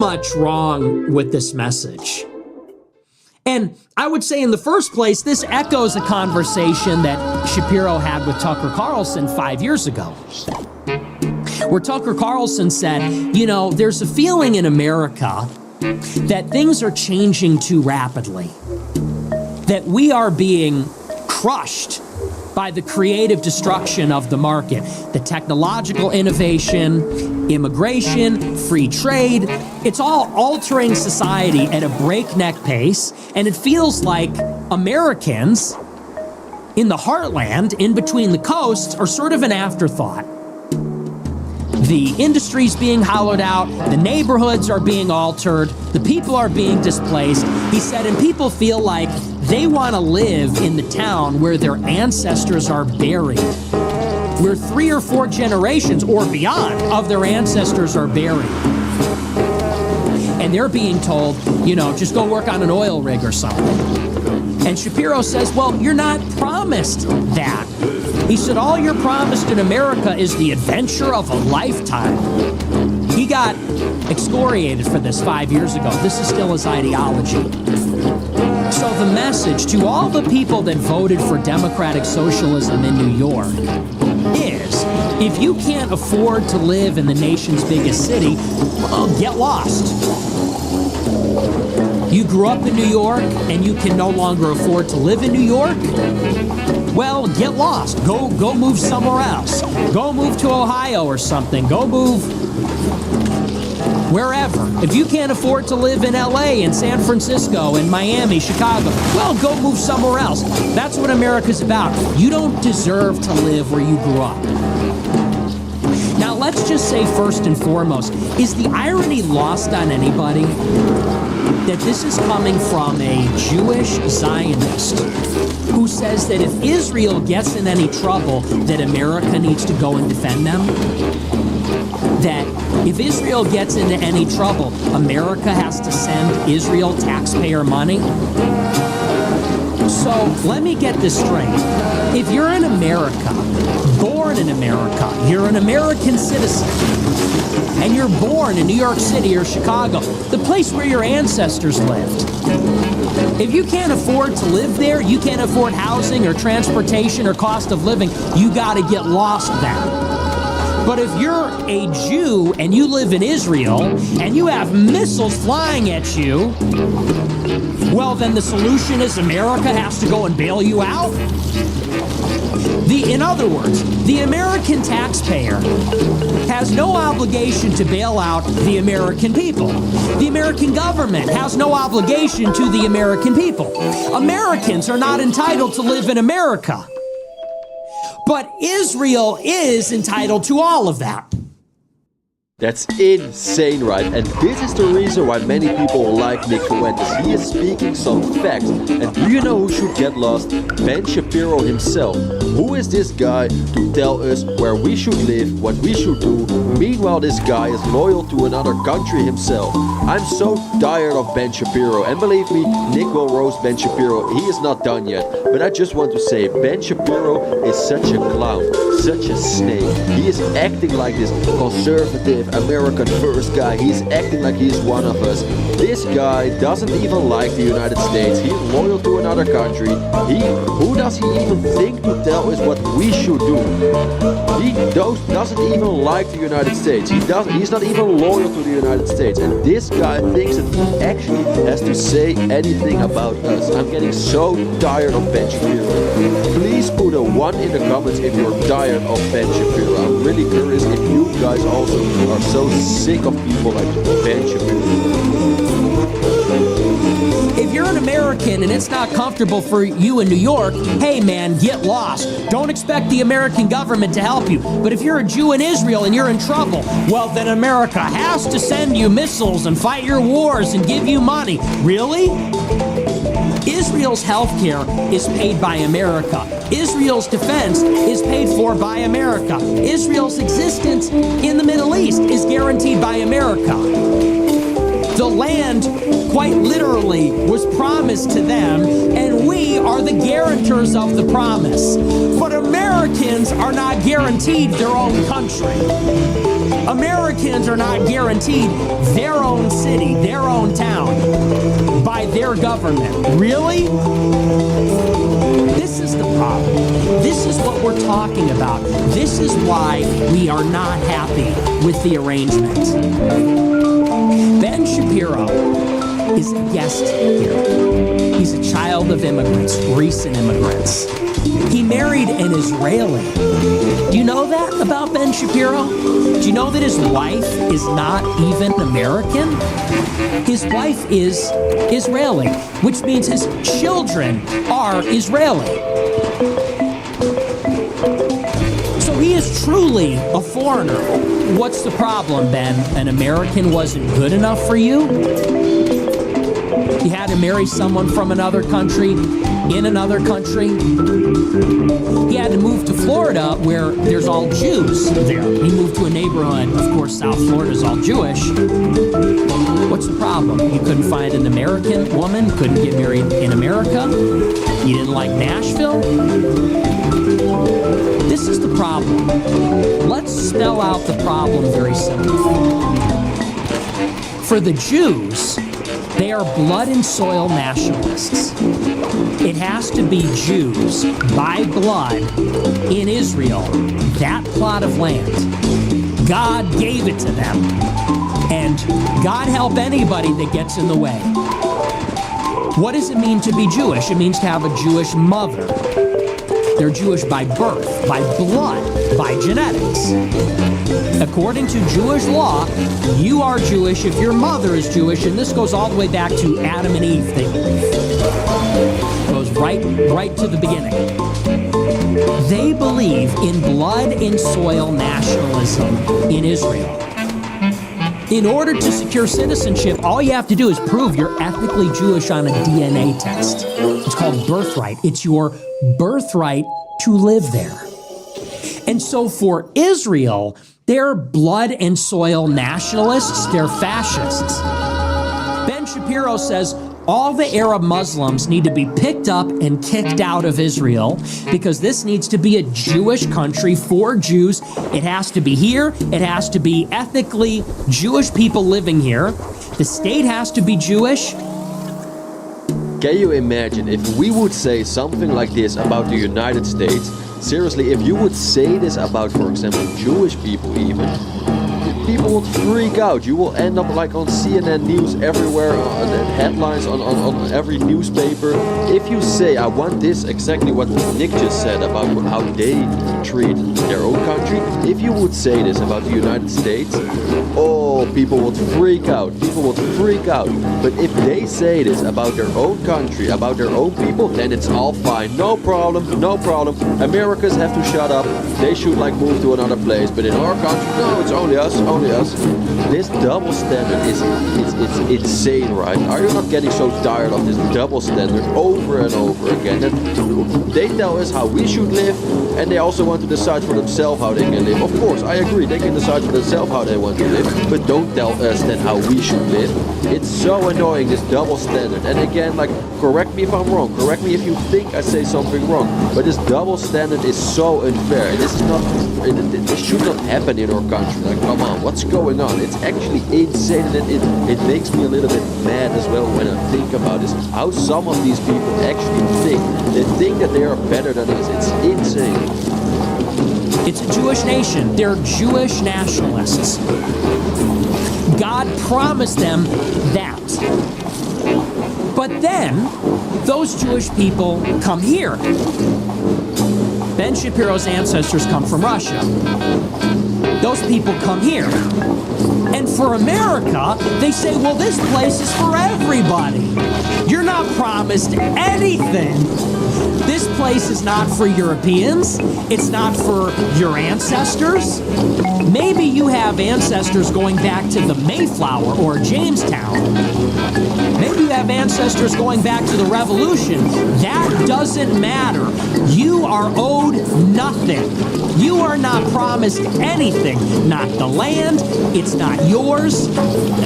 much wrong with this message. And I would say in the first place, this echoes a conversation that Shapiro had with Tucker Carlson 5 years ago, where Tucker Carlson said, you know, there's a feeling in America that things are changing too rapidly, that we are being crushed by the creative destruction of the market, the technological innovation, immigration, free trade. It's all altering society at a breakneck pace, and it feels like Americans in the heartland, in between the coasts, are sort of an afterthought. The industry's being hollowed out, the neighborhoods are being altered, the people are being displaced. He said, and people feel like they want to live in the town where their ancestors are buried, where 3 or 4 generations or beyond of their ancestors are buried. And they're being told, you know, just go work on an oil rig or something. And Shapiro says, well, you're not promised that. He said, all you're promised in America is the adventure of a lifetime. He got excoriated for this 5 years ago. This is still his ideology. So the message to all the people that voted for democratic socialism in New York is, if you can't afford to live in the nation's biggest city, well, get lost. You grew up in New York and you can no longer afford to live in New York? Well, get lost. Go move somewhere else. Go move to Ohio or something. Go move wherever. If you can't afford to live in LA and San Francisco and Miami, Chicago, well, go move somewhere else. That's what America's about. You don't deserve to live where you grew up. Now, let's just say first and foremost, is the irony lost on anybody that this is coming from a Jewish Zionist who says that if Israel gets in any trouble, that America needs to go and defend them? That if Israel gets into any trouble, America has to send Israel taxpayer money? So let me get this straight. If you're in America, born in America, you're an American citizen, and you're born in New York City or Chicago, the place where your ancestors lived, if you can't afford to live there, you can't afford housing or transportation or cost of living, you got to get lost then. But if you're a Jew and you live in Israel and you have missiles flying at you, well, then the solution is America has to go and bail you out? In other words, the American taxpayer has no obligation to bail out the American people. The American government has no obligation to the American people. Americans are not entitled to live in America. But Israel is entitled to all of that. That's insane, right? And this is the reason why many people like Nick Fuentes. He is speaking some facts. And do you know who should get lost? Ben Shapiro himself. Who is this guy to tell us where we should live, what we should do? Meanwhile, this guy is loyal to another country himself. I'm so tired of Ben Shapiro. And believe me, Nick will roast Ben Shapiro. He is not done yet. But I just want to say, Ben Shapiro is such a clown, such a snake. He is acting like this conservative American first guy. He's acting like he's one of us. This guy doesn't even like the United States. He's loyal to another country. Who does he even think to tell us what we should do? He doesn't even like the United States. He's not even loyal to the United States. And this guy thinks that he actually has to say anything about us. I'm getting so tired of Ben Shapiro. Please put a 1 in the comments if you're tired of Ben Shapiro. I'm really curious if you guys also are so sick of people like Ben Shapiro. If you're an American and it's not comfortable for you in New York, hey man, get lost. Don't expect the American government to help you. But if you're a Jew in Israel and you're in trouble, well then America has to send you missiles and fight your wars and give you money. Really? Israel's healthcare is paid by America. Israel's defense is paid for by America. Israel's existence in the Middle East is guaranteed by America. The land, quite literally, was promised to them, and we are the guarantors of the promise. But Americans Americans are not guaranteed their own country. Americans are not guaranteed their own city, their own town, by their government. Really? This is the problem. This is what we're talking about. This is why we are not happy with the arrangement. Ben Shapiro is a guest here. He's a child of immigrants, recent immigrants. He married an Israeli. Do you know that about Ben Shapiro? Do you know that his wife is not even American? His wife is Israeli, which means his children are Israeli. So he is truly a foreigner. What's the problem, Ben? An American wasn't good enough for you? You had to marry someone from another country, in another country. He had to move to Florida, where there's all Jews there. He moved to a neighborhood, of course, South Florida is all Jewish. What's the problem? You couldn't find an American woman, couldn't get married in America? You didn't like Nashville? This is the problem. Let's spell out the problem very simply. For the Jews, they are blood and soil nationalists. It has to be Jews by blood in Israel, that plot of land. God gave it to them. And God help anybody that gets in the way. What does it mean to be Jewish? It means to have a Jewish mother. They're Jewish by birth, by blood, by genetics. According to Jewish law, you are Jewish if your mother is Jewish, and this goes all the way back to Adam and Eve, they believe. It goes right to the beginning. They believe in blood and soil nationalism in Israel. In order to secure citizenship, all you have to do is prove you're ethnically Jewish on a DNA test. It's called birthright. It's your birthright to live there. And so for Israel, they're blood and soil nationalists, they're fascists. Ben Shapiro says all the Arab Muslims need to be picked up and kicked out of Israel because this needs to be a Jewish country for Jews. It has to be here. It has to be ethnically Jewish people living here. The state has to be Jewish. Can you imagine if we would say something like this about the United States? Seriously, if you would say this about, for example, Jewish people even, people would freak out. You will end up like on CNN News everywhere, headlines on every newspaper. If you say, I want this, exactly what Nick just said about how they treat their own country, if you would say this about the United States, oh, people would freak out. People would freak out. But if they say this about their own country, about their own people, then it's all fine. No problem, no problem. Americans have to shut up. They should like move to another place. But in our country, no, it's only us, only us. This double standard is insane, right? Are you not getting so tired of this double standard over and over again? And they tell us how we should live, and they also want to decide for themselves how they can live. Of course, I agree, they can decide for themselves how they want to live, but don't tell us then how we should live. It's so annoying, this double standard. And again, like, correct me if I'm wrong, correct me if you think I say something wrong, but this double standard is so unfair. This is not, this should not happen in our country. Like, come on, what's going on? It's actually insane, and it makes me a little bit mad as well when I think about this. How some of these people actually think. They think that they are better than us. It's insane. It's a Jewish nation. They're Jewish nationalists. God promised them that. But then, those Jewish people come here. Ben Shapiro's ancestors come from Russia. Those people come here. And for America, they say, well, this place is for everybody. You're not promised anything. This place is not for Europeans. It's not for your ancestors. Maybe you have ancestors going back to the Mayflower or Jamestown. Maybe you have ancestors going back to the Revolution. That doesn't matter. You are owed nothing. You are not promised anything. Not the land. It's not yours.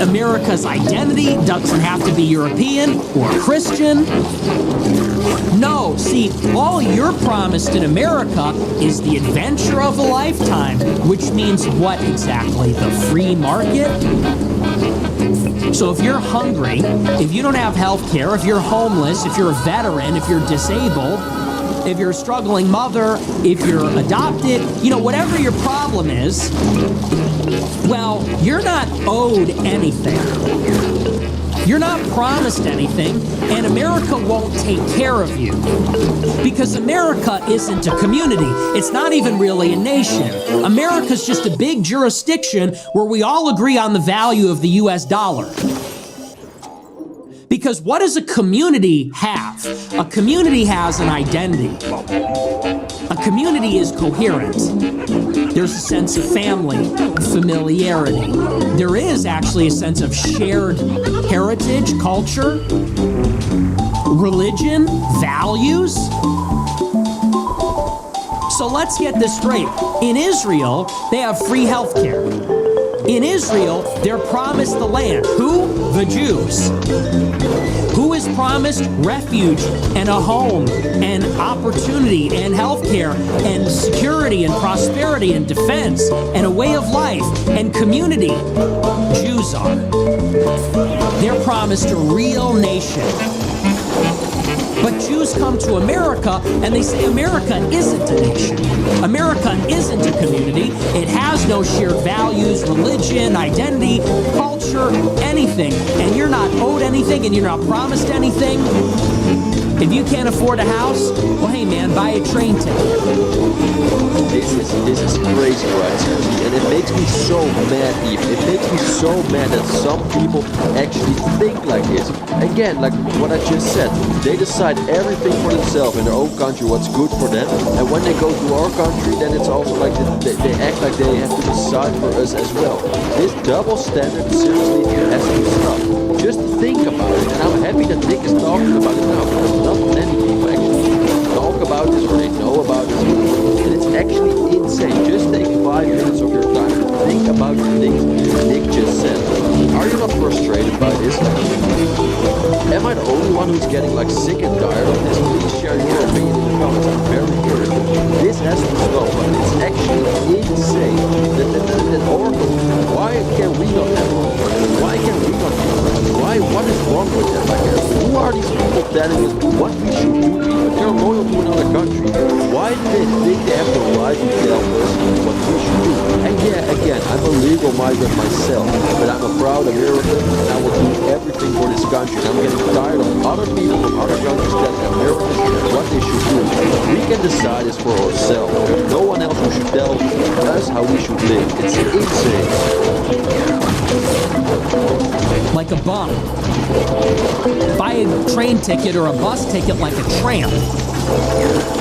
America's identity doesn't have to be European or Christian. No, see, all you're promised in America is the adventure of a lifetime, which means what exactly? The free market? So if you're hungry, if you don't have health care, if you're homeless, if you're a veteran, if you're disabled, if you're a struggling mother, if you're adopted, whatever your problem is, well, you're not owed anything. You're not promised anything, and America won't take care of you. Because America isn't a community. It's not even really a nation. America's just a big jurisdiction where we all agree on the value of the US dollar. Because what does a community have? A community has an identity. A community is coherent. There's a sense of family, familiarity. There is actually a sense of shared heritage, culture, religion, values. So let's get this straight. In Israel, they have free health care. In Israel, they're promised the land. Who? The Jews. Who is promised refuge and a home and opportunity and health care and security and prosperity and defense and a way of life and community? Jews are. They're promised a real nation. But Jews come to America and they say America isn't a nation. America isn't a community. It has no shared values, religion, identity, culture, anything. And you're not owed anything and you're not promised anything. If you can't afford a house, well, hey man, buy a train ticket. This is crazy, right? Seriously, and it makes me so mad, even. It makes me so mad that some people actually think like this. Again, like what I just said, they decide everything for themselves in their own country, what's good for them, and when they go to our country, then it's also like they act like they have to decide for us as well. This double standard seriously has to stop. Just think about it, and I'm happy that Nick is talking about it now, because not many people actually talk about this or they know about this, and it's actually insane. Just take 5 minutes of your time to think about the things Nick just said. Are you not frustrated by this? Am I the only one who's getting sick and tired of this? Please share your opinion in the comments. I'm very curious. This has to stop, but it's actually insane. That Oracle, why can we not have it? Why can we not have it? What is wrong with them? Who are these people telling us what we should do? They're loyal to another country. Why do they think they have the right to tell us what we should do? And yeah, again, I'm a legal migrant myself, but I'm a proud American and I will do everything for this country. And I'm getting tired of other people from other countries telling Americans what they should do. We can decide this for ourselves. There's no one else who should tell us how we should live. It's insane. Like a bum. Buy a train ticket or a bus ticket like a tramp.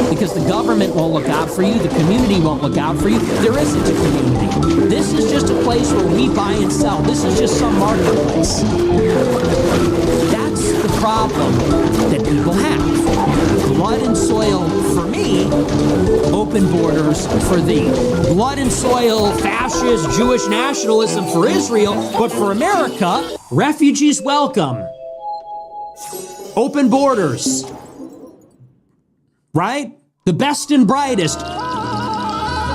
Because the government won't look out for you, the community won't look out for you. There isn't a community. This is just a place where we buy and sell. This is just some marketplace. That's the problem that people have. Blood and soil for me, open borders for thee. Blood and soil, fascist, Jewish nationalism for Israel, but for America, refugees welcome. Open borders. Right? The best and brightest.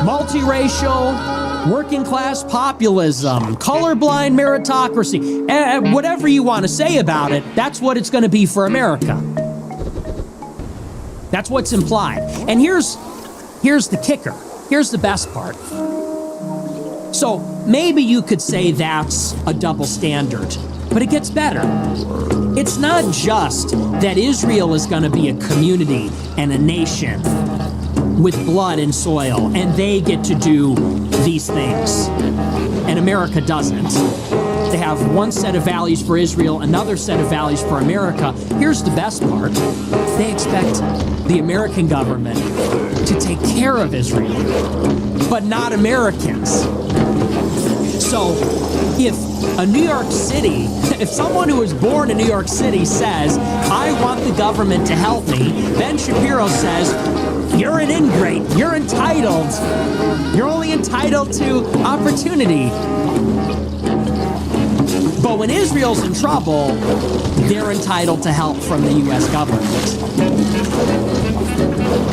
Multiracial, working class populism, colorblind meritocracy, whatever you want to say about it, that's what it's going to be for America. That's what's implied. And here's the kicker. Here's the best part. So maybe you could say that's a double standard, but it gets better. It's not just that Israel is going to be a community and a nation with blood and soil, and they get to do these things, and America doesn't. They have one set of values for Israel, another set of values for America. Here's the best part. They expect the American government to take care of Israel, but not Americans. So if a New York City, if someone who was born in New York City says, I want the government to help me, Ben Shapiro says, you're an ingrate, you're entitled. You're only entitled to opportunity. But when Israel's in trouble, they're entitled to help from the U.S. government.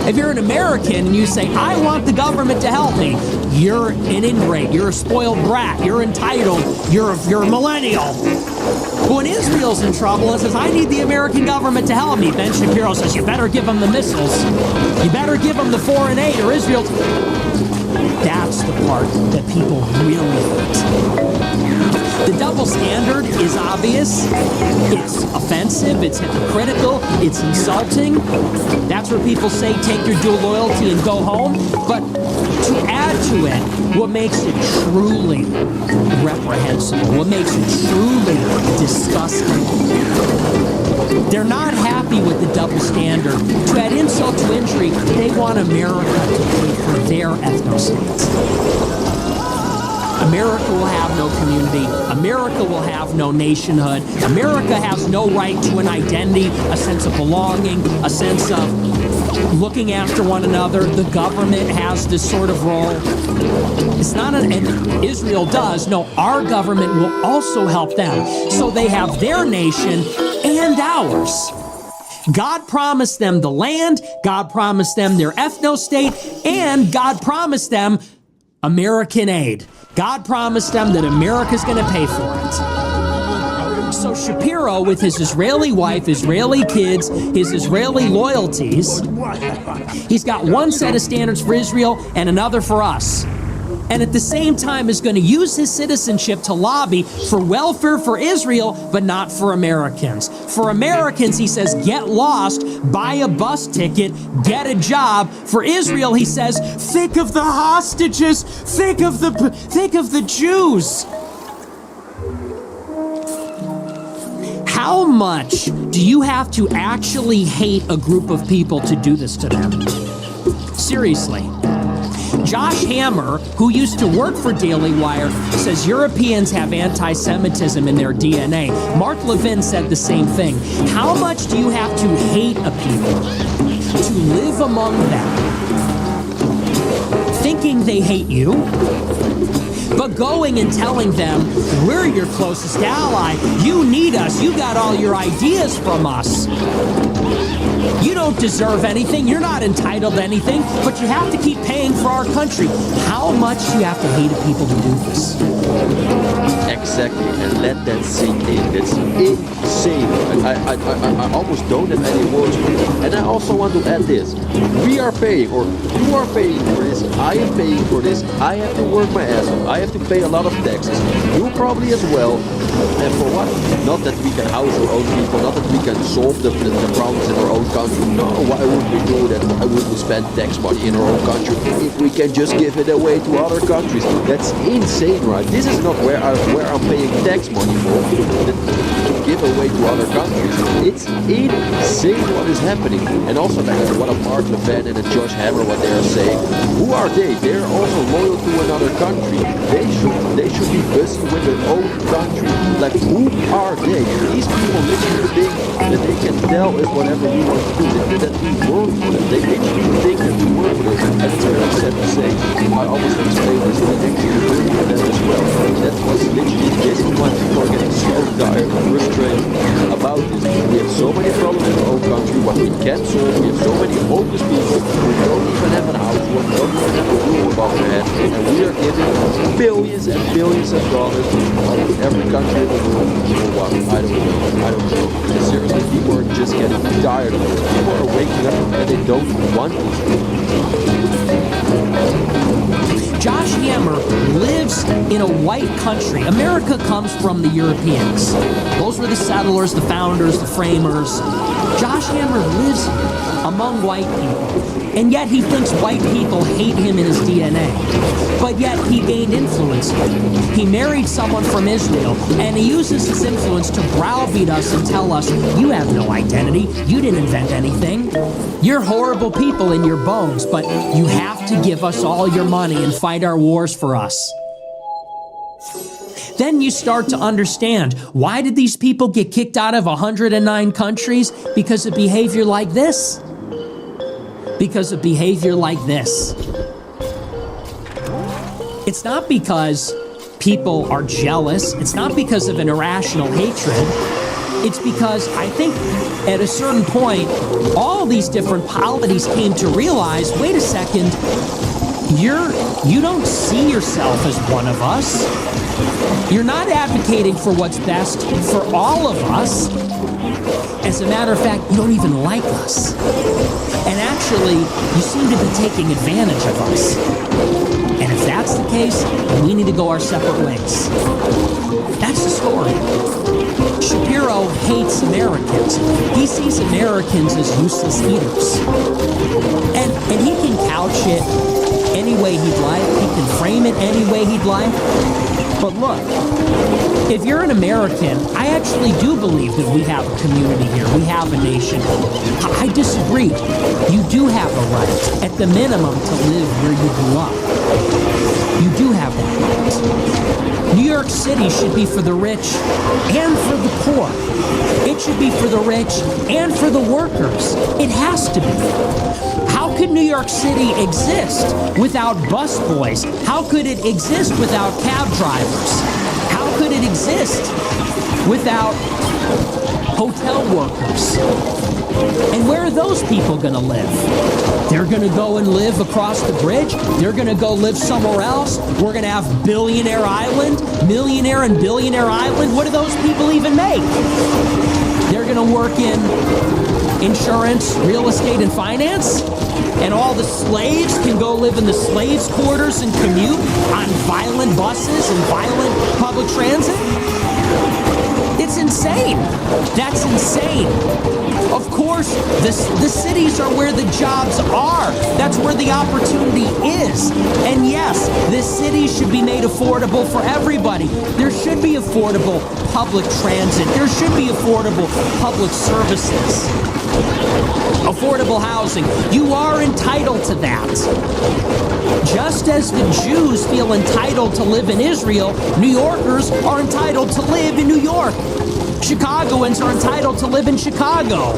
If you're an American and you say, I want the government to help me, you're an ingrate, you're a spoiled brat, you're entitled, you're a millennial. But when Israel's in trouble and says, I need the American government to help me, Ben Shapiro says, you better give them the missiles. You better give them the foreign aid or Israel. That's the part that people really hate. The double standard is obvious. It's offensive. It's hypocritical. It's insulting. That's where people say, take your dual loyalty and go home. But to add to it, what makes it truly reprehensible, what makes it truly disgusting, they're not happy with the double standard. To add insult to injury, they want America to pay for their ethno-state. America will have no community. America will have no nationhood. America has no right to an identity, a sense of belonging, a sense of looking after one another. The government has this sort of role. It's not and Israel does. No, our government will also help them. So they have their nation and ours. God promised them the land, God promised them their ethno-state, and God promised them American aid. God promised them that America's going to pay for it. So Shapiro, with his Israeli wife, Israeli kids, his Israeli loyalties, he's got one set of standards for Israel and another for us. And at the same time is going to use his citizenship to lobby for welfare for Israel, but not for Americans. For Americans, he says, get lost, buy a bus ticket, get a job. For Israel, he says, think of the hostages, think of the Jews. How much do you have to actually hate a group of people to do this to them? Seriously. Josh Hammer, who used to work for Daily Wire, says Europeans have anti-Semitism in their DNA. Mark Levin said the same thing. How much do you have to hate a people to live among them, thinking they hate you, but going and telling them, we're your closest ally, you need us, you got all your ideas from us. You don't deserve anything, you're not entitled to anything, but you have to keep paying for our country. How much do you have to hate people to do this? Exactly, and let that sink in. That's insane. I almost don't have any words for it. And I also want to add this. We are paying, or you are paying for this, I am paying for this, I have to work my ass off, I have to pay a lot of taxes. You probably as well. And for what? Not that we can house our own people, not that we can solve the problems in our own country. No, why would we do that? Why would we spend tax money in our own country if we can just give it away to other countries? That's insane, right? This is not where I'm paying tax money for, to give away to other countries. It's insane what is happening. And also back to what Mark Levin and Josh Hammer, what they are saying. Who are they? They're also loyal to another country. They should be busy with their own country. Like, who are they? These people literally think that they can tell us whatever we want to do, that we work for them. They literally think that we work for them. And it's very sad to say. I always explain this, that they actually work for them as well. That was literally the case. Why people are getting so tired and frustrated about this. We have so many problems in our own country, what we can't solve. We have so many homeless people who don't even have a house, who don't even have a roof above their head. And we are giving billions and billions of dollars to every country in the world. For what? I don't know. And seriously, people are just getting tired of it. People are waking up and they don't want it. Josh Hammer lives in a white country. America comes from the Europeans. Those were the settlers, the founders, the framers. Josh Hammer lives among white people. And yet he thinks white people hate him in his DNA. But yet he gained influence. He married someone from Israel, and he uses his influence to browbeat us and tell us, you have no identity, you didn't invent anything. You're horrible people in your bones, but you have to give us all your money and fight our wars for us. Then you start to understand, why did these people get kicked out of 109 countries? Because of behavior like this. Because of behavior like this. It's not because people are jealous. It's not because of an irrational hatred. It's because I think at a certain point, all these different polities came to realize, wait a second, you don't see yourself as one of us. You're not advocating for what's best for all of us. As a matter of fact, you don't even like us. And actually, you seem to be taking advantage of us. And if that's the case, we need to go our separate ways. That's the story. Shapiro hates Americans. He sees Americans as useless eaters. And he can couch it any way he'd like. He can frame it any way he'd like. But look, if you're an American, I actually do believe that we have a community here. We have a nation. I disagree. You do have a right, at the minimum, to live where you grew up. You do have that right. New York City should be for the rich and for the poor. It should be for the rich and for the workers. It has to be. How could New York City exist without busboys? How could it exist without cab drivers? How could it exist without hotel workers? And where are those people going to live? They're going to go and live across the bridge? They're going to go live somewhere else? We're going to have Billionaire Island, Millionaire and Billionaire Island? What do those people even make? They're going to work in insurance, real estate, and finance? And all the slaves can go live in the slaves' quarters and commute on violent buses and violent public transit? It's insane. That's insane. Of course, the cities are where the jobs are. That's where the opportunity is. And yes, the cities should be made affordable for everybody. There should be affordable public transit. There should be affordable public services. Affordable housing. You are entitled to that. Just as the Jews feel entitled to live in Israel, New Yorkers are entitled to live in New York. Chicagoans are entitled to live in Chicago.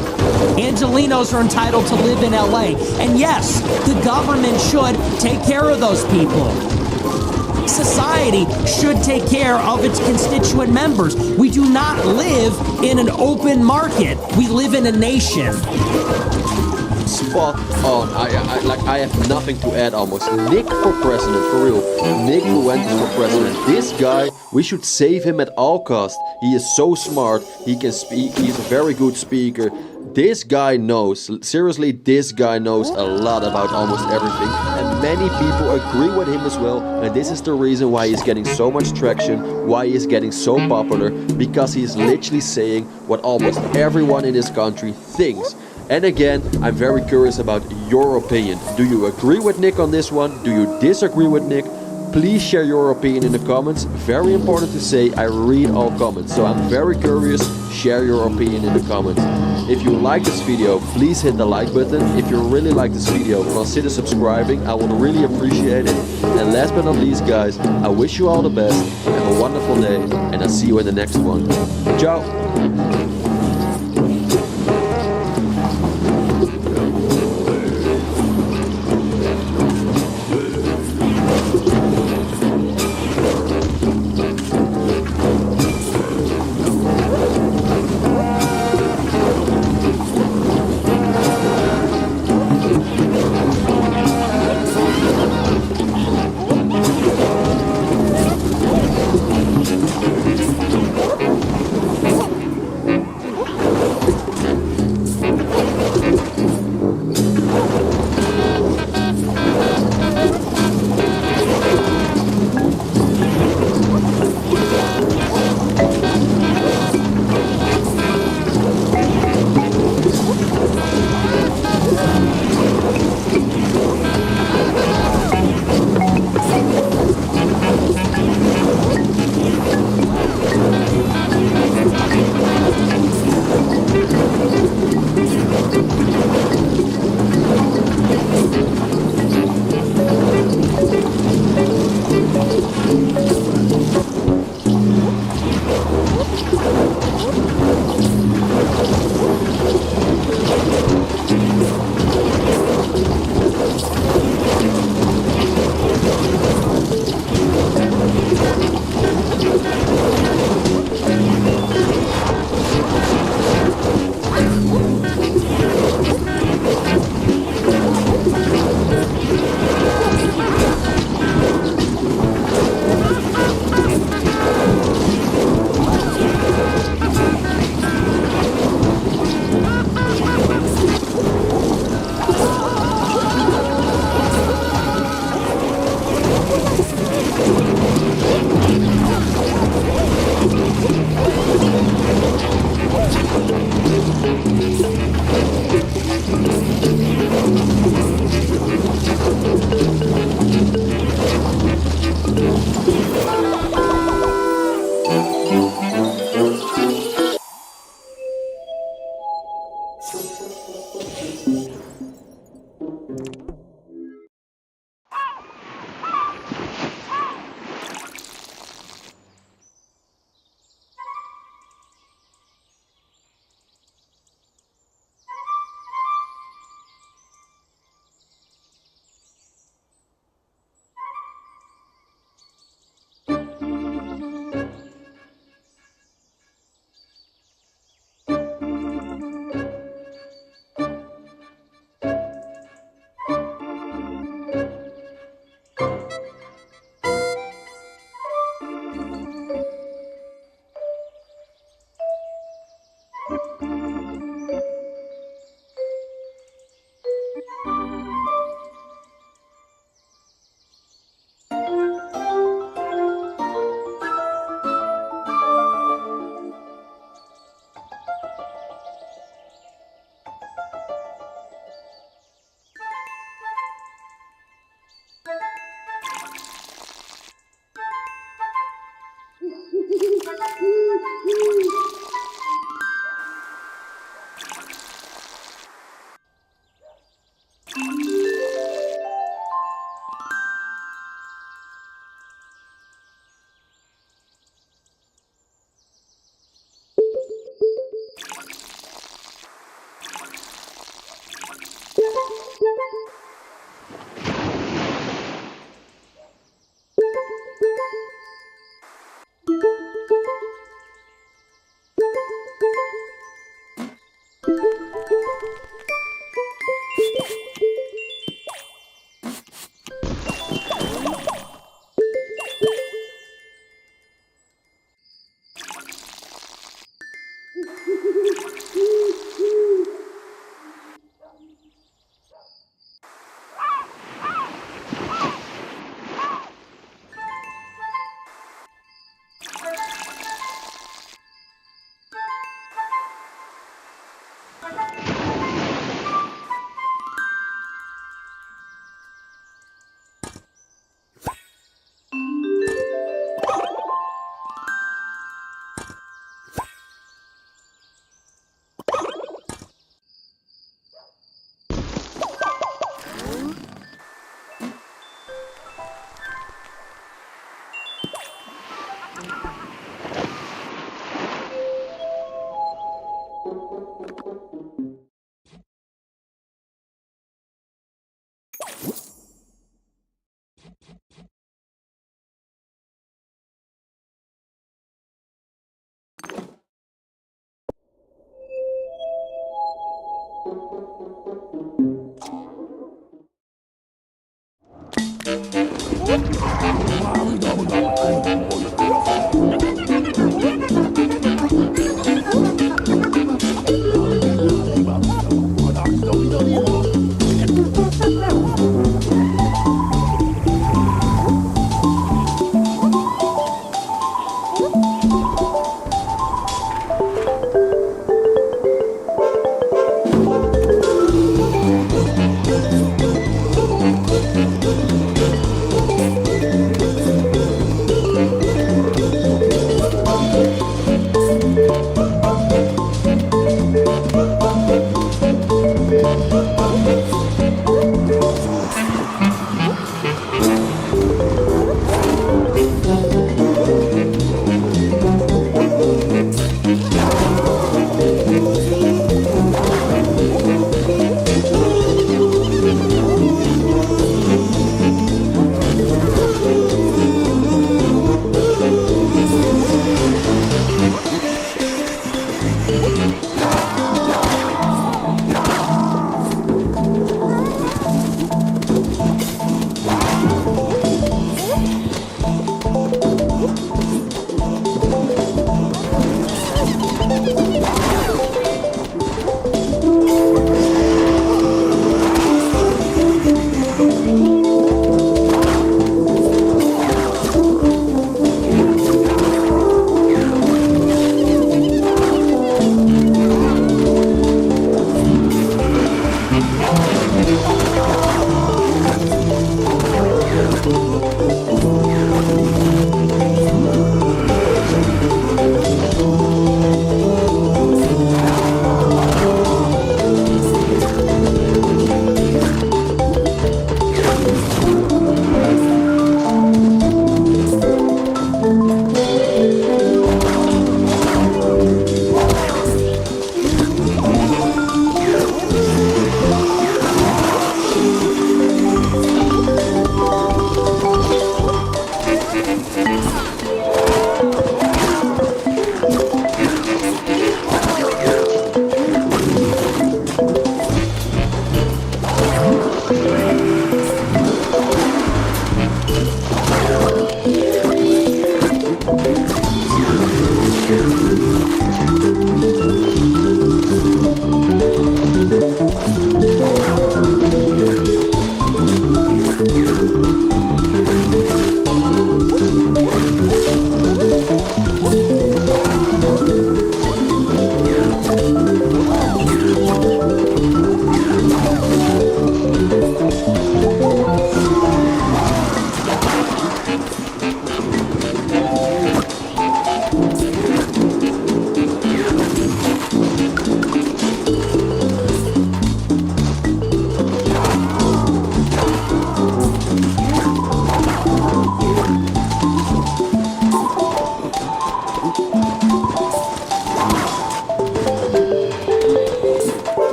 Angelenos are entitled to live in LA. And yes, the government should take care of those people. Society should take care of its constituent members. We do not live in an open market. We live in a nation. Spot on. I have nothing to add almost. Nick for president, for real. Nick Fuentes for president. This guy, we should save him at all costs. He is so smart. He can speak. He's a very good speaker. This guy knows, seriously, this guy knows a lot about almost everything. And many people agree with him as well. And this is the reason why he's getting so much traction, why he's getting so popular. Because he's literally saying what almost everyone in this country thinks. And again, I'm very curious about your opinion. Do you agree with Nick on this one? Do you disagree with Nick? Please share your opinion in the comments. Very important to say, I read all comments. So I'm very curious. Share your opinion in the comments. If you like this video, please hit the like button. If you really like this video, consider subscribing. I would really appreciate it. And last but not least, guys, I wish you all the best. Have a wonderful day. And I'll see you in the next one. Ciao.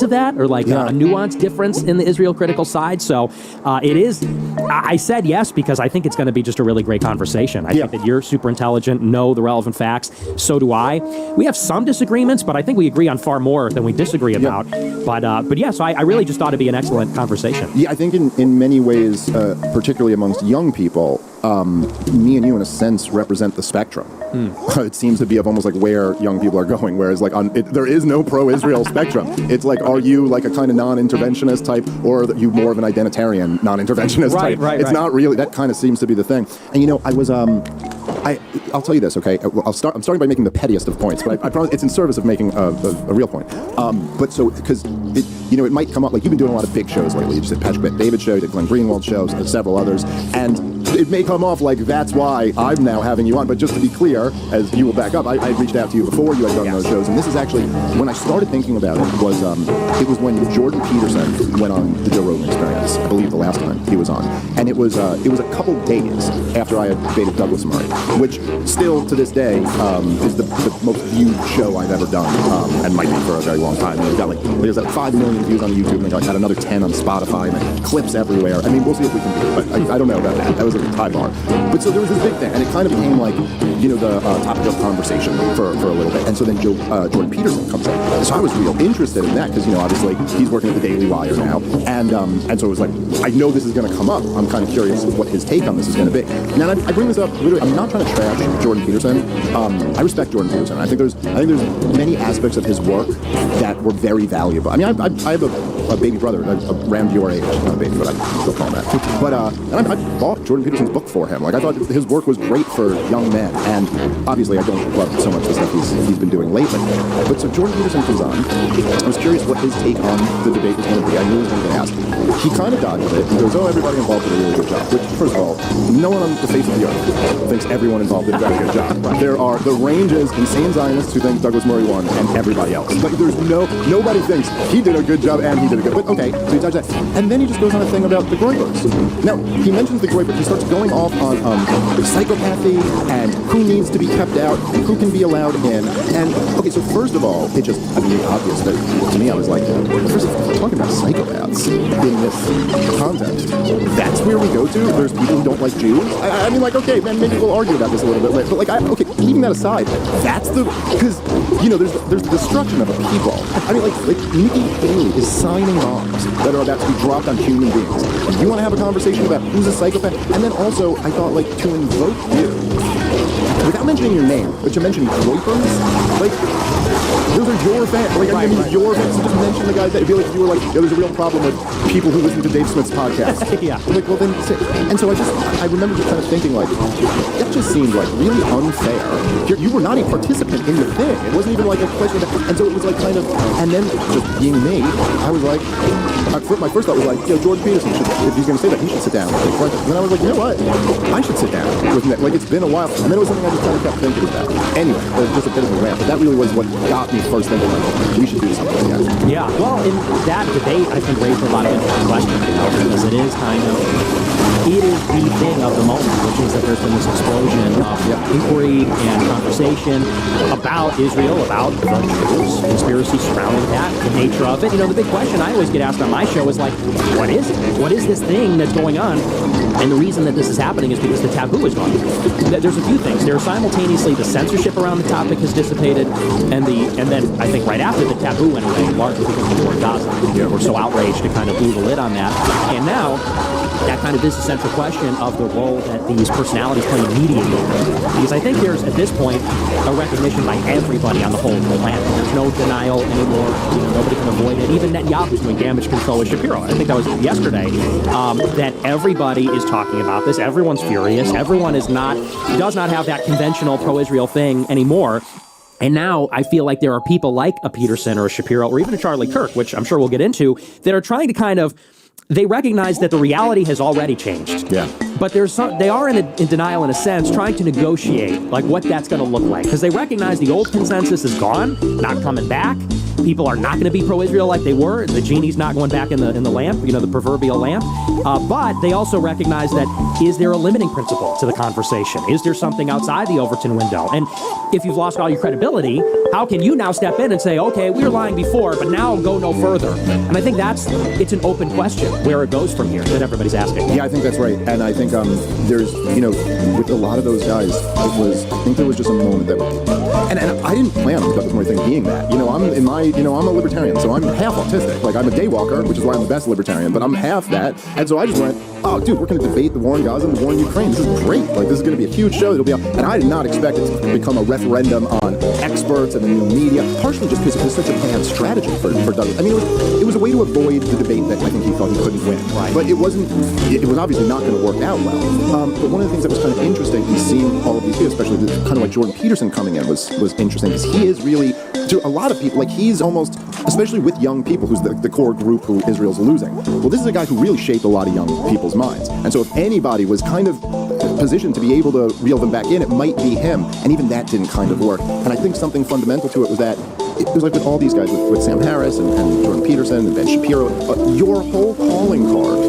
Of that, or like a nuanced difference in the Israel critical side. So it is, I said yes because I think it's going to be just a really great conversation. I think that you're super intelligent, know the relevant facts. So do I. We have some disagreements, but I think we agree on far more than we disagree about. But yeah, so I really just thought it'd be an excellent conversation. Yeah, I think in many ways, particularly amongst young people, me and you, in a sense, represent the spectrum. It seems to be of almost like where young people are going, whereas like there is no pro-Israel spectrum. It's like, are you like a kind of non-interventionist type, or are you more of an identitarian non-interventionist type? Right. It's not really, that kind of seems to be the thing. And you know, I was I'll tell you this, okay? I'm starting by making the pettiest of points, but I promise it's in service of making a real point. But so, because it might come up, like you've been doing a lot of big shows lately. You just did Patrick Bet-David show, you did Glenn Greenwald shows, and several others, and it may come off like that's why I'm now having you on. But just to be clear, as you will back up, I had reached out to you before you had done those shows, and this is actually when I started thinking about it was when Jordan Peterson went on the Joe Rogan Experience. I believe the last time he was on, and it was a couple days after I had debated Douglas Murray, which still to this day is the most viewed show I've ever done, and might be for a very long time. And there's like 5 million views on YouTube, and I got another 10 on Spotify, and then clips everywhere. I mean, we'll see if we can do it, but I don't know about that. That was a high bar. But so there was this big thing, and it kind of became like, the topic of conversation for a little bit. And so then Jordan Peterson comes in. So I was real interested in that because, obviously he's working at the Daily Wire now. And so it was like, I know this is going to come up. I'm kind of curious what his take on this is going to be. Now, I bring this up, literally, I'm not trying to trash Jordan Peterson. I respect Jordan Peterson. I think there's many aspects of his work that were very valuable. I mean, I have a baby brother around your age. Not a baby, but I still call him that. But and I bought Jordan Peterson's book for him. Like, I thought his work was great for young men. And obviously, I don't love so much the stuff he's been doing lately. But so Jordan Peterson comes on. I was curious what his take on the debate was going to be. I knew he was going to ask. He kind of dodged it. He goes, everybody involved did a really good job. Which, first of all, no one on the face of the earth thinks everyone involved did a very good job. There are the range is insane Zionists who think Douglas Murray won and everybody else. Like, there's nobody thinks he did a good job and he did a good. But okay, so he dodged that. And then he just goes on a thing about the Groypers. Now, he mentions the Groypers. He starts going off on psychopathy and who needs to be kept out and who can be allowed in. And, okay, so first of all, it just, obvious that to me, I was like, first of all, we're talking about psychopaths in this context. That's where we go to? There's people who don't like Jews? I mean, like, okay, man, maybe we'll argue about this a little bit later. But, like, okay, leaving that aside, that's because, there's the destruction of a people. I mean, like Nikki Haley is signing bombs that are about to be dropped on human beings. And you want to have a conversation about who's a psychopath? And then also, I thought, like, to invoke you, without mentioning your name, but you mentioned Groypers, like, those are your fans. Like, I mean, your fans. So just mention the guys that feel like you were like, there's a real problem with people who listen to Dave Smith's podcast. Yeah. Like, well, then, and so I remember just kind of thinking, like, that just seemed like really unfair. You were not a participant in the thing. It wasn't even like a question. And so it was like kind of, and then just being me, I was like, my first thought was like, Jordan Peterson should, if he's going to say that, he should sit down. And then I was like, you know what? I should sit down with Nick. Like, it's been a while. And then it was something I just kind of kept thinking about. Anyway, it was just a bit of a rant, but that really was what got me first thinking, like, we should do something like that. Yeah, well, in that debate, I think raised a lot of interesting questions, because it is kind of, it is the thing of the moment, which is that there's been this explosion of inquiry and conversation about Israel, about the Jews, conspiracy surrounding that, the nature of it. The big question I always get asked on my show is like, what is it? What is this thing that's going on? And the reason that this is happening is because the taboo is gone. There's a few things. There's simultaneously the censorship around the topic has dissipated, and then I think right after the taboo went away, largely because of the war in Gaza. We're so outraged to kind of blew the lid on that. And now, that kind of is the central question of the role that these personalities play in mediating. Because I think there's, at this point, a recognition by everybody on the whole planet. There's no denial anymore. Nobody can avoid it. Even Netanyahu's doing damage control with Shapiro. I think that was yesterday. That everybody is talking about this. Everyone's furious. Everyone does not have that conventional pro-Israel thing anymore. And now I feel like there are people like a Peterson or a Shapiro or even a Charlie Kirk, which I'm sure we'll get into, that are trying to kind of, they recognize that the reality has already changed. Yeah. But they are in denial in a sense, trying to negotiate like what that's going to look like. Because they recognize the old consensus is gone, not coming back. People are not going to be pro-Israel like they were. The genie's not going back in the lamp, the proverbial lamp. But they also recognize that, is there a limiting principle to the conversation? Is there something outside the Overton window? And if you've lost all your credibility, how can you now step in and say, okay, we were lying before, but now go no further? And I think it's an open question where it goes from here that everybody's asking. Yeah, I think that's right. And I think there's, with a lot of those guys, I think there was just a moment that, and I didn't plan on the Douglas Murray thing being that. I'm a libertarian, so I'm half autistic. Like, I'm a daywalker, which is why I'm the best libertarian, but I'm half that. And so I just went, oh, dude, we're going to debate the war in Gaza and the war in Ukraine. This is great. Like, this is going to be a huge show. It'll be, and I did not expect it to become a referendum on experts and the new media, partially just because it was such a bad strategy for Douglas. I mean, it was a way to avoid the debate that I think he thought he couldn't win. Right. But it was obviously not going to work out well. But one of the things that was kind of interesting in seeing all of these videos, especially kind of like Jordan Peterson coming in, was interesting because he is really, to a lot of people, like he's almost, especially with young people, who's the core group who Israel's losing. Well, this is a guy who really shaped a lot of young people's minds. And so if anybody was kind of positioned to be able to reel them back in, it might be him. And even that didn't kind of work. And I think something fundamental to it was that it was like with all these guys, with Sam Harris and Jordan Peterson and Ben Shapiro, your whole calling card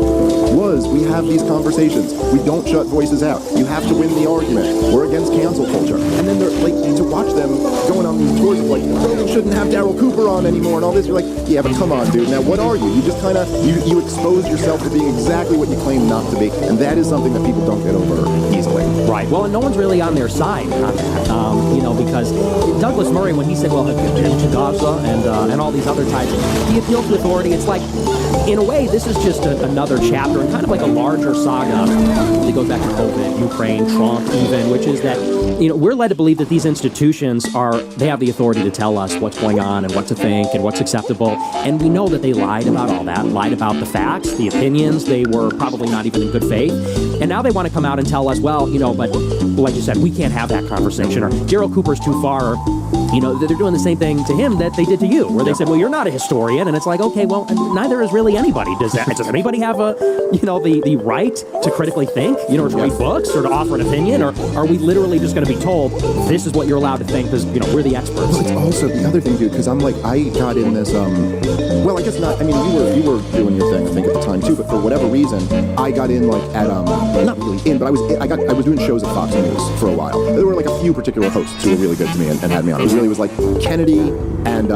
was, we have these conversations. We don't shut voices out. You have to win the argument. We're against cancel culture. And then they're like, to watch them going on these tours of like, Rogan shouldn't have Daryl Cooper on anymore and all this, you're like, yeah, but come on, dude. Now, what are you? You just kind of, you expose yourself to being exactly what you claim not to be. And that is something that people don't get over easily. Right. Well, and no one's really on their side on that, because Douglas Murray, when he said, well, to Gaza and all these other types, he appealed to authority. It's like, in a way, this is just another chapter in kind of like a larger saga that goes back to COVID, Ukraine, Trump even, which is that, we're led to believe that these institutions they have the authority to tell us what's going on and what to think and what's acceptable. And we know that they lied about all that, lied about the facts, the opinions. They were probably not even in good faith. And now they want to come out and tell us, well, but like you said, we can't have that conversation, or Daryl Cooper's too far, they're doing the same thing to him that they did to you, where they said, well, you're not a historian. And it's like, okay, well, neither is really anybody. Does anybody have the right to critically think, or to read books or to offer an opinion? Or are we literally just going to be told, this is what you're allowed to think because, we're the experts? Well, it's also the other thing, dude, because I'm like, I got in this, well, I guess not, I mean, you were doing your thing, I think, at the time, too, but for whatever reason, I got in, like, at, not really in, but I was doing shows at Fox News for a while. There were, like, a few particular hosts who were really good to me and had me on. It really was, like, Kennedy, and,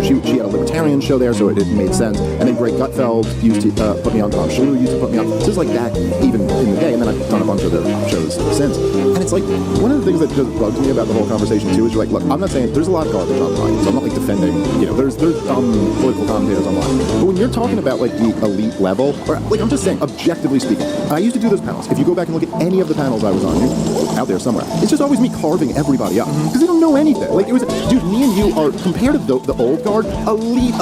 she had a libertarian show there, so it made sense. And then Greg Gutfeld used to put me on, Tom Shalhoub used to put me on. So it was like that even in the day, and then I've done a bunch of the shows since. And it's like, one of the things that just bugs me about the whole conversation, too, is you're like, look, I'm not saying, there's a lot of garbage online, so I'm not, like, defending, there's dumb political commentators online. But when you're talking about, like, the elite level, or, like, I'm just saying, objectively speaking, I used to do those panels. If you go back and look at any of the panels I was on, out there somewhere, it's just always me carving everybody up, because they don't know anything. Like, it was, dude, me and you are, compared to the old guard, elite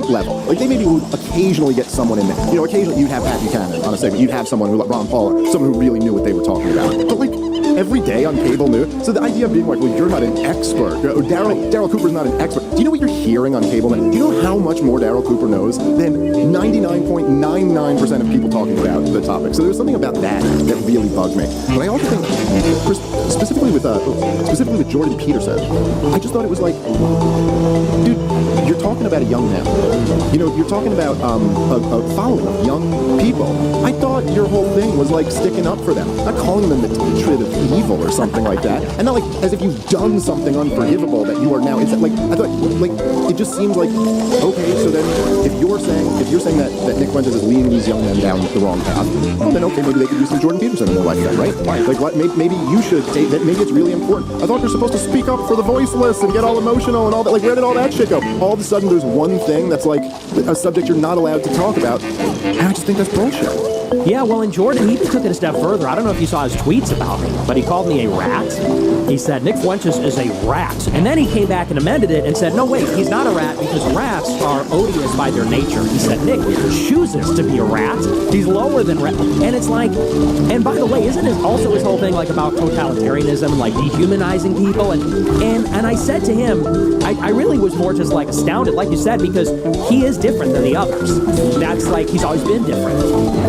level. Like, they maybe would occasionally get someone in there. Occasionally you'd have Pat Buchanan on a segment. You'd have someone who, like Ron Paul, or someone who really knew what they were talking about. But, like, every day on cable news. So the idea of being like, well, you're not an expert. Daryl Cooper's not an expert. Do you know what you're hearing on cable? Do you know how much more Daryl Cooper knows than 99.99% of people talking about the topic? So there's something about that really bugged me. But I also think, specifically with Jordan Peterson, I just thought it was like, dude, you're talking about a young man. You're talking about a following of young people. I thought your whole thing was like sticking up for them, not calling them the hatred of evil or something like that, and not like as if you've done something unforgivable that you are now. It's like, I thought, like, it just seems like, okay, so then if you're saying that Nick Fuentes is leading these young men down the wrong path, well then okay, maybe they could use some Jordan Peterson in their life then, right? Like what? Maybe you should say that. Maybe it's really important. I thought you're supposed to speak up for the voiceless and get all emotional and all that. Like, where did all that shit go? All of a sudden, there's one thing that's like a subject you're not allowed to talk about, and I just think that's bullshit. Yeah, well, and Jordan, he took it a step further. I don't know if you saw his tweets about me, but he called me a rat. He said, Nick Fuentes is a rat. And then he came back and amended it and said, no, wait, he's not a rat because rats are odious by their nature. He said, Nick chooses to be a rat. He's lower than rat. And it's like, and by the way, isn't it also his whole thing like about totalitarianism, like dehumanizing people? And I said to him, I really was more just like astounded, like you said, because he is different than the others. That's like, he's always been different.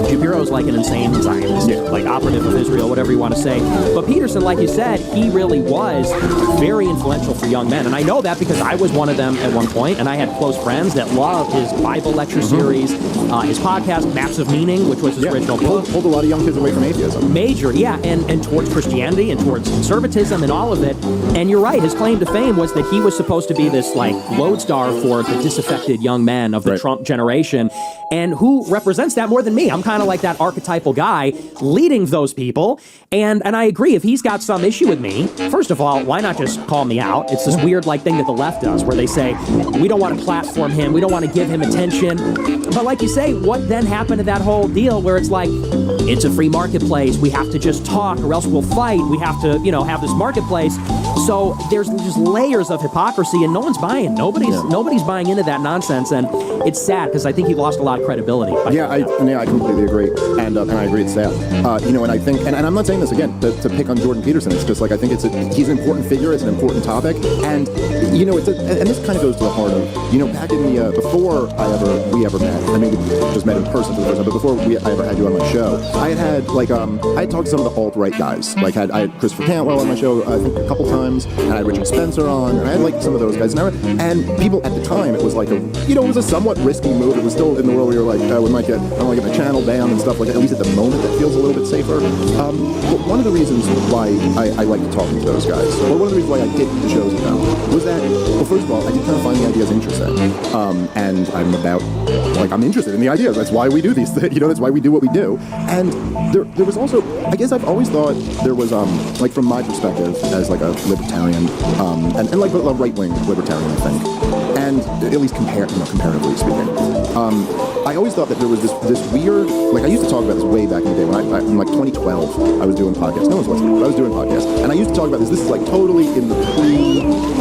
Shapiro's like an insane Zionist, like operative of Israel, whatever you want to say. But Peterson, like you said, he really was very influential for young men. And I know that because I was one of them at one point, and I had close friends that loved his Bible lecture series, his podcast, Maps of Meaning, which was his original book. Pulled a lot of young kids away from atheism. Major, yeah, and towards Christianity and towards conservatism and all of it. And you're right, his claim to fame was that he was supposed to be this like lodestar for the disaffected young men of the Trump generation. And who represents that more than me? I'm kind of like that archetypal guy leading those people. And I agree, if he's got some issue with me, first of all, why not just call me out? It's this weird like thing that the left does where they say, we don't want to platform him, we don't want to give him attention. But like you say, what then happened to that whole deal where it's like, it's a free marketplace, we have to just talk or else we'll fight, we have to, have this marketplace. So there's just layers of hypocrisy, and no one's buying. Nobody's buying into that nonsense, and it's sad because I think he lost a lot of credibility. I completely agree, and I agree it's sad. And I think, and I'm not saying this again to pick on Jordan Peterson. It's just like I think he's an important figure. It's an important topic, and and this kind of goes to the heart of back in the before we ever met. I mean, we just met in person for the first time, but before I ever had you on my show, I had talked to some of the alt-right guys. Like I had Christopher Cantwell on my show, I think a couple times, and I had Richard Spencer on, and I had some of those guys. And people at the time, it was like it was a somewhat risky move. It was still in the world where you're like, I don't want to get my channel banned and stuff like that. At least at the moment, that feels a little bit safer. But one of the reasons why I liked talking to those guys, or one of the reasons why I did the shows with them, was that, well, first of all, I did kind of find the ideas interesting. And I'm interested in the ideas. That's why we do these things. That's why we do what we do. And there was also, I guess I've always thought there was, from my perspective as a libertarian, and a right-wing libertarian, I think, and at least comparatively speaking, I always thought that there was this weird, I used to talk about this way back in the day when in 2012, I was doing podcasts. No one's listening, but I was doing podcasts, and I used to talk about this. This is totally in the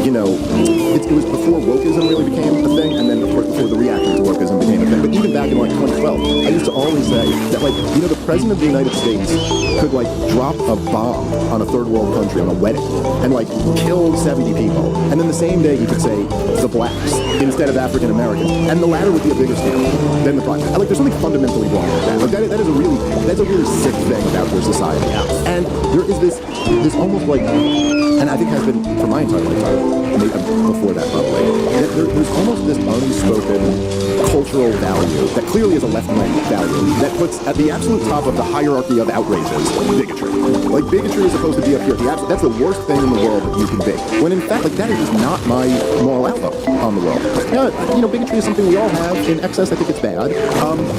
it was before wokeism really became a thing, and then of course before the reaction to wokeism became a thing. But even back in 2012, I used to always say that the president of the United States could drop a bomb on a third world country on a wedding and kill 70 people, and then the same day he could say the blacks instead of African Americans, and the latter would be a bigger scandal than the blacks. There's something fundamentally wrong with that. That's a really sick thing about our society. And there is this almost and I think has been for my entire lifetime, maybe before that probably, that there's almost this unspoken cultural value that clearly is a left-wing value that puts at the absolute top of the hierarchy of outrages bigotry. Bigotry is supposed to be up here. That's the worst thing in the world that you can be. When in fact, that is not my moral outlook on the world. Bigotry is something we all have in excess. I think it's bad,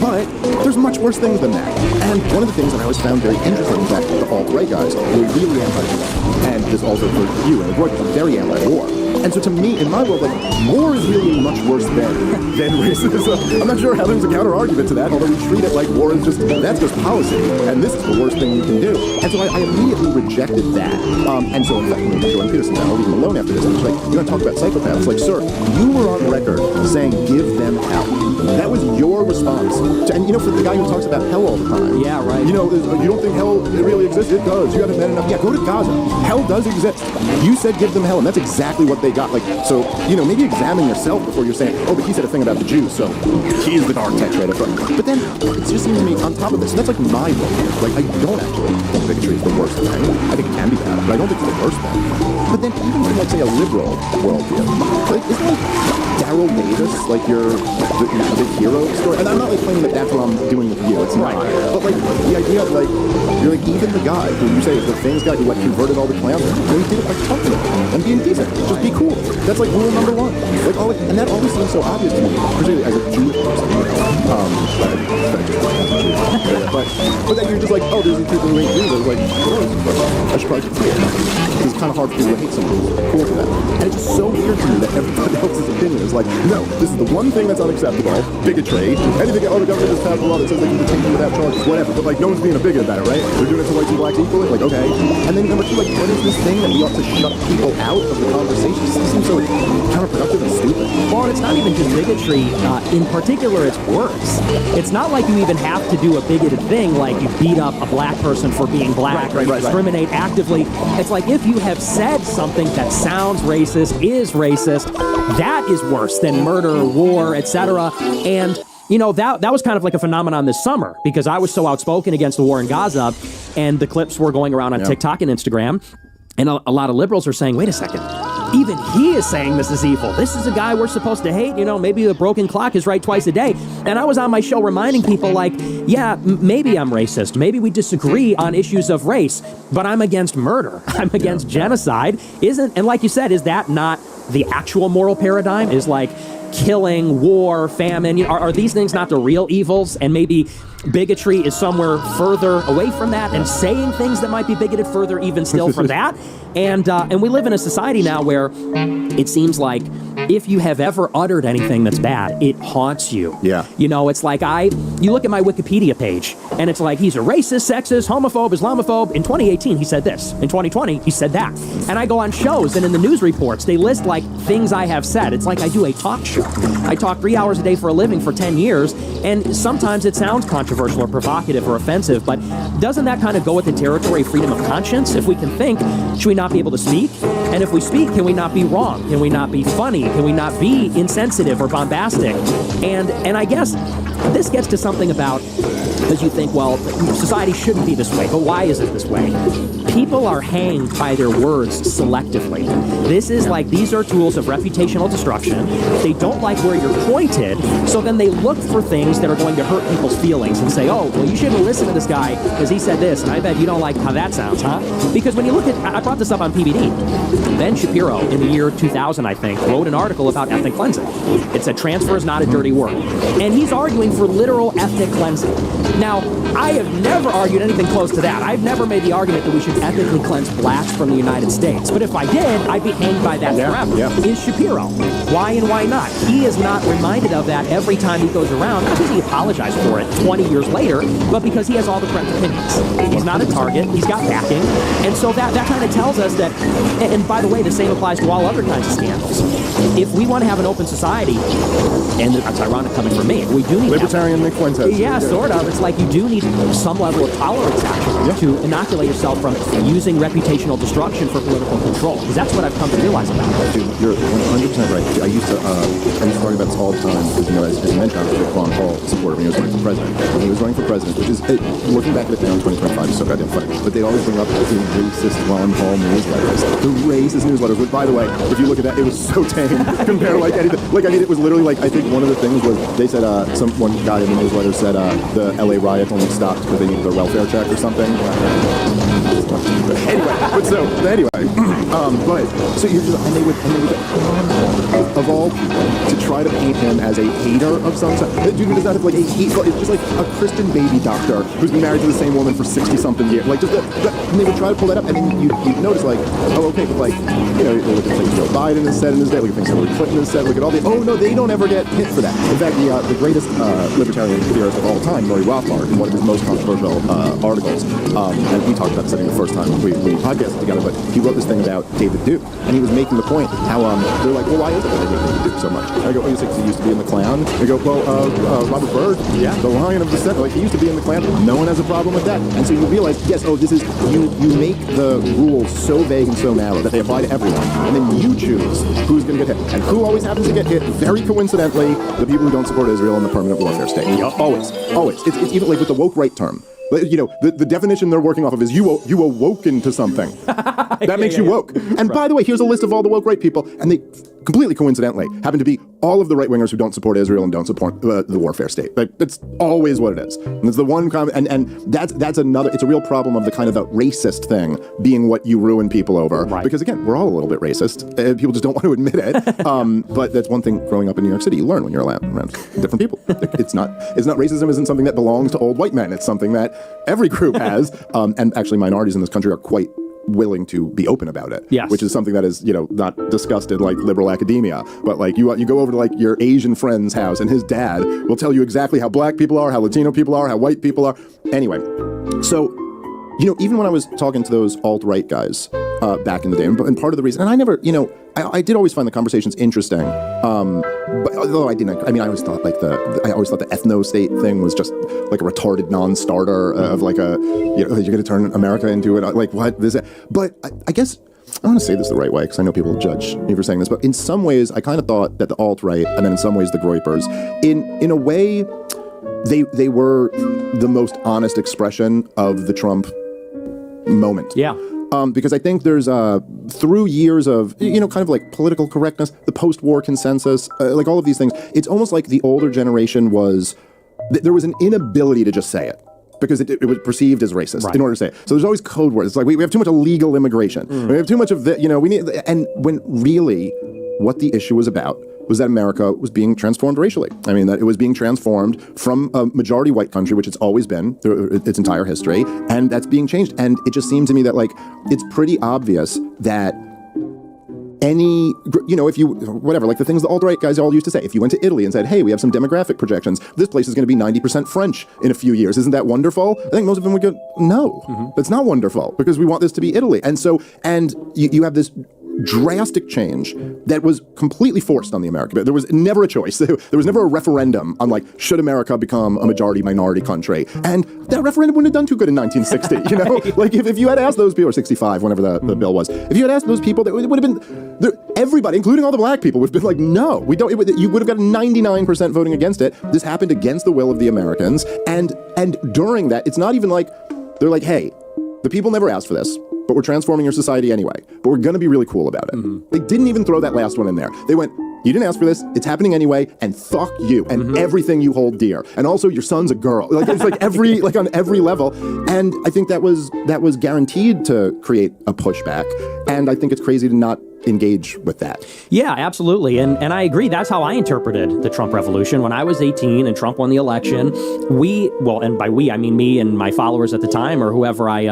but there's much worse things than that. And one of the things that I always found very interesting is that the alt-right guys were really anti-war, and this also for you and Roy was very anti-war. And so to me, in my world, war is really much worse than racism. I'm not sure how there's a counter-argument to that, although we treat it like war is that's just policy, and this is the worst thing you can do. And so I immediately rejected that. And so in fact, when Jordan Peterson now, I'll leave him alone after this, I was you want to talk about psychopaths? Sir, you were on record saying, give them hell. That was your response. And for the guy who talks about hell all the time. Yeah, right. You don't think hell really exists? It does. You haven't met enough. Yeah, go to Gaza. Hell does exist. You said give them hell, and that's exactly what they got. So, maybe examine yourself before you're saying, oh, but he said a thing about the Jews, so he is the architect right up front. But then, it just seems to me, on top of this, that's my worldview. I don't actually think bigotry is the worst thing. I think it can be bad, but I don't think it's the worst thing. But then, even from, say, a liberal worldview, isn't Daryl Davis, your big hero story? And I'm not, claiming that that's what I'm doing with you. It's not. But, the idea of, you're, even the guy who you say is the famous guy who, converted all the clowns, he did it by talking to them and being decent. Just be cool. That's rule number one. And that always seems so obvious to me, particularly as a Jewish person. But then you're just oh, there's these people who hate Jews. I was I should probably be cool. It's kind of hard for people to hate someone who's cool to that. And it's just so weird to me that everybody else's opinion is no, this is the one thing that's unacceptable, bigotry. Anything, the government just passed a law that says they can detain you without charges, whatever. But no one's being a bigot about it, right? They're doing it to whites and blacks equally. Okay. And then number two, what is this thing that we ought to shut people out of the conversation? It seems so counterproductive and stupid. Well, it's not even just bigotry. In particular, it's worse. It's not like you even have to do a bigoted thing, like you beat up a black person for being black, or you discriminate actively. It's if you have said something that sounds racist, is racist, that is worse than murder, war, etc. And that was kind of a phenomenon this summer, because I was so outspoken against the war in Gaza, and the clips were going around on TikTok and Instagram, and a lot of liberals are saying, wait a second, even he is saying this is evil. This is a guy we're supposed to hate. Maybe a broken clock is right twice a day. And I was on my show reminding people maybe I'm racist. Maybe we disagree on issues of race, but I'm against murder. I'm against genocide. And like you said, is that not the actual moral paradigm? Is killing, war, famine, are these things not the real evils? And maybe bigotry is somewhere further away from that, and saying things that might be bigoted further even still from that. And we live in a society now where it seems like if you have ever uttered anything that's bad, it haunts you. Yeah. It's you look at my Wikipedia page, And it's like, he's a racist, sexist, homophobe, Islamophobe. In 2018, he said this. In 2020, he said that. And I go on shows, and in the news reports, they list like things I have said. It's like I do a talk show. I talk 3 hours a day for a living for 10 years, and sometimes it sounds controversial or provocative or offensive, but doesn't that kind of go with the territory of freedom of conscience? If we can think, should we not be able to speak? And if we speak, can we not be wrong? Can we not be funny? Can we not be insensitive or bombastic? And I guess this gets to something about, because you think, well, society shouldn't be this way, but why is it this way? People are hanged by their words selectively. This is like, these are tools of reputational destruction. They don't like where you're pointed, so then they look for things that are going to hurt people's feelings and say, oh, well, you shouldn't listen to this guy because he said this, and I bet you don't like how that sounds, huh? Because when you look at, I brought this up on PvD, Ben Shapiro, in the year 2000, I think, wrote an article about ethnic cleansing. It said, transfer is not a dirty word. And he's arguing for literal ethnic cleansing. Now, I have never argued anything close to that. I've never made the argument that we should ethnically cleanse blacks from the United States. But if I did, I'd be hanged by that forever. Yeah. Is Shapiro. Why and why not? He is not reminded of that every time he goes around, not because he apologized for it 20 years later, but because he has all the correct opinions. He's not a target. He's got backing. And so that kind of tells us that, and by the way, the same applies to all other kinds of scandals. If we want to have an open society, and it's ironic coming from me, we do need libertarian Nick Fuentes. Yeah, sort of. It's like you do need some level of tolerance, actually, to inoculate yourself from using reputational destruction for political control. Because that's what I've come to realize about it. Dude, you're 100% right. I used to talk about this all the time because, as you mentioned, I was a big Ron Paul supporter when he was running for president. When he was running for president, which is, looking back at it now in 2025, is so goddamn funny. But they always bring up the racist Ron Paul newsletters. The racist newsletters. But by the way, if you look at that, it was so tame compared to anything. It was literally I think one of the things was they said, one guy in the newsletter said the LA riot only stopped because they needed their welfare check or something. Anyway, so you're just, and they would of all people to try to paint him as a hater of some sort. Dude, does not have a hateful. It's just like a Christian baby doctor who's been married to the same woman for 60-something years. And they would try to pull that up, and then you'd notice oh, okay, but look at things Joe Biden has said in his day, look at things Hillary Clinton has said, look at all the, oh no, they don't ever get hit for that. In fact, the greatest libertarian theorist of all time, Murray Rothbard, in one of his most controversial articles, and we talked about this I think the first time we podcasted together, but he wrote this thing about David Duke, and he was making the point how they're like, well, why is it that they hate David Duke so much? And I go, oh, he used to be in the Klan. They go, well, Robert Byrd, the Lion of the Senate, he used to be in the Klan. No one has a problem with that. And so you realize, yes, this is, you make the rules so vague and so narrow that they apply to everyone, and then you choose who's going to get hit. And who always happens to get hit, very coincidentally, the people who don't support Israel in the permanent warfare state. Always. It's even with the woke right term. The definition they're working off of is you awoken to something. That makes you woke. And by the way, here's a list of all the woke right people, and they completely coincidentally happen to be all of the right-wingers who don't support Israel and don't support the warfare state. That's always what it is. And it's the one and that's another, it's a real problem of the kind of the racist thing being what you ruin people over. Right. Because again, we're all a little bit racist. People just don't want to admit it. But that's one thing growing up in New York City, you learn when you're around different people. It's not racism isn't something that belongs to old white men. It's something that every group has. And actually minorities in this country are quite willing to be open about it, yes. Which is something that is, not discussed in liberal academia, but you go over to your Asian friend's house and his dad will tell you exactly how black people are, how Latino people are, how white people are. Anyway, so, even when I was talking to those alt-right guys back in the day, and part of the reason, and I never, I did always find the conversations interesting, but although I didn't, I always thought I always thought the ethno-state thing was just like a retarded non-starter of you're going to turn America into it, what this, but I guess I want to say this the right way because I know people will judge me for saying this, but in some ways I kind of thought that the alt-right and then in some ways the Groypers, in a way, they were the most honest expression of the Trump moment. Yeah. Because I think there's, through years of, kind of political correctness, the post-war consensus, all of these things, it's almost like the older generation there was an inability to just say it. Because it was perceived as racist in order to say it. So there's always code words. It's we have too much illegal immigration. We have too much of the, we need, and when really what the issue was about was that America was being transformed racially. That it was being transformed from a majority white country, which it's always been through its entire history, and that's being changed. And it just seemed to me that it's pretty obvious that any, if you, whatever, like the things the alt-right guys all used to say, if you went to Italy and said, hey, we have some demographic projections, this place is going to be 90% French in a few years. Isn't that wonderful? I think most of them would go, no, that's not wonderful, because we want this to be Italy. And so, you have this drastic change that was completely forced on the American. There was never a choice. There was never a referendum on, like, should America become a majority-minority country? And that referendum wouldn't have done too good in 1960, Like, if you had asked those people, or 65, whenever the bill was, if you had asked those people, it would have been, everybody, including all the black people, would have been like, no, we don't, you would have got 99% voting against it. This happened against the will of the Americans. And during that, it's not even like, they're like, hey, the people never asked for this, but we're transforming your society anyway. But we're going to be really cool about it. They didn't even throw that last one in there. They went, you didn't ask for this, it's happening anyway, and fuck you, and everything you hold dear. And also, your son's a girl. Like, it's like on every level. And I think that was guaranteed to create a pushback. And I think it's crazy to not engage with that. Yeah, absolutely. And I agree. That's how I interpreted the Trump revolution. When I was 18 and Trump won the election, and by we, I mean me and my followers at the time, or whoever I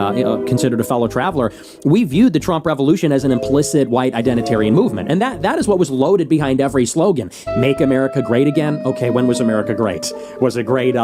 considered a fellow traveler, we viewed the Trump revolution as an implicit white identitarian movement. And that is what was loaded behind every slogan. Make America great again. Okay, when was America great? Was it great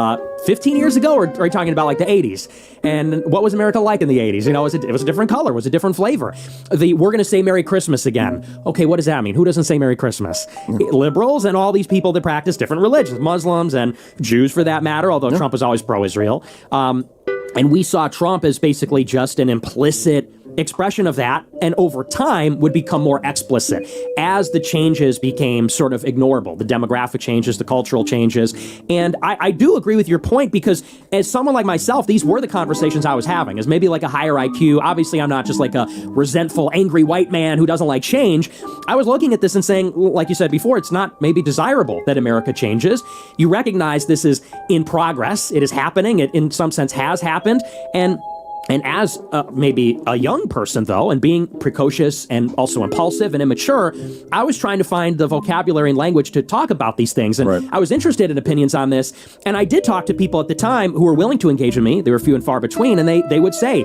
15 years ago, or are you talking about like the 80s? And what was America like in the 80s? It was a different color, it was a different flavor. We're going to say Merry Christmas again. Okay, what does that mean? Who doesn't say Merry Christmas? Liberals and all these people that practice different religions, Muslims and Jews for that matter, although Trump was always pro-Israel. And we saw Trump as basically just an implicit expression of that, and over time would become more explicit as the changes became sort of ignorable, the demographic changes, the cultural changes. And I do agree with your point, because as someone like myself, these were the conversations I was having, as maybe like a higher IQ. Obviously, I'm not just like a resentful, angry white man who doesn't like change. I was looking at this and saying, like you said before, it's not maybe desirable that America changes. You recognize this is in progress. It is happening. It, in some sense, has happened. And as maybe a young person, though, and being precocious and also impulsive and immature, I was trying to find the vocabulary and language to talk about these things. And I was interested in opinions on this. And I did talk to people at the time who were willing to engage with me. They were few and far between. And they would say,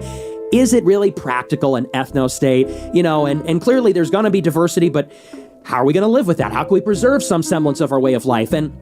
is it really practical an ethno-state? And clearly there's going to be diversity, but how are we going to live with that? How can we preserve some semblance of our way of life? And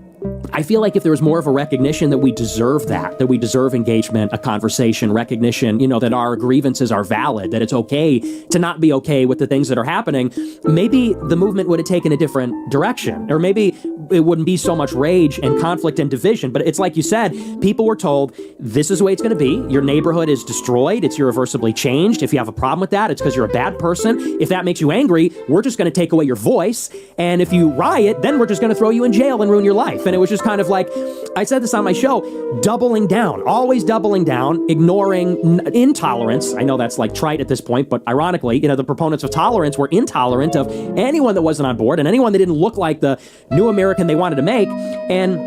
I feel like if there was more of a recognition that we deserve that we deserve engagement, a conversation, recognition, that our grievances are valid, that it's okay to not be okay with the things that are happening, maybe the movement would have taken a different direction. Or maybe it wouldn't be so much rage and conflict and division. But it's like you said, people were told, this is the way it's going to be. Your neighborhood is destroyed. It's irreversibly changed. If you have a problem with that, it's because you're a bad person. If that makes you angry, we're just going to take away your voice. And if you riot, then we're just going to throw you in jail and ruin your life. And it was just kind of like, I said this on my show, doubling down, always doubling down, ignoring intolerance. I know that's like trite at this point, but ironically, the proponents of tolerance were intolerant of anyone that wasn't on board and anyone that didn't look like the new American they wanted to make. And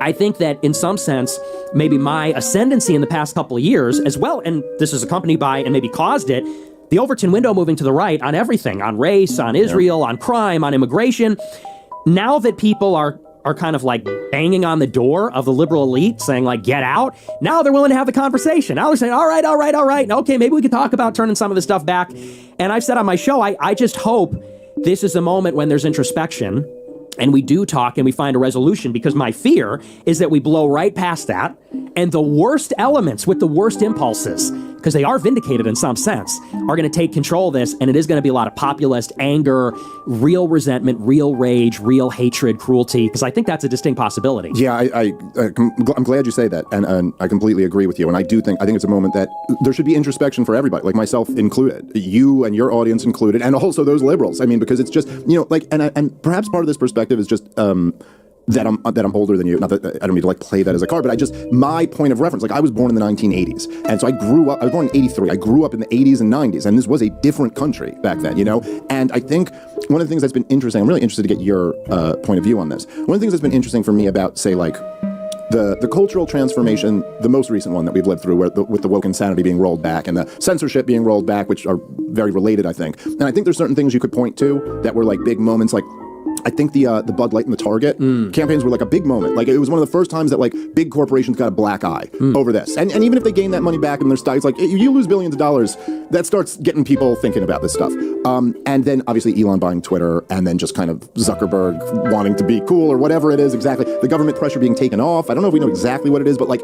I think that in some sense, maybe my ascendancy in the past couple of years as well, and this is accompanied by and maybe caused it, the Overton window moving to the right on everything, on race, on Israel, on crime, on immigration. Now that people are kind of like banging on the door of the liberal elite saying like, get out. Now they're willing to have the conversation. Now they're saying, all right. Okay, maybe we can talk about turning some of this stuff back. And I've said on my show, I just hope this is a moment when there's introspection and we do talk and we find a resolution, because my fear is that we blow right past that and the worst elements with the worst impulses, because they are vindicated in some sense, are going to take control of this, and it is going to be a lot of populist anger, real resentment, real rage, real hatred, cruelty, because I think that's a distinct possibility. Yeah, I'm glad you say that, and I completely agree with you, and I think it's a moment that there should be introspection for everybody, like myself included, you and your audience included, and also those liberals. I mean, because it's just, and perhaps part of this perspective is just that I'm older than you. Not that I don't mean to like play that as a card, but my point of reference, like I was born in the 1980s. And so I was born in 83. I grew up in the 80s and 90s, and this was a different country back then, And I think one of the things that's been interesting, I'm really interested to get your point of view on this. One of the things that's been interesting for me about, say, like, the cultural transformation, the most recent one that we've lived through, with the woke insanity being rolled back and the censorship being rolled back, which are very related, I think. And I think there's certain things you could point to that were like big moments, like I think the Bud Light and the Target campaigns were like a big moment. Like it was one of the first times that like big corporations got a black eye over this. And even if they gain that money back in their stocks, like you lose billions of dollars, that starts getting people thinking about this stuff. And then obviously Elon buying Twitter, and then just kind of Zuckerberg wanting to be cool or whatever it is exactly. The government pressure being taken off. I don't know if we know exactly what it is, but like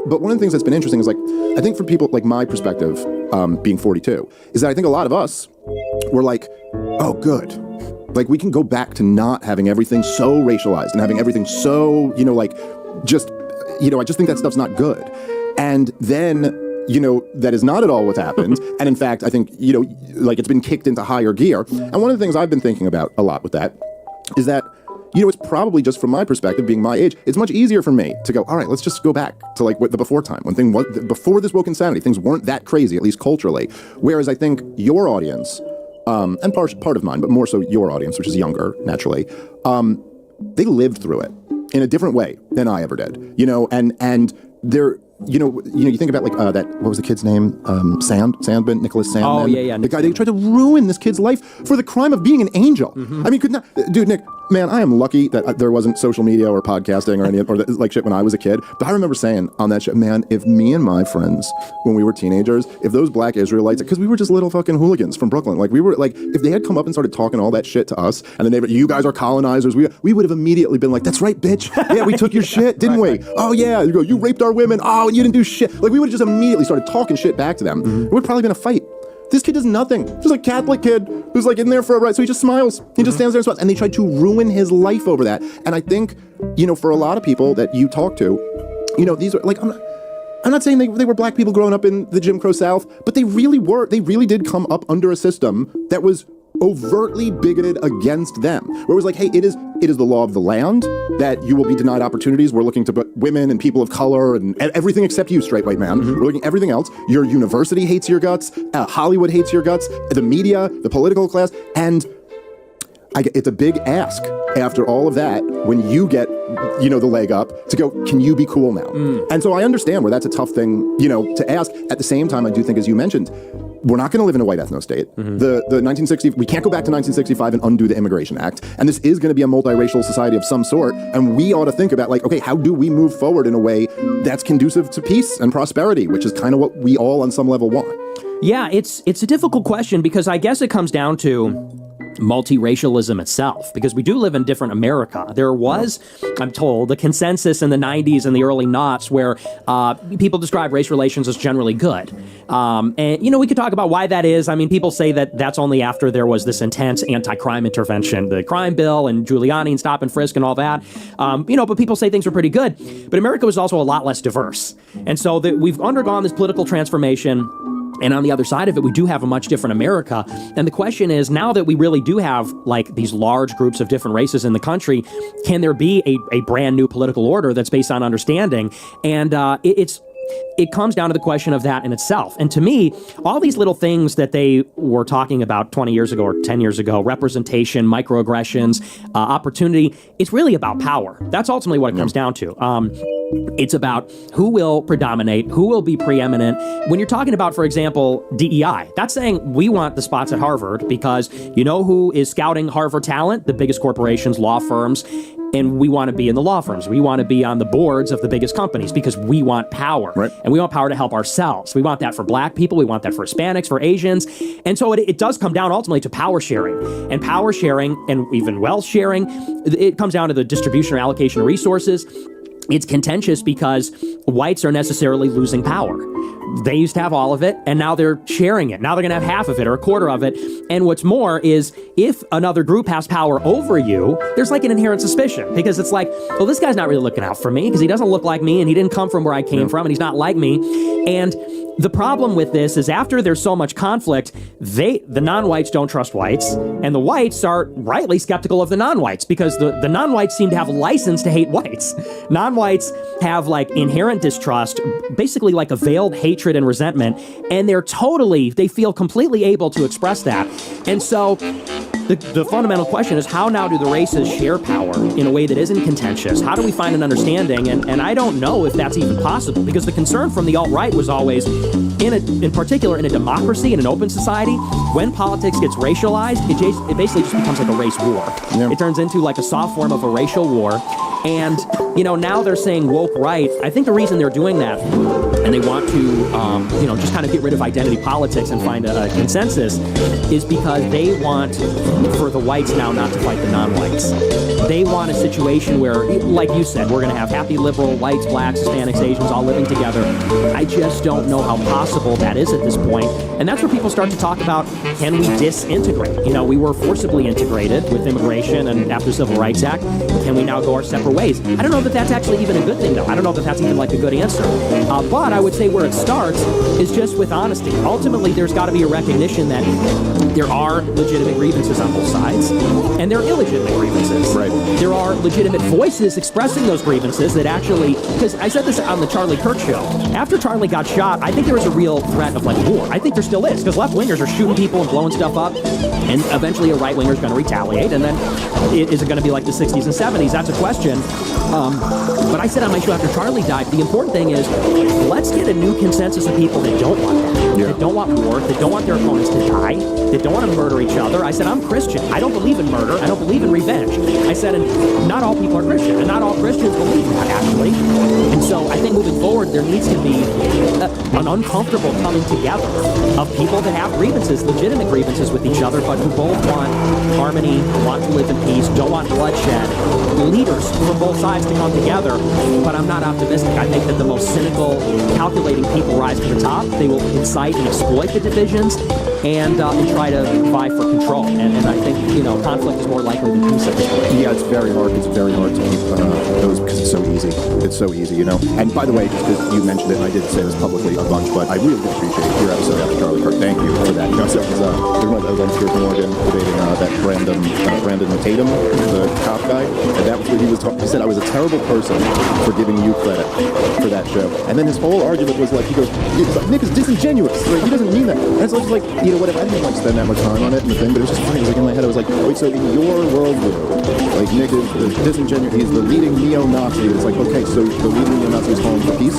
but one of the things that's been interesting is like I think for people like my perspective, being 42, is that I think a lot of us were like, oh, good. Like we can go back to not having everything so racialized and having everything so, like just, I just think that stuff's not good. And then, that is not at all what's happened. And in fact, I think, like it's been kicked into higher gear. And one of the things I've been thinking about a lot with that is that, it's probably just from my perspective, being my age, it's much easier for me to go, all right, let's just go back to like what the before time, when before this woke insanity, things weren't that crazy, at least culturally. Whereas I think your audience, and part of mine, but more so your audience, which is younger, naturally, they lived through it in a different way than I ever did, and they're, you think about like that, what was the kid's name? Sandman, Nicholas Sandman. Oh, yeah. The guy, they tried to ruin this kid's life for the crime of being an angel. I mean, dude, Nick, man, I am lucky that there wasn't social media or podcasting or like shit when I was a kid. But I remember saying on that shit, man, if me and my friends, when we were teenagers, if those black Israelites, because we were just little fucking hooligans from Brooklyn, like we were like, if they had come up and started talking all that shit to us, and then you guys are colonizers, we would have immediately been like, that's right, bitch. Yeah, we took your shit, didn't we? Oh yeah, you raped our women. Oh, you didn't do shit. Like we would have just immediately started talking shit back to them. It would have probably been a fight. This kid does nothing. Just a Catholic kid who's like in there for a ride. So he just smiles. He just stands there and smiles. And they tried to ruin his life over that. And I think, for a lot of people that you talk to, these are like, I'm not saying they were black people growing up in the Jim Crow South, but they really were. They really did come up under a system that was overtly bigoted against them. Where it was like, hey, it is the law of the land that you will be denied opportunities. We're looking to put women and people of color and everything except you, straight white man. We're looking at everything else. Your university hates your guts. Hollywood hates your guts. The media, the political class. And it's a big ask after all of that when you get, the leg up to go, can you be cool now? And so I understand where that's a tough thing, to ask. At the same time, I do think, as you mentioned, we're not going to live in a white ethno state. The 1960, we can't go back to 1965 and undo the Immigration Act. And this is going to be a multiracial society of some sort. And we ought to think about like, okay, how do we move forward in a way that's conducive to peace and prosperity, which is kind of what we all on some level want. Yeah, it's a difficult question because I guess it comes down to multiracialism itself, because we do live in different America. There was, I'm told, the consensus in the 90s and the early noughts where people describe race relations as generally good. And, we could talk about why that is. I mean, people say that that's only after there was this intense anti-crime intervention, the crime bill and Giuliani and stop and frisk and all that. But people say things were pretty good. But America was also a lot less diverse. And so we've undergone this political transformation. And on the other side of it, we do have a much different America. And the question is, now that we really do have like these large groups of different races in the country, can there be a brand new political order that's based on understanding? And it comes down to the question of that in itself. And to me, all these little things that they were talking about 20 years ago or 10 years ago, representation, microaggressions, opportunity, it's really about power. That's ultimately what it comes down to. It's about who will predominate, who will be preeminent. When you're talking about, for example, DEI, that's saying we want the spots at Harvard because you know who is scouting Harvard talent? The biggest corporations, law firms. And we want to be in the law firms. We want to be on the boards of the biggest companies because we want power. Right. And we want power to help ourselves. We want that for black people. We want that for Hispanics, for Asians. And so it does come down ultimately to power sharing. And power sharing and even wealth sharing, it comes down to the distribution or allocation of resources. It's contentious because whites are necessarily losing power. They used to have all of it, and now they're sharing it. Now they're going to have half of it or a quarter of it. And what's more is if another group has power over you, there's like an inherent suspicion because it's like, well, this guy's not really looking out for me because he doesn't look like me and he didn't come from where I came from and he's not like me. And the problem with this is after there's so much conflict, the non-whites don't trust whites, and the whites are rightly skeptical of the non-whites because the non-whites seem to have license to hate whites. Non-whites have like inherent distrust, basically like a veiled hatred and resentment, and they feel completely able to express that. And so the fundamental question is, how now do the races share power in a way that isn't contentious? How do we find an understanding? And I don't know if that's even possible, because the concern from the alt-right was always, in particular in a democracy, in an open society, when politics gets racialized, it basically just becomes like a race war. Yeah. It turns into like a soft form of a racial war. And, now they're saying woke right. I think the reason they're doing that, and they want to, just kind of get rid of identity politics and find a consensus, is because they want for the whites now not to fight the non-whites. They want a situation where, like you said, we're going to have happy liberal whites, blacks, Hispanics, Asians all living together. I just don't know how possible that is at this point. And that's where people start to talk about, can we disintegrate? We were forcibly integrated with immigration and after the Civil Rights Act. Can we now go our separate ways? I don't know that that's actually even a good thing, though. I don't know that that's even like a good answer. But I would say where it starts is just with honesty. Ultimately, there's got to be a recognition that there are legitimate grievances on both sides, and there are illegitimate grievances. Right. There are legitimate voices expressing those grievances that actually, because I said this on the Charlie Kirk show, after Charlie got shot, I think there was a real threat of like war. I think there still is, because left-wingers are shooting people and blowing stuff up, and eventually a right-winger is going to retaliate, and then is it going to be like the 60s and 70s? That's a question. But I said on my show after Charlie died, the important thing is, let's get a new consensus of people that don't want that, that don't want war, that don't want their opponents to die, that don't want to murder each other. I said, I'm Christian. I don't believe in murder. I don't believe in revenge. I said, and not all people are Christian, and not all Christians believe that, actually. And so I think moving forward, there needs to be an uncomfortable coming together of people that have grievances, legitimate grievances with each other, but who both want harmony, want to live in peace, don't want bloodshed. Leaders from both sides to come together, but I'm not optimistic. I think that the most cynical, calculating people rise to the top. They will incite and exploit the divisions and try to vie for control. And I think, conflict is more likely than peace at this point. Yeah, it's very hard. It's very hard to keep those, because it's so easy. It's so easy, And by the way, just because you mentioned it, and I did say this publicly a bunch, but I really did appreciate your episode after Charlie Kirk. Thank you for that. So I was on Piers Morgan debating that Brandon Tatum, the cop guy, and that was where he said I was a terrible person for giving you credit for that show. And then his whole argument was like, he goes, Nick is disingenuous. Like, he doesn't mean that. And so I was like, whatever. I didn't spend that much time on it and the thing, but it was just funny. It was like in my head, I was like, wait, so in your worldview, like Nick is disingenuous. He's the leading neo-Nazi. It's like, okay, so the leading neo-Nazi is calling for peace.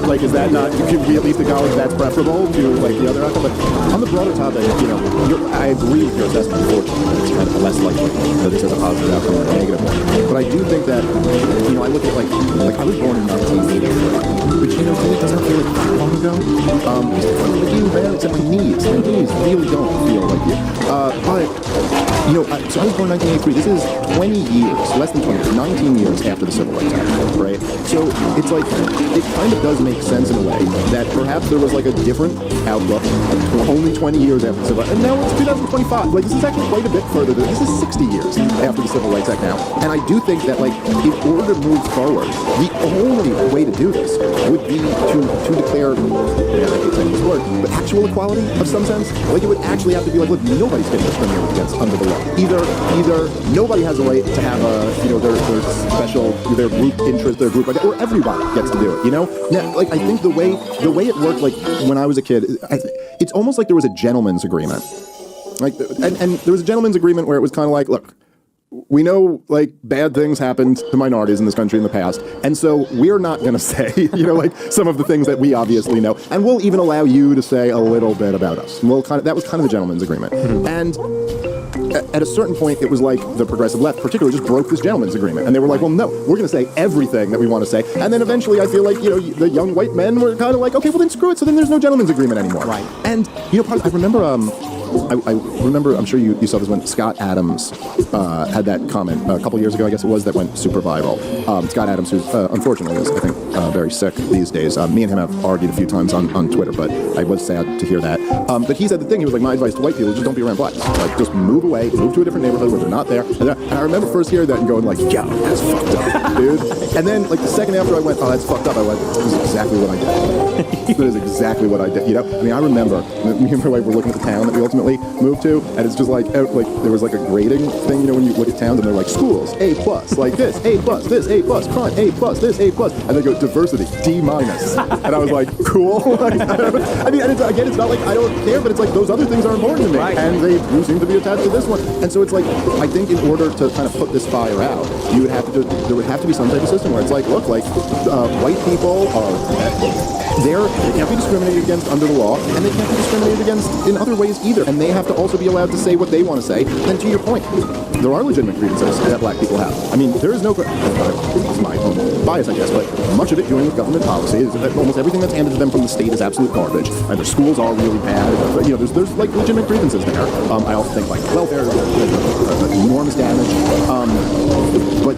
Like, is that not? Can we at least acknowledge that's preferable to like the other outcome? But on the broader topic, I agree with your assessment. Unfortunately, it's kind of less likely that this has a positive outcome than a negative one. But I do think that I look at like I was born in 1980, which to me doesn't feel like that long ago. Like you, man, except my knees really don't feel like you. But so I was born in 1983. This is 20 years, less than 20 years, 19 years after the Civil Rights Act, right? So it's like it kind of does make sense in a way that perhaps there was like a different outlook only 20 years after the Civil Rights, and now it's 2025. Like this is actually quite a bit further. This is 60 years after the Civil Rights Act now, and I do think that like in order to move forward, the only way to do this would be to declare, I hate saying this word, but actual equality of some sense. Like it would actually have to be like, look, nobody's getting discriminated against under the law. Either nobody has a right to have their special, their group interest, their group, or everybody gets to do it. Now, like I think the way it worked, like when I was a kid, it's almost like there was a gentleman's agreement. Like, and there was a gentleman's agreement where it was kind of like, look, we know like bad things happened to minorities in this country in the past, and so we're not going to say, like some of the things that we obviously know, and we'll even allow you to say a little bit about us. And that was kind of the gentleman's agreement. And at a certain point, it was like the progressive left particularly just broke this gentleman's agreement. And they were like, well, no, we're going to say everything that we want to say. And then eventually I feel like, the young white men were kind of like, okay, well then screw it. So then there's no gentleman's agreement anymore. Right. And, I remember, I remember, I'm sure you saw this when Scott Adams had that comment a couple years ago, I guess it was, that went super viral. Scott Adams, who unfortunately is, I think, very sick these days. Me and him have argued a few times on Twitter, but I was sad to hear that. But he said the thing, he was like, my advice to white people is just don't be around blacks. Like, just move away, move to a different neighborhood where they're not there. And I remember first hearing that and going like, yeah, that's fucked up, dude. And then like the second after I went, oh, that's fucked up, I went, this is exactly what I did. That is exactly what I did. I remember me and my wife were looking at the town that we ultimately ultimately moved to, and it's just like there was like a grading thing, you know, when you look at towns and they're like schools A+, like this A+, this A+, crime A+, this A+, and they go diversity D-, and I was like, cool. Like, I mean, and it's not like I don't care, but it's like those other things are important to me, right. and they do seem to be attached to this one, and so it's like I think in order to kind of put this fire out, there would have to be some type of system where it's like, look, like white people are they can't be discriminated against under the law, and they can't be discriminated against in other ways either, and they have to also be allowed to say what they want to say. And to your point, there are legitimate grievances that black people have. I mean, there is no, this is my own bias, I guess, but much of it doing with government policy is that almost everything that's handed to them from the state is absolute garbage, and their schools are really bad. But, you know, there's like legitimate grievances there. I also think like welfare, there's enormous damage, but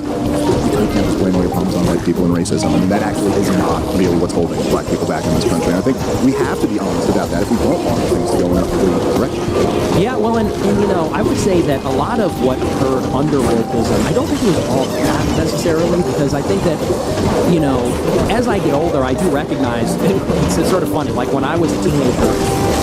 you can't just blame all your problems on white people and racism. I mean, that actually is not really what's holding black people back in this country. And I think we have to be honest about that if we don't want things to go in a complete direction. Yeah, well, and you know, I would say that a lot of what occurred under wokeism, I don't think it was all that necessarily, because I think that, you know, as I get older, I do recognize, it's sort of funny, like when I was a teenager,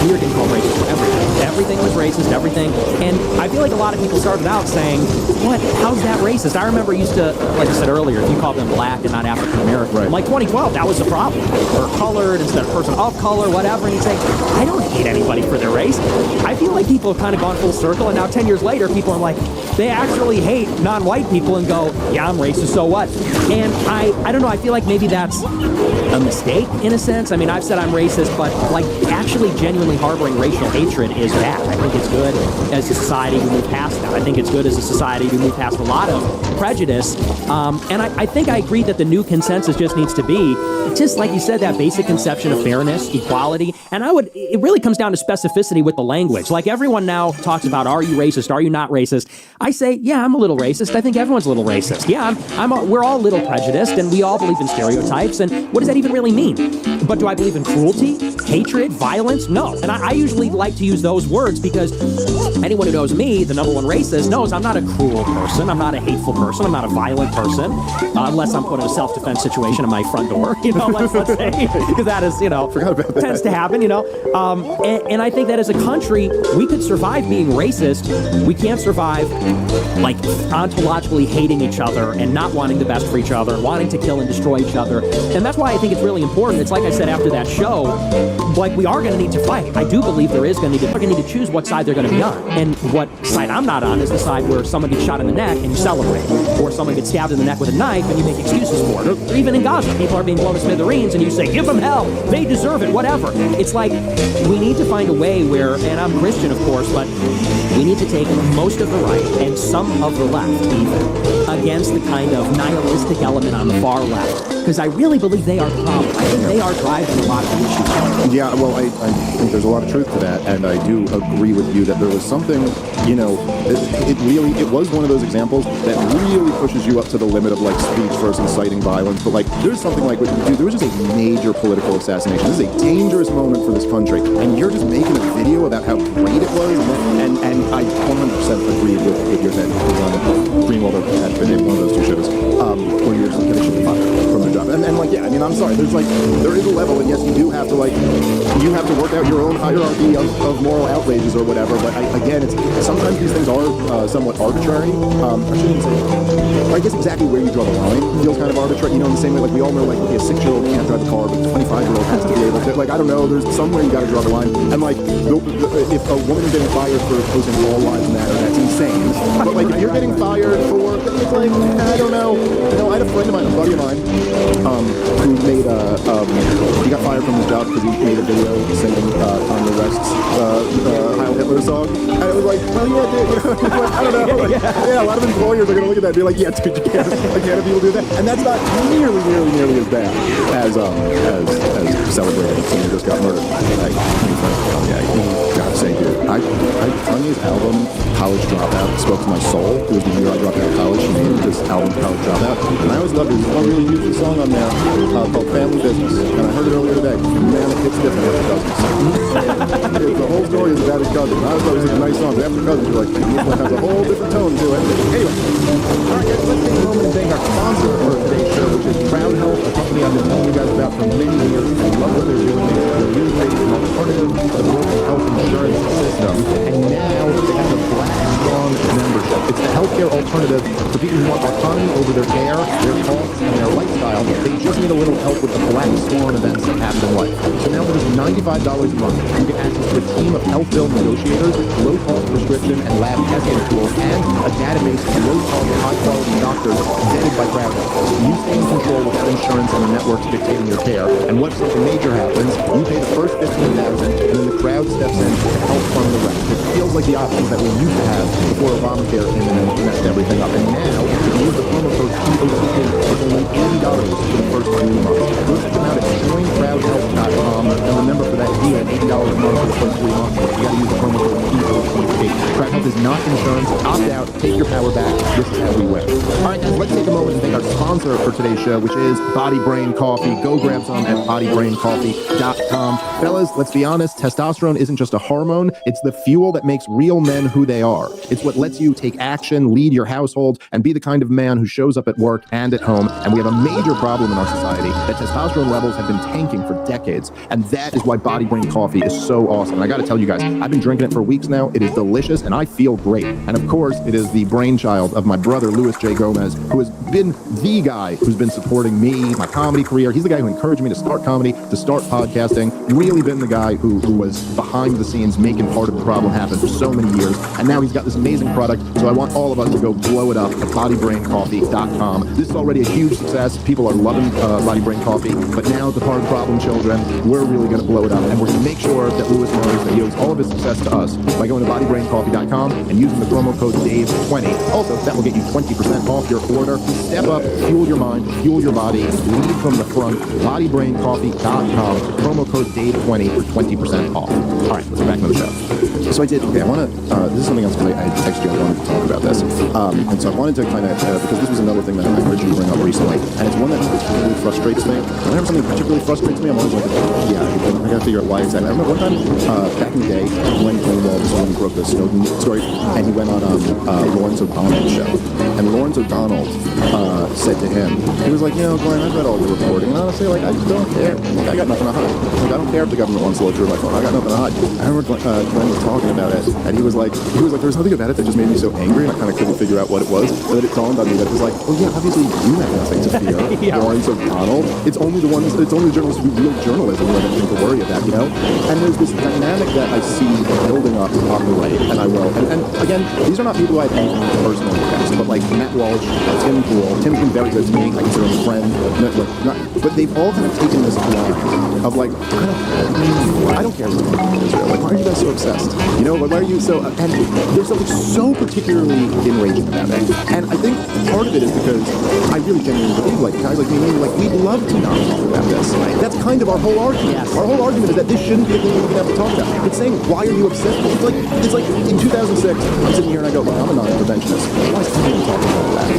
we were getting called racist for everything. Everything was racist, everything. And I feel like a lot of people started out saying, what, how's that racist? I remember used to, like I said earlier, if you called them black and not African American, right. like 2012, that was the problem. Or colored instead of person of color, whatever, and you'd say, I don't hate anybody for their race. I feel like people have kind of gone full circle, and now 10 years later, people are like, they actually hate non-white people and go, yeah, I'm racist, so what? And I don't know, I feel like maybe that's a mistake in a sense. I mean, I've said I'm racist, but like actually genuinely harboring racial hatred is bad. I think it's good as a society to move past that. I think it's good as a society to move past a lot of prejudice. And I think I agree that the new consensus just needs to be just like you said, that basic conception of fairness, equality, and it really comes down to specificity with the language. Like everyone now talks about, are you racist? Are you not racist? I say, yeah, I'm a little racist. I think everyone's a little racist. Yeah, we're all a little prejudiced, and we all believe in stereotypes. And what does that even really mean? But do I believe in cruelty, hatred, violence? No. And I usually like to use those words because anyone who knows me, the number one racist, knows I'm not a cruel person. I'm not a hateful person. I'm not a violent person, unless I'm put in a self-defense situation at my front door. You know, let's say, because that is, you know, tends to happen. You know, and I think that as a country, we could survive being racist. We can't survive like ontologically hating each other and not wanting the best for each other, wanting to kill and destroy each other. And that's why I think it's really important. It's like I said after that show, like we are going to need to fight. I do believe there is going to need to choose what side they're going to be on. And what side I'm not on is the side where someone gets shot in the neck and you celebrate, or someone gets stabbed in the neck with a knife and you make excuses for it. Or even in Gaza, people are being blown to smithereens and you say, give them hell, they deserve it, whatever. It's like we need to find a way where, and I'm Christian of course, but we need to take most of the right and some of the left even against the kind of nihilistic element on the far left, because I really believe they are the problem. I think they are driving a lot of the issues. Yeah, well, I think there's a lot of truth to that, and I do agree with you that there was something, you know, it was one of those examples that really pushes you up to the limit of like speech versus inciting violence, but like there's something like what you do, there was just a major political assassination. This is a dangerous moment for this country, and you're just making a video about how great it was, and I 100% agree with your head on Greenwald had been one of those two shows, where you're just like, they should be fired from their job. And like, yeah, I mean, I'm sorry, there is a level, and yes, you do have to work out your own hierarchy of moral outrages or whatever, but again, sometimes these things are somewhat arbitrary. I shouldn't say, I guess exactly where you draw the line feels kind of arbitrary, you know, in the same way, like we all know, like, okay, a 6-year-old can't drive a car, but a 25-year-old has to be able to, like, I don't know, there's somewhere you gotta draw the line, and like, if a woman is getting fired for posting all lives matter, that's insane, but like, if you're getting fired for, it's like, I don't know, you know, I had a friend of mine, a buddy of mine, who made he got fired from his job because he made a video singing Kanye West's Heil Hitler song, and it was like, well, yeah, dude, like, I don't know, like, yeah, a lot of employers are gonna look at that and be like, yeah, dude, you can't have people do that, and that's not nearly as bad as celebrating someone who just got murdered. Like, gotta say, dude, Kanye's album College Dropout spoke to my soul. It was the year I dropped out of college. She named this album College Dropout, and I always loved it. There's one really beautiful song on there called Family Business, and I heard it earlier today. Man, it's different after Cousins. The whole story is about his cousin. I thought it was a nice song, but after Cousins, you're like, this one has a whole different tone to it. Anyway, all right, guys, let's take a moment and thank our sponsor for today's show, which is Proud Health, a company I've been telling you guys about for many years. I love what they're doing. They're really creating an alternative to the health and insurance system, and now they have a Black Swan membership. It's the healthcare alternative for people who want autonomy over their care, their costs, and their lifestyle. They just need a little help with the Black Swan events that happen in life. So now for just $95 a month, you get access to a team of health bill negotiators, low-cost prescription and lab testing tools, and a database of low-cost, high-quality doctors vetted by Crowd Health. You stay in control without insurance and the networks dictating your care. And what if something major happens, you pay the first $15,000, and then the crowd steps in to help fund the rest. It feels like the options that we used to have before Obamacare came in and messed everything up. And now, if you use the promo code POTK for only $80 for the first 3 months. Go check them out at joincrowdhealth.com. And remember, for that deal, $80 a month for the first 3 months, you got to use the promo code POTK. Crowd Health is not insurance. Opt out. Take your power back. This is how we win. All right, guys, let's take a moment and thank our sponsor for today's show, which is Body Brain Coffee. Go grab some at bodybraincoffee.com. Fellas, let's be honest, testosterone isn't just a hormone. It's the fuel that makes real men who they are. It's what lets you take action, lead your household, and be the kind of man who shows up at work and at home. And we have a major problem in our society that testosterone levels have been tanking for decades. And that is why Body Brain Coffee is so awesome. And I got to tell you guys, I've been drinking it for weeks now. It is delicious, and I feel great. And of course, it is the brainchild of my brother, Louis J. Gomez, who has been the guy who's been supporting me, my comedy career. He's the guy who encouraged me to start comedy, to start podcasting, really been the guy who was behind the scenes making part of the problem happen for so many years. And now he's got this amazing product, so I want all of us to go blow it up at bodybraincoffee.com. This is already a huge success. People are loving Body Brain Coffee, but now the hard problem children, we're really going to blow it up, and we're going to make sure that Louis knows that he owes all of his success to us by going to bodybraincoffee.com and using the promo code DAVE20. Also, that will get you 20% off your order. Step up, fuel your mind, fuel your body, lead from the front. Bodybraincoffee.com, promo code DAVE20 for 20% off. All right, let's get back to the show. So I did, okay, I want to, this is something else I texted you, I wanted to talk about this. And so I wanted to kind of, because this was another thing that I heard you bring up recently, and it's one that particularly frustrates me. Whenever something particularly frustrates me, I'm always like, yeah, I gotta figure out why exactly. I remember one time, back in the day, when broke the Snowden story, and he went on Lawrence O'Donnell's show. And Lawrence O'Donnell said to him, he was like, you know, Glenn, I've read all your reporting, and honestly, like, I just don't care. Like, I got nothing to hide. Like, I don't care if the government wants to look through my phone. I got nothing to hide. I remember Glenn was talking about it, and he was like, there was something about it that just made me so angry, and I kind of couldn't figure out what it was. And then it dawned on me that it was like, well, yeah, obviously you have nothing to fear. Yeah. Lawrence O'Donnell. It's only the journalists who do real journalism who have anything to worry about, you know? And there's this dynamic that I see building up on the right, and I will. And again, these are not people I have anything personally against, but like Matt Walsh, Tim Pool. Tim's been very good to me. I consider him a friend. But they've all kind of taken this line of like, I don't care what you think of Israel. Like, why are you guys so obsessed? You know, why are you so... And there's something so particularly enraging about it. And I think part of it is because I really genuinely believe, like, guys like me, like, we'd love to not talk about this. That's kind of our whole argument. Yes. Our whole argument is that this shouldn't be a thing we have to talk about. It's saying, why are you obsessed? It's like in 2006, I'm sitting here and I go, look, I'm a non-interventionist. Why is somebody talking about that?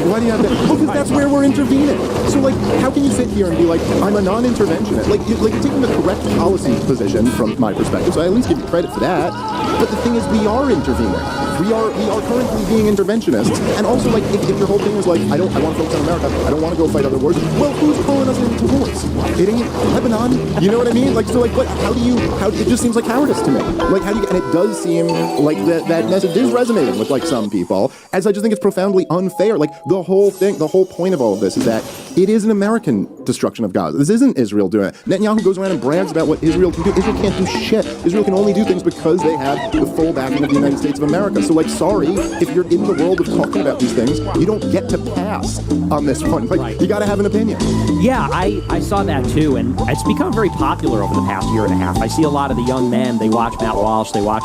Why do you have that? Well, because that's where we're intervening. So, like, how can you sit here and be like, I'm a non-interventionist? Like, you're taking the correct policy position from my perspective, so I at least give you credit for that. But the thing is, we are intervening. We are currently being interventionists. And also, like, if your whole thing is like, I want to focus on America, I don't want to go fight other wars, well, who's pulling us into wars? It ain't Lebanon. You know what I mean? Like, so, like, what? It just seems like cowardice to me. Like, and it does seem like that message is resonating with, like, some people, as I just think it's profoundly unfair. Like, the whole point of all of this is that it is an American destruction of Gaza. This isn't Israel doing it. Netanyahu goes around and brags about what Israel can do. Israel can't do shit. Israel can only do things because they have the full backing of the United States of America. So, like, sorry, if you're in the world of talking about these things, you don't get to pass on this one. Like, right. You got to have an opinion. Yeah, I saw that too, and it's become very popular over the past year and a half. I see a lot of the young men, they watch Matt Walsh, they watch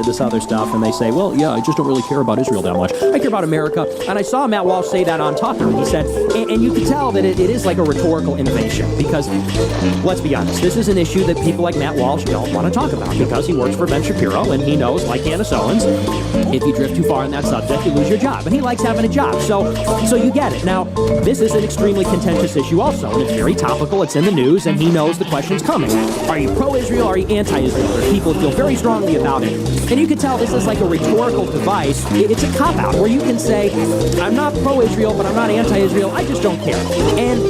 this other stuff, and they say, well, yeah, I just don't really care about Israel that much. I care about America. And I saw Matt Walsh say that on Tucker, and he said, and you can tell that it is like a rhetorical innovation, because, let's be honest, this is an issue that people like Matt Walsh don't want to talk about, because he works for Ben Shapiro, and he knows, like Candace Owens, if you drift too far in that subject, you lose your job. And he likes having a job, so you get it. Now, this is an extremely contentious issue also, and it's very topical, it's in the news, and he knows the question's coming. Are you pro-Israel, are you anti-Israel? There's people who feel very strongly about it. And you can tell this is like a rhetorical device. It's a cop-out, where you can say, I'm not pro-Israel, but I'm not anti-Israel, I just don't care. And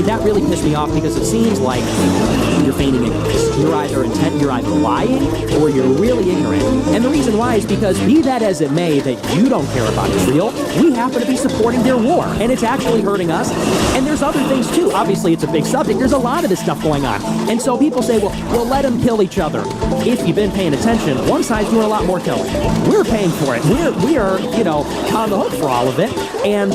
that really pissed me off because it seems like you're feigning ignorance. You're either lying or you're really ignorant. And the reason why is because, be that as it may, that you don't care about Israel, we happen to be supporting their war, and it's actually hurting us. And there's other things too. Obviously, it's a big subject. There's a lot of this stuff going on. And so people say, well, let them kill each other. If you've been paying attention, one side's doing a lot more killing. We're paying for it. We are, on the hook for all of it. And,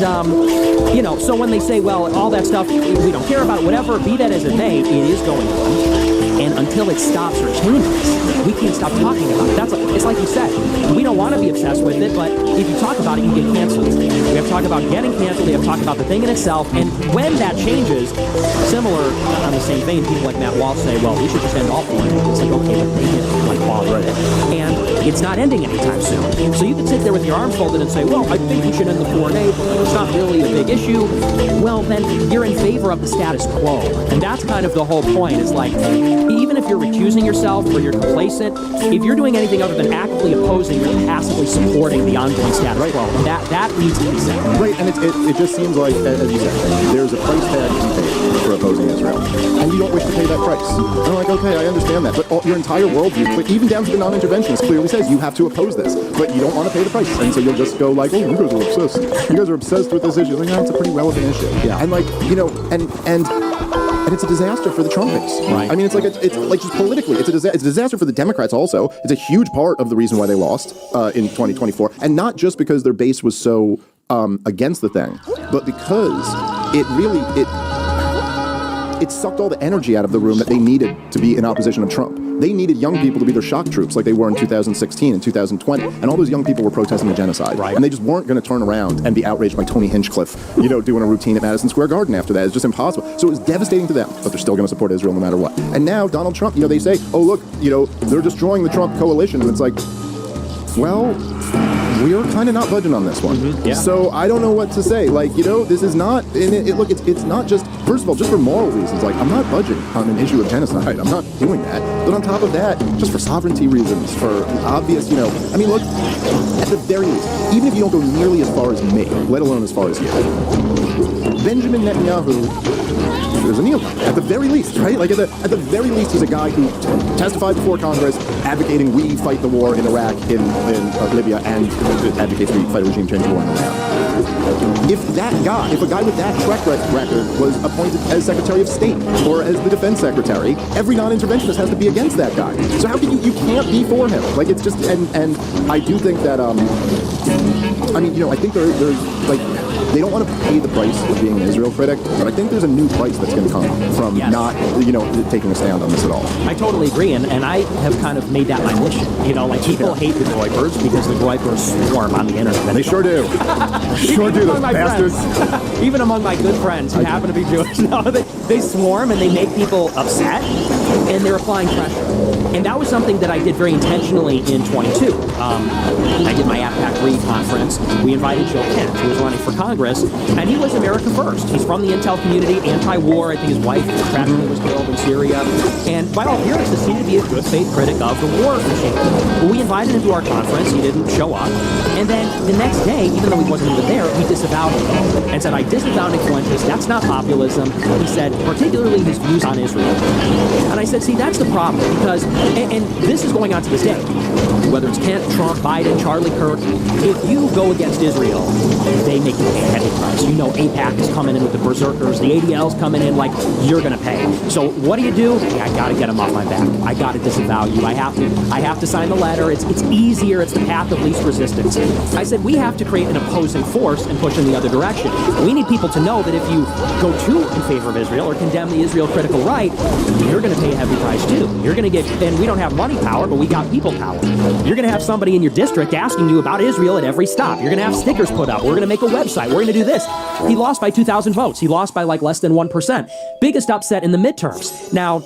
so when they say, well, all that stuff, we don't care about it, whatever, be that as it may, it is going on. And until it stops or changes, we can't stop talking about it. It's like you said, we don't want to be obsessed with it, but if you talk about it, you get canceled. We have to talk about getting canceled, we have to talk about the thing in itself, and when that changes, similar, on the same vein, people like Matt Walsh say, well, we should just end all foreign aid. It's like, okay, but they didn't, bother it. And it's not ending anytime soon. So you can sit there with your arms folded and say, well, I think we should end the foreign aid, it's not really a big issue. Well, then you're in favor of the status quo. And that's kind of the whole point. It's like, even if you're recusing yourself or you're complacent, if you're doing anything other than actively opposing, you're passively supporting the ongoing status quo. And that needs to be said. Right, and it just seems like, as you said, there's a price tag to be paid for opposing Israel. And you don't wish to pay that price. And I'm like, okay, I understand that. But your entire worldview, even down to the non-interventionist, clearly says you have to oppose this. But you don't want to pay the price. And so you'll just go like, oh, you guys are obsessed. You guys are obsessed with this issue. Like, it's a pretty relevant issue. Yeah. And and it's a disaster for the Trump base. Right. I mean, it's like just politically, it's a disaster for the Democrats also. It's a huge part of the reason why they lost in 2024, and not just because their base was so against the thing, but because it sucked all the energy out of the room that they needed to be in opposition of Trump. They needed young people to be their shock troops like they were in 2016 and 2020, and all those young people were protesting the genocide. Right. And they just weren't going to turn around and be outraged by Tony Hinchcliffe, doing a routine at Madison Square Garden after that. It's just impossible. So it was devastating to them, but they're still going to support Israel no matter what. And now Donald Trump, they say, oh, look, they're destroying the Trump coalition, and it's like, well, we're kind of not budging on this one. Mm-hmm. Yeah. So I don't know what to say. This is not, it's not just, first of all, just for moral reasons. I'm not budging on an issue of genocide. I'm not doing that. But on top of that, just for sovereignty reasons, for obvious, look, at the very least, even if you don't go nearly as far as me, let alone as far as you, Benjamin Netanyahu, there's a neocon, at the very least, right? At the very least, he's a guy who testified before Congress advocating we fight the war in Iraq, in Libya, and advocates we fight a regime change war in Iran. If a guy with that track record was appointed as Secretary of State or as the Defense Secretary, every non-interventionist has to be against that guy. So how can you can't be for him? It's just, and I do think that, I think there's they don't want to pay the price of being an Israel critic, but I think there's a new price that's going to come from not, taking a stand on this at all. I totally agree, and I have kind of made that my mission. People hate the Groypers because the Groypers swarm on the internet. They sure do. Sure do, those bastards. Even among my good friends who happen to be Jewish, they swarm and they make people upset, and they're applying pressure. And that was something that I did very intentionally in 22. I did my APAC Read conference. We invited Joe Kent, who was running for Congress, and he was America First. He's from the intel community, anti-war. I think his wife tragically was killed in Syria. And by all appearances, seemed to be a good faith critic of the war machine. Well, we invited him to our conference. He didn't show up. And then the next day, even though he wasn't even there, we disavowed him and said, I disavowed Nick Fuentes. That's not populism. He said, particularly his views on Israel. And I said, see, that's the problem, because, and this is going on to this day, whether it's Kent, Trump, Biden, Charlie Kirk, if you go against Israel, they make you pay a heavy price. AIPAC is coming in with the berserkers, the ADL's coming in like, you're going to pay. So what do? I got to get them off my back. I got to disavow you. I have to sign the letter. It's easier. It's the path of least resistance. I said, we have to create an opposing force and push in the other direction. We need people to know that if you go too in favor of Israel or condemn the Israel critical right, you're going to pay a heavy price too. You're going to get, and we don't have money power, but we got people power. You're going to have somebody in your district asking you about Israel at every stop. You're going to have stickers put up. We're going to make a website. We're going to do this. He lost by 2,000 votes. He lost by less than 1%. Biggest upset in the midterms. Now,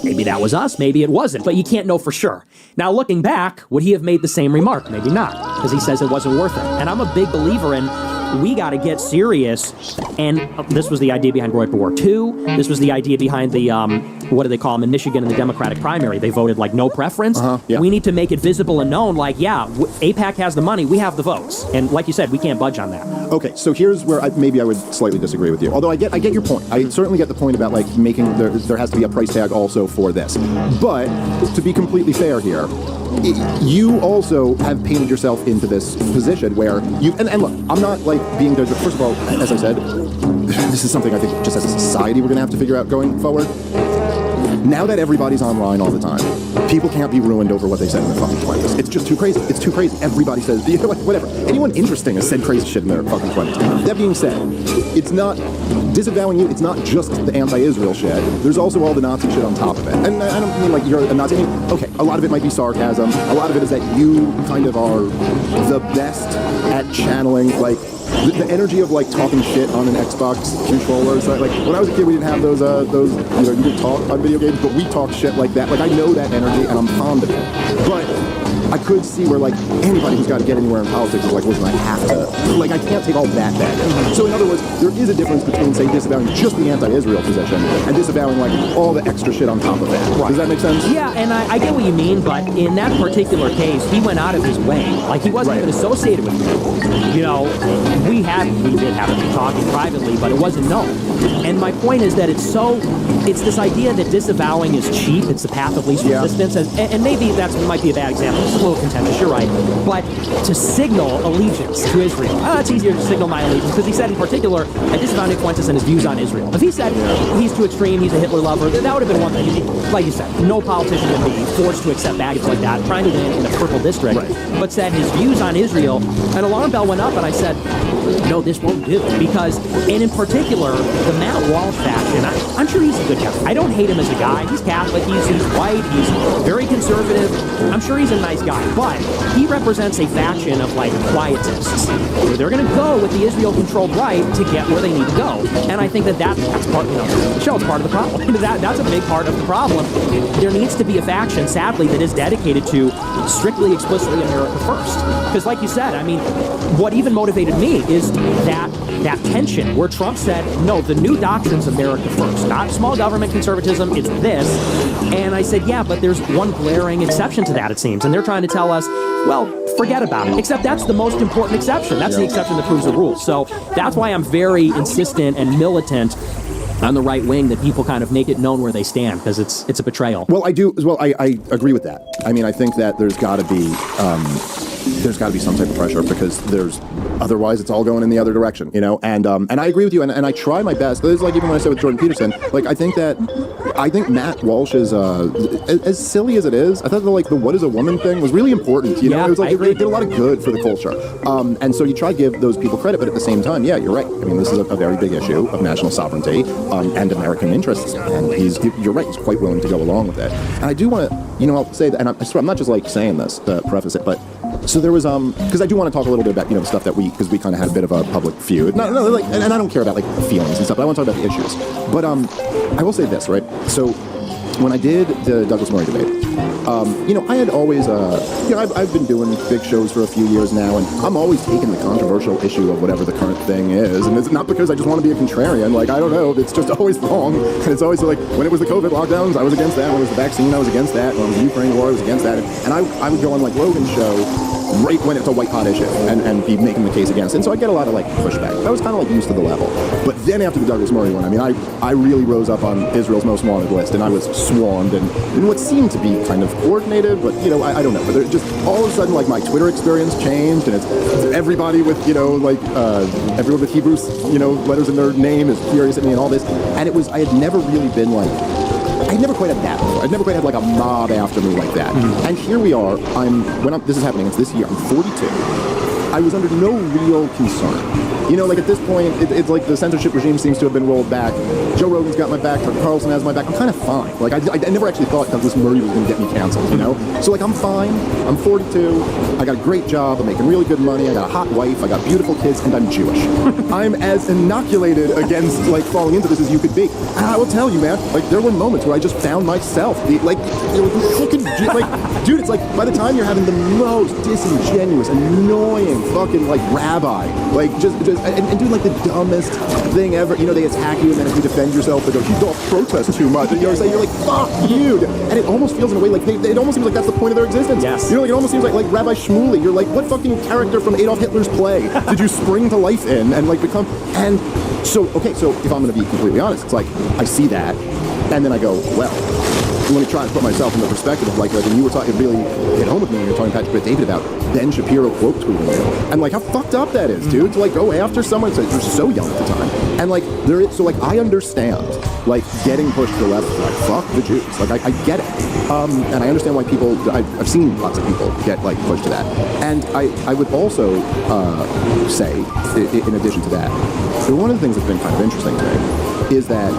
maybe that was us, maybe it wasn't, but you can't know for sure. Now, looking back, would he have made the same remark? Maybe not, because he says it wasn't worth it. And I'm a big believer in we got to get serious. And this was the idea behind World War II. This was the idea behind the what do they call them in Michigan in the Democratic primary? They voted like no preference. Yeah. We need to make it visible and known, like, yeah, AIPAC has the money, we have the votes. And like you said, we can't budge on that. Okay, so here's where maybe I would slightly disagree with you. Although I get your point. I certainly get the point about like making there has to be a price tag also for this. But to be completely fair here, you also have painted yourself into this position where you and look, I'm not like being judged. First of all, as I said, this is something I think just as a society we're going to have to figure out going forward. Now that everybody's online all the time, people can't be ruined over what they said in their fucking 20s. It's just too crazy. It's too crazy. Everybody says, you know what, whatever. Anyone interesting has said crazy shit in their fucking 20s. That being said, it's not disavowing you. It's not just the anti-Israel shit. There's also all the Nazi shit on top of it. And I don't mean like you're a Nazi. I mean, okay, a lot of it might be sarcasm. A lot of it is that you kind of are the best at channeling like the energy of like talking shit on an Xbox controller. So like when I was a kid, we didn't have those you didn't talk on video games, but we talk shit like that. Like I know that energy and I'm fond of it. But I could see where like anybody who's got to get anywhere in politics is like, listen, I have to. Like I can't take all that back. So in other words, there is a difference between say disavowing just the anti-Israel position and disavowing like all the extra shit on top of that. Right. Does that make sense? Yeah, and I get what you mean, but in that particular case, he went out of his way. Like he wasn't even associated with me. You know, we did have to be talking privately, but it wasn't known. And my point is that it's this idea that disavowing is cheap. It's the path of least resistance, and maybe that might be a bad example. It's a little contentious, you're right. But to signal allegiance to Israel, it's easier to signal my allegiance, because he said in particular, I disavow Nick Fuentes and his views on Israel. If he said he's too extreme, he's a Hitler lover, that would have been one thing. Like you said, no politician would be forced to accept baggage like that, trying to win in a purple district, but said his views on Israel, an alarm bell went up, and I said, no, this won't do. Because, and in particular, the Matt Walsh faction, I'm sure he's a good guy. I don't hate him as a guy. He's Catholic, he's white, he's very conservative. I'm sure he's a nice guy. But he represents a faction of, like, quietists. They're going to go with the Israel-controlled right to get where they need to go. And I think that's part, Michelle's part of the problem. That's a big part of the problem. There needs to be a faction, sadly, that is dedicated to strictly, explicitly America first. Because like you said, I mean, what even motivated me is that tension where Trump said, no, the new doctrine's America first, not small government conservatism, it's this. And I said, yeah, but there's one glaring exception to that, it seems. And they're trying to tell us, well, forget about it. Except that's the most important exception. That's the exception that proves the rule. So that's why I'm very insistent and militant on the right wing that people kind of make it known where they stand, because it's a betrayal. Well, I agree with that. I mean, I think that there's got to be some type of pressure, because otherwise it's all going in the other direction, you know. And I agree with you, and I try my best. It's like even when I said with Jordan Peterson, like I think Matt Walsh is as silly as it is. I thought the what is a woman thing was really important, you know. It was like it did a lot of good for the culture. And so you try to give those people credit, but at the same time, yeah, you're right. I mean, this is a very big issue of national sovereignty and American interests, and you're right. He's quite willing to go along with it. And I do want to, I'll say that, and I'm not just like saying this to preface it, but. So there was because I do want to talk a little bit about the stuff that because we kind of had a bit of a public feud. No, like, and I don't care about like feelings and stuff. But I want to talk about the issues. But I will say this, right? So when I did the Douglas Murray debate, I had always I've been doing big shows for a few years now, and I'm always taking the controversial issue of whatever the current thing is, and it's not because I just want to be a contrarian. Like I don't know, it's just always wrong, and it's always like when it was the COVID lockdowns, I was against that. When it was the vaccine, I was against that. When it was the Ukraine war, I was against that. And I would go on like Rogan's show right when it's a white hot issue and be making the case against it. And so I get a lot of like pushback. I was kind of like used to the level. But then after the Douglas Murray one, I mean, I really rose up on Israel's most wanted list, and I was swarmed in what seemed to be kind of coordinated, but I don't know. But just all of a sudden, like my Twitter experience changed, and it's everybody with everyone with Hebrew letters in their name is furious at me and all this. And I had never really been like. I'd never quite had that before. I'd never quite had like a mob after me like that. Mm-hmm. And here we are. This is happening. It's this year. I'm 42. I was under no real concern. Like at this point, it's like the censorship regime seems to have been rolled back. Joe Rogan's got my back. Tucker Carlson has my back. I'm kind of fine. Like I never actually thought Douglas Murray was going to get me canceled. So like I'm fine. I'm 42. I got a great job. I'm making really good money. I got a hot wife. I got beautiful kids, and I'm Jewish. I'm as inoculated against like falling into this as you could be. And I will tell you, man. Like there were moments where I just found myself dude. It's like by the time you're having the most disingenuous, annoying fucking like rabbi, like just and doing like the dumbest thing ever. You know, they attack you, and then if you defend yourself, they go, "You don't protest too much." And you're like, "Fuck you!" And it almost feels in a way like it almost seems like that's the point of their existence. Yes. You know, like it almost seems like Rabbi Shmuley. You're like, what fucking character from Adolf Hitler's play did you spring to life in and like become? And so if I'm going to be completely honest, it's like I see that, and then I go, well, let me try and put myself in the perspective of like when you were talking, it really hit home with me when you were talking Patrick Bet David about Ben Shapiro quote tweeting you, and like how fucked up that is, dude, to like go after someone that you're so young at the time, and like there is, so like I understand like getting pushed to the left, like fuck the Jews, like I get it, and I understand why people, I've seen lots of people get like pushed to that, and I would also say in addition to that, one of the things that's been kind of interesting to me is that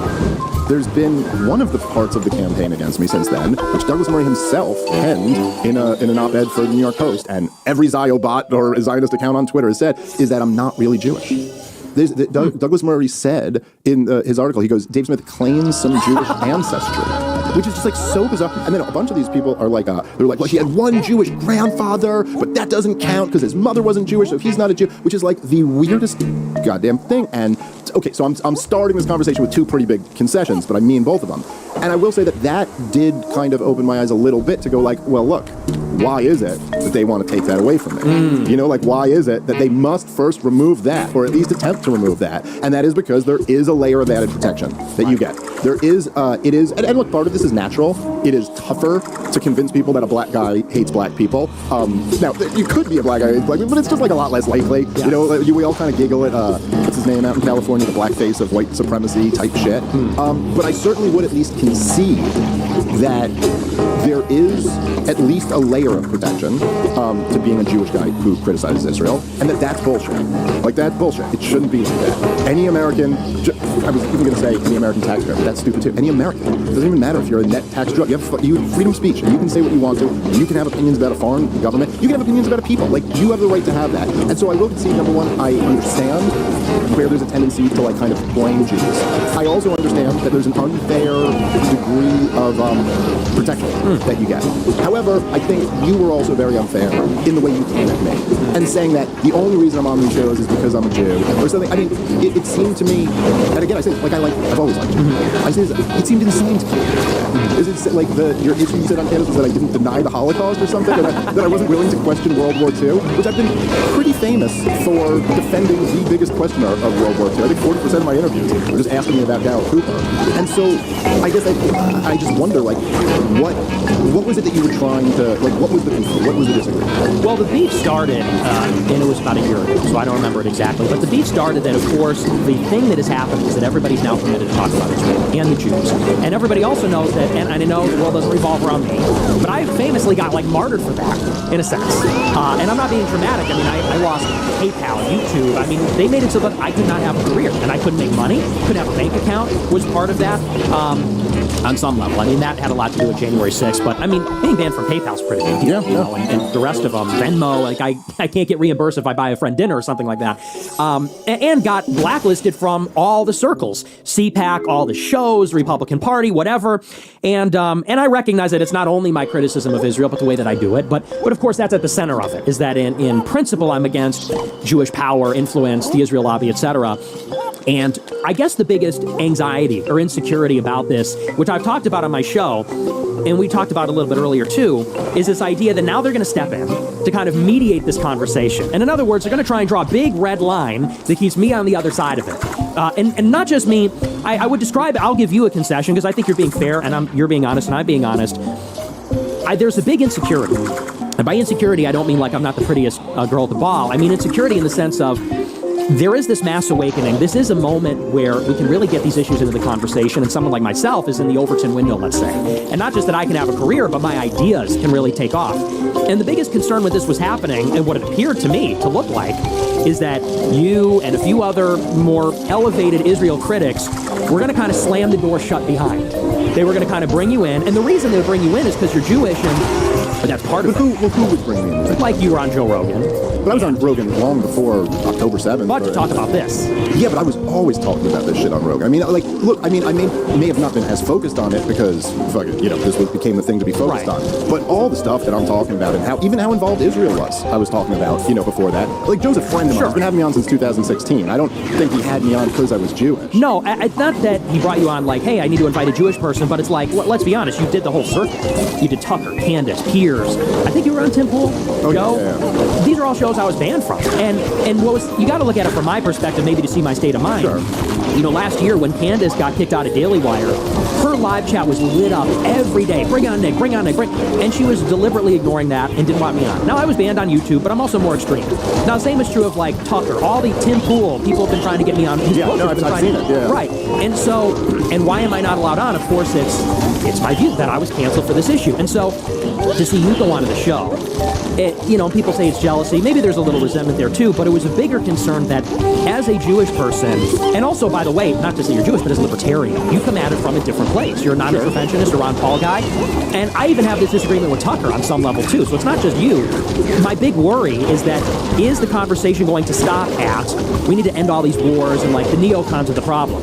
there's been one of the parts of the campaign against me since then, which Douglas Murray himself penned in an op-ed for the New York Post, and every Ziobot or Zionist account on Twitter has said, is that I'm not really Jewish. Douglas Murray said in his article, he goes, Dave Smith claims some Jewish ancestry, which is just like so bizarre. And then a bunch of these people are like, they're like, well, he had one Jewish grandfather, but that doesn't count because his mother wasn't Jewish, so he's not a Jew, which is like the weirdest goddamn thing. And okay, so I'm starting this conversation with two pretty big concessions, but I mean both of them. And I will say that did kind of open my eyes a little bit to go like, well, look, why is it that they want to take that away from me? You know, like, why is it that they must first remove that, or at least attempt to remove that? And that is because there is a layer of added protection that you get. There is, and look, part of this is natural. It is tougher to convince people that a black guy hates black people. Now, you could be a black guy who hates black people, but it's just like a lot less likely. Yeah. You know, we all kind of giggle at, what's his name out in California, the blackface of white supremacy type shit. But I certainly would at least concede that there is at least a layer of protection to being a Jewish guy who criticizes Israel, and that's bullshit. Like, that's bullshit. It shouldn't be like that. Any American, I was even going to say any American taxpayer, but that's stupid too. Any American. It doesn't even matter if you're a net tax drug. You have freedom of speech, and you can say what you want to, and you can have opinions about a foreign government. You can have opinions about a people. Like, you have the right to have that. And so I will concede, number one, I understand where there's a tendency to, like, kind of blame Jews. I also understand that there's an unfair degree of protection that you get. However, I think you were also very unfair in the way you came at me, and saying that the only reason I'm on these shows is because I'm a Jew or something. I mean, it seemed to me, and again, I say, like, I've always liked Jews. I say it seemed insane to me. Is it like your issue you said on campus was that I didn't deny the Holocaust or something, that I wasn't willing to question World War II, which I've been pretty famous for defending the biggest questioner of World War II. I think 40% of my interviews were just asking me about Darryl Cooper. And so I guess I just wonder, like, what was it that you were trying to, like, what was the disagreement? Well, the beef started, and it was about a year ago, so I don't remember it exactly, but the beef started that, of course, the thing that has happened is that everybody's now permitted to talk about Israel and the Jews. And everybody also knows that, and I know the world doesn't revolve around me, but I famously got, like, martyred for that, in a sense. And I'm not being dramatic. I mean, I lost PayPal, YouTube. I mean, they made it so that I could not have a career, and I couldn't make money, couldn't have a bank account, was part of that. On some level. I mean, that had a lot to do with January 6th, but I mean, being banned from PayPal's pretty big deal, you know, and the rest of them, Venmo, like I can't get reimbursed if I buy a friend dinner or something like that. And got blacklisted from all the circles, CPAC, all the shows, Republican Party, whatever. And I recognize that it's not only my criticism of Israel, but the way that I do it. But of course, that's at the center of it, is that in principle, I'm against Jewish power, influence, the Israel lobby, etc. And I guess the biggest anxiety or insecurity about this, which I've talked about on my show, and we talked about a little bit earlier too, is this idea that now they're going to step in to kind of mediate this conversation. And in other words, they're going to try and draw a big red line that keeps me on the other side of it. And not just me, I would describe, I'll give you a concession because I think you're being fair and you're being honest and I'm being honest. There's a big insecurity. And by insecurity, I don't mean like I'm not the prettiest girl at the ball. I mean insecurity in the sense of there is this mass awakening. This is a moment where we can really get these issues into the conversation, and someone like myself is in the Overton window, let's say. And not just that I can have a career, but my ideas can really take off. And the biggest concern when this was happening, and what it appeared to me to look like, is that you and a few other more elevated Israel critics were going to kind of slam the door shut behind. They were going to kind of bring you in, and the reason they would bring you in is because you're Jewish, and But that's part But of it. who was bringing me into it? Like you were on Joe Rogan. But I was on Rogan long before October 7th. But to talk about this. Yeah, but I was always talking about this shit on Rogan. I mean, like, look, I mean, I may have not been as focused on it because, fucking, you know, became the thing to be focused on. But all the stuff that I'm talking about and how involved Israel was, I was talking about, you know, before that. Like, Joe's a friend of mine. He's been having me on since 2016. I don't think he had me on because I was Jewish. No, it's not that he brought you on like, hey, I need to invite a Jewish person, but it's like, let's be honest, you did the whole circuit. You did Tucker, Candace, Piers. I think you were on Tim Pool, Joe. Yeah. These are all shows I was banned from. And what was, you got to look at it from my perspective, maybe to see my state of mind. Sure. You know, last year when Candace got kicked out of Daily Wire, her live chat was lit up every day. Bring on Nick, bring on Nick, and she was deliberately ignoring that and didn't want me on. Now, I was banned on YouTube, but I'm also more extreme. Now, the same is true of like Tucker, all the Tim Pool, people have been trying to get me on. Yeah, no, I've seen it, yeah. Right. And so, and why am I not allowed on? Of course, it's my view that I was canceled for this issue. And so, to see you go on to the show, you know, people say it's jealousy. Maybe there's a little resentment there too, but it was a bigger concern that as a Jewish person, and also, by the way, not to say you're Jewish, but as a libertarian, you come at it from a different place. You're a non-interventionist, a Ron Paul guy, and I even have this disagreement with Tucker on some level too, so it's not just you. My big worry is that, is the conversation going to stop at, we need to end all these wars and like the neocons are the problem?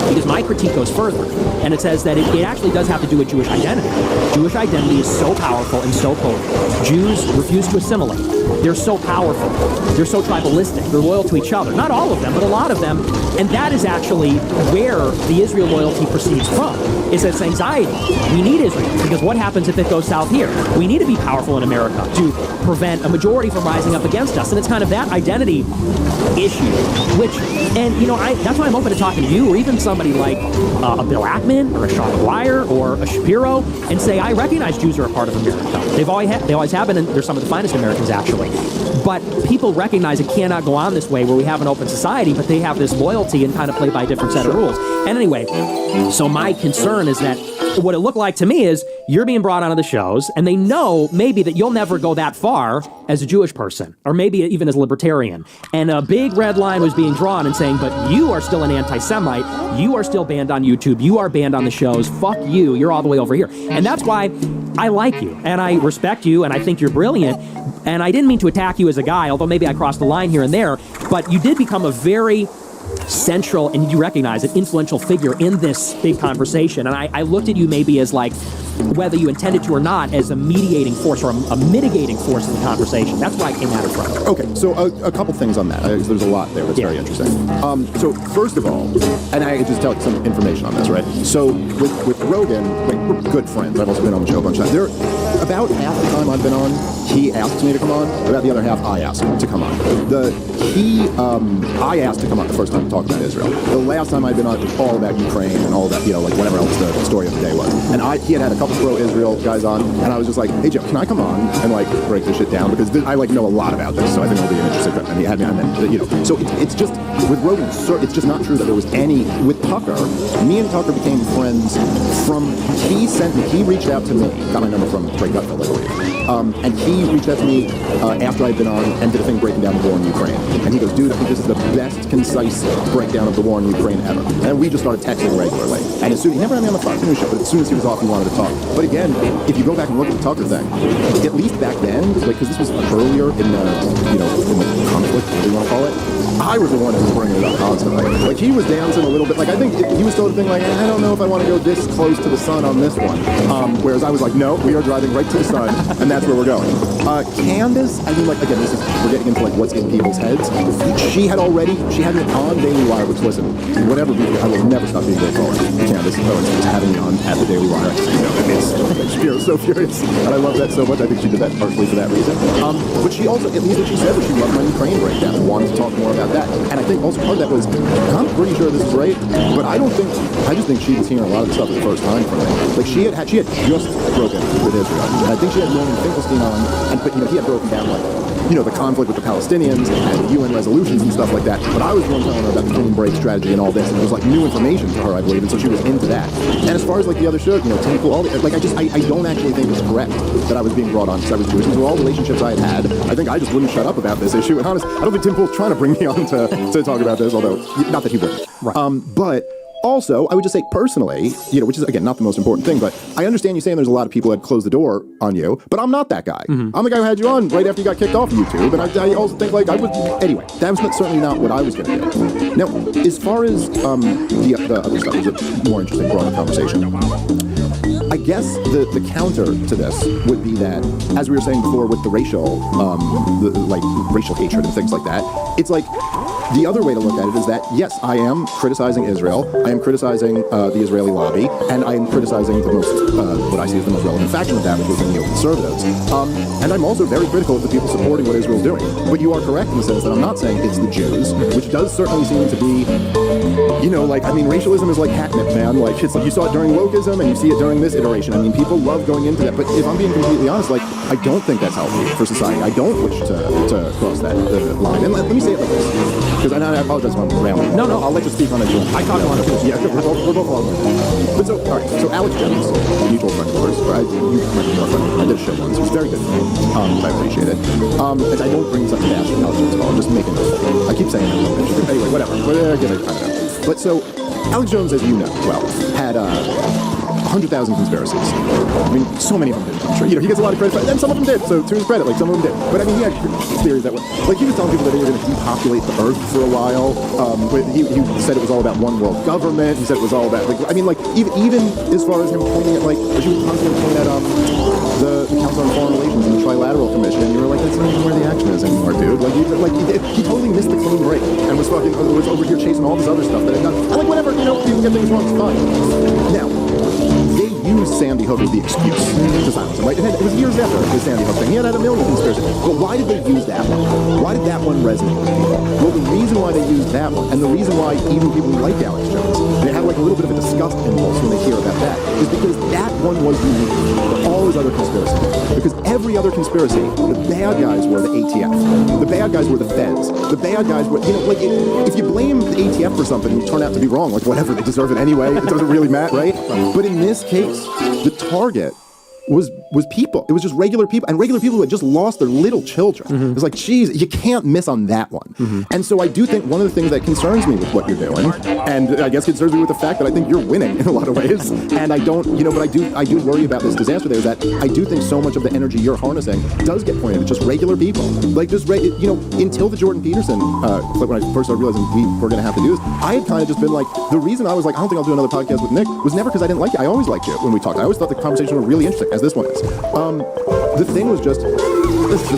Because my critique goes further, and it says that it actually does have to do with Jewish identity. Jewish identity is so powerful and so potent. Jews refuse to assimilate. They're so powerful. They're so tribalistic. They're loyal to each other. Not all of them, but a lot of them. And that is actually where the Israel loyalty proceeds from. Is this anxiety. We need Israel, because what happens if it goes south here? We need to be powerful in America to prevent a majority from rising up against us. And it's kind of that identity issue, which, and you know, that's why I'm open to talking to you, or even somebody like a Bill Ackman, or a Sean McGuire, or a Shapiro, and say, I recognize Jews are a part of America. They always have been, and they're some of the finest Americans, actually. But people recognize it cannot go on this way where we have an open society, but they have this loyalty and kind of play by a different set of rules. And anyway, so my concern is that what it looked like to me is you're being brought onto the shows, and they know maybe that you'll never go that far as a Jewish person, or maybe even as a libertarian. And a big red line was being drawn and saying, but you are still an anti-Semite. You are still banned on YouTube. You are banned on the shows. Fuck you. You're all the way over here. And that's why I like you, and I respect you, and I think you're brilliant. And I didn't mean to attack you as a guy, although maybe I crossed the line here and there, but you did become a very central, and you recognize it, influential figure in this big conversation. And I looked at you maybe as like, whether you intended to or not, as a mediating force or a mitigating force in the conversation. That's where I came at it from. Okay, so a couple things on that. There's a lot there that's very interesting. So first of all, and I just tell you some information on this, right? So with Rogan, like, we're good friends. I've also been on the show a bunch of times. About half the time I've been on, he asks me to come on. About the other half, I ask him to come on. I asked to come on the first time to talk about Israel. The last time I'd been on, it was all about Ukraine and all that, you know, like whatever else the story of the day was. And he had a couple pro-Israel guys on, and I was just like, hey Joe, can I come on and like break this shit down? Because I like know a lot about this, so I think it'll be an interesting thing. And he had me on that, you know. So it's just, with Rogan, it's just not true that there was any, with Tucker, me and Tucker became friends from, he reached out to me, got my number from Ray Gutfeld, I believe. And he reached out to me after I'd been on and did a thing breaking down the war in Ukraine. And he goes, dude, I think this is the best concise breakdown of the war in Ukraine ever. And we just started texting regularly. And as soon, he never had me on the Fox News show, but as soon as he was off, he wanted to talk. But again, if you go back and look at the Tucker thing, at least back then, like, because this was earlier in the, you know, in the conflict, whatever you want to call it, I was the one who was bringing it up constantly. Like, he was dancing a little bit. Like, I think he was still the thing, like, I don't know if I want to go this close to the sun on this one. Whereas I was like, no, we are driving right to the sun, and that's where we're going. Candace, I mean, like, again, we're getting into, like, what's in people's heads. She had me on Daily Wire, which, listen, whatever, I will never stop being grateful for Candace Owens for having me on at the Daily Wire. You know, Shapiro's so furious, and I love that so much. I think she did that partially for that reason. But she also, at least what she said, was she loved my Ukraine breakdown and wanted to talk more about that. And I think also part of that was, I'm pretty sure this is right, but I just think she was hearing a lot of the stuff for the first time from me. Like, she had just broken with Israel. And I think she had Norman Finkelstein on, but, you know, he had broken down, like, you know, the conflict with the Palestinians and the UN resolutions and stuff like that. But I was the one telling her about the clean break strategy and all this, and it was like new information to her, I believe, and so she was into that. And as far as like the other shows, you know, Tim Pool, all the, like, I don't actually think it's correct that I was being brought on because I was Jewish. And through all relationships I had, I think I just wouldn't shut up about this issue. And honestly, I don't think Tim Pool's trying to bring me on to talk about this, although not that he would. Right. But Also, I would just say personally, which is, again, not the most important thing, but I understand you saying there's a lot of people that close the door on you, but I'm not that guy. I'm the guy who had you on right after you got kicked off YouTube, and I also think, like, I would... Anyway, that was certainly not what I was going to do. Now, as far as the other stuff, is a more interesting, broader conversation. I guess the counter to this would be that, as we were saying before with the racial, racial hatred and things like that, it's like, the other way to look at it is that, yes, I am criticizing Israel, I am criticizing the Israeli lobby, and I am criticizing the most, what I see as the most relevant faction of that, which is the neoconservatives. And I'm also very critical of the people supporting what Israel's doing. But you are correct in the sense that I'm not saying it's the Jews, which does certainly seem to be, racialism is like catnip, man. Like, it's like you saw it during wokeism, and you see it during this iteration. I mean, people love going into that. But if I'm being completely honest, like, I don't think that's healthy for society. I don't wish to cross that line. And let me say it like this. Because I apologize if I'm rambling. No. I'll let you speak on it. I talk a lot too. Yeah, we're both on. But so, all right. So Alex Jones, a mutual friend of ours, you might be more friendly. I did a show once. It was very good. I appreciate it. I don't bring this up to bash Alex Jones at all. I'm just making it. I keep saying that. Anyway, whatever. But so, Alex Jones, as you know, had 100,000 conspiracies. I mean, so many of them didn't come true. He gets a lot of credit, and some of them did. So to his credit, like some of them did. But I mean, he had theories that were like he was telling people that they were going to depopulate the Earth for a while. He said it was all about one world government. He said it was all about even as far as him pointing at he was constantly pointing at the Council on Foreign Relations and the Trilateral Commission, and you were like, that's not even where the action is anymore, dude. He totally missed the clean break and was over here chasing all this other stuff that had done. And whatever, people get things wrong, it's fine. Now, they used Sandy Hook as the excuse to silence him, right? It was years after the Sandy Hook thing. He had a million conspiracies. But why did they use that one? Why did that one resonate with people? Well, the reason why they used that one, and the reason why even people who like Alex Jones, they have a little bit of a disgust impulse when they hear about that, is because that one was unique to all his other conspiracies. Because every other conspiracy, the bad guys were the ATF. The bad guys were the feds. The bad guys were, if you blame the ATF for something, you turn out to be wrong. Whatever, they deserve it anyway. It doesn't really matter, right? But in this case, the target was people. It was just regular people, and regular people who had just lost their little children. It was like, geez, you can't miss on that one. And so I do think one of the things that concerns me with what you're doing, and I guess concerns me with the fact that I think you're winning in a lot of ways, and I don't, but I do worry about this disaster there, is that I do think so much of the energy you're harnessing does get pointed at just regular people. Until the Jordan Peterson clip, when I first started realizing we were going to have to do this, I had kind of just been like, the reason I was like, I don't think I'll do another podcast with Nick was never because I didn't like you. I always liked you when we talked. I always thought the conversation was really interesting, as this one is. The thing was just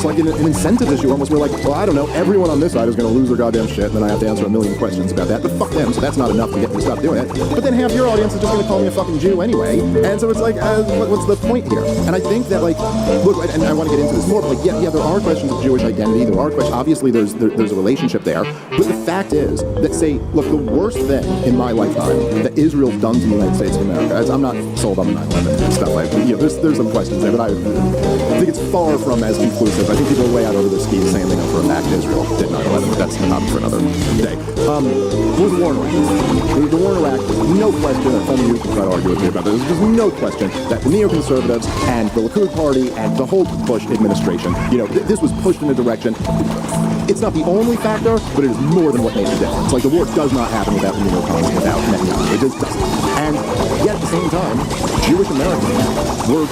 like an incentive issue almost. We're like, well, I don't know, everyone on this side is going to lose their goddamn shit, and then I have to answer a million questions about that, but fuck them, so that's not enough to get me to stop doing it. But then half your audience is just going to call me a fucking Jew anyway, and so it's like, what's the point here? And I think that, look, and I want to get into this more, but yeah, there are questions of Jewish identity, there are questions, obviously there's a relationship there, but the fact is that, look, the worst thing in my lifetime that Israel's done to the United States of America, I'm not sold on the 9/11 stuff, there's some questions there, but I think it's far from as conclusive. I think people are way out over their skis saying they know for a fact Israel did 9/11, but that's not for another day. Was the war in Iraq. The war in Iraq, there's no question, and some of you can try to argue with me about this, there's no question that the neoconservatives and the Likud party and the whole Bush administration, this was pushed in a direction. It's not the only factor, but it is more than what made the difference. The war does not happen without the neocons, without Netanyahu. It just doesn't. And yet at the same time, Jewish Americans were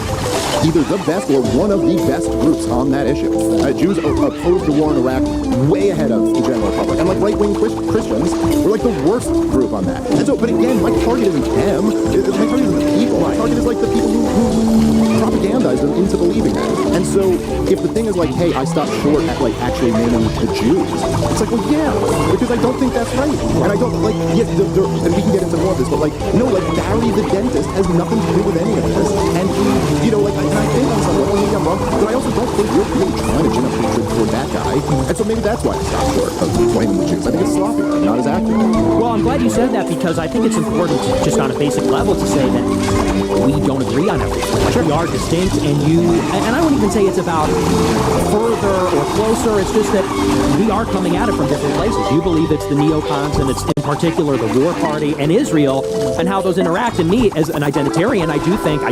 either the best or one of the best groups on that issue. Jews opposed the war in Iraq way ahead of the general public. And right-wing Christians were the worst group on that. And so, but again, my target isn't them. My target isn't the people. My target is the people who propagandize them into believing that. And so if the thing is hey, I stopped short at actually naming the Jews, it's well, yeah, because I don't think that's right. And I don't, and we can get into more of this, but no, Barry the dentist has nothing to do with any of this. And he, and I think on some level, maybe I'm wrong, but I also don't think you're really trying to gin up hatred toward that guy. And so maybe that's why I stopped short of blaming the Jews. I think it's sloppy, not as accurate. Well, I'm glad you said that, because I think it's important, just on a basic level, to say that we don't agree on everything. We are distinct, and I wouldn't even say it's about further or closer. It's just that we are coming at it from different places. You believe it's the neocons, and it's in particular the war party and Israel, and how those interact. And me, as an identitarian, I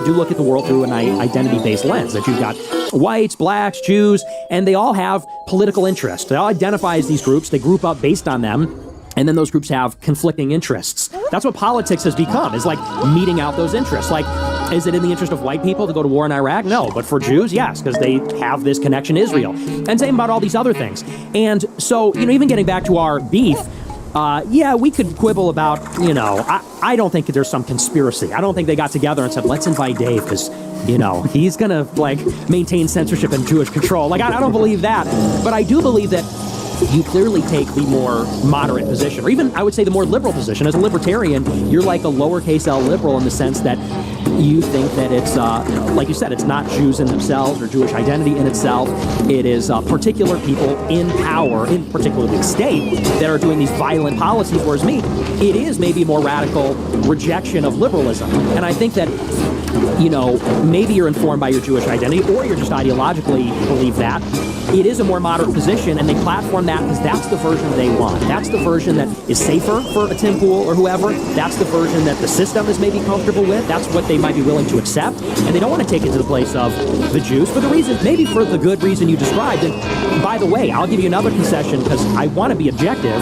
do look at the world through an identity-based lens, that you've got whites, blacks, Jews, and they all have political interests. They all identify as these groups. They group up based on them. And then those groups have conflicting interests. That's what politics has become, is like meeting out those interests. Like, is it in the interest of white people to go to war in Iraq? No. But for Jews, yes, because they have this connection to Israel. And same about all these other things. And so, even getting back to our beef, yeah, we could quibble about, I don't think there's some conspiracy. I don't think they got together and said, let's invite Dave because, he's going to, maintain censorship and Jewish control. I don't believe that. But I do believe that you clearly take the more moderate position, or even, I would say, the more liberal position. As a libertarian, you're like a lowercase L liberal in the sense that you think that it's, like you said, it's not Jews in themselves or Jewish identity in itself. It is particular people in power, in particularly the state, that are doing these violent policies, whereas me, it is maybe a more radical rejection of liberalism. And I think that, maybe you're informed by your Jewish identity, or you're just ideologically believe that. It is a more moderate position, and they platform that because that's the version they want. That's the version that is safer for a Tim Pool or whoever. That's the version that the system is maybe comfortable with. That's what they might be willing to accept. And they don't want to take it to the place of the Jews for the reason, maybe for the good reason you described. And by the way, I'll give you another concession because I want to be objective.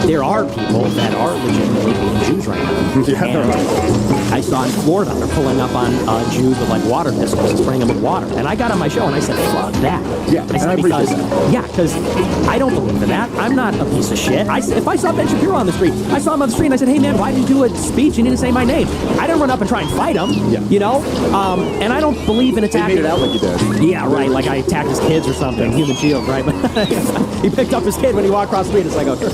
There are people that are legitimately hating Jews right now. And I saw in Florida, they're pulling up on Jews with water pistols and spraying them with water. And I got on my show and I said, fuck that. Yeah, because I don't believe in that. I'm not a piece of shit. If I saw Ben Shapiro on the street, I saw him on the street and I said, hey man, why did you do a speech? You didn't say my name. I didn't run up and try and fight him, and I don't believe in attacking. He made it out like you did. Yeah, right, like I attacked his kids or something, human shield, right? But he picked up his kid when he walked across the street. It's like, okay.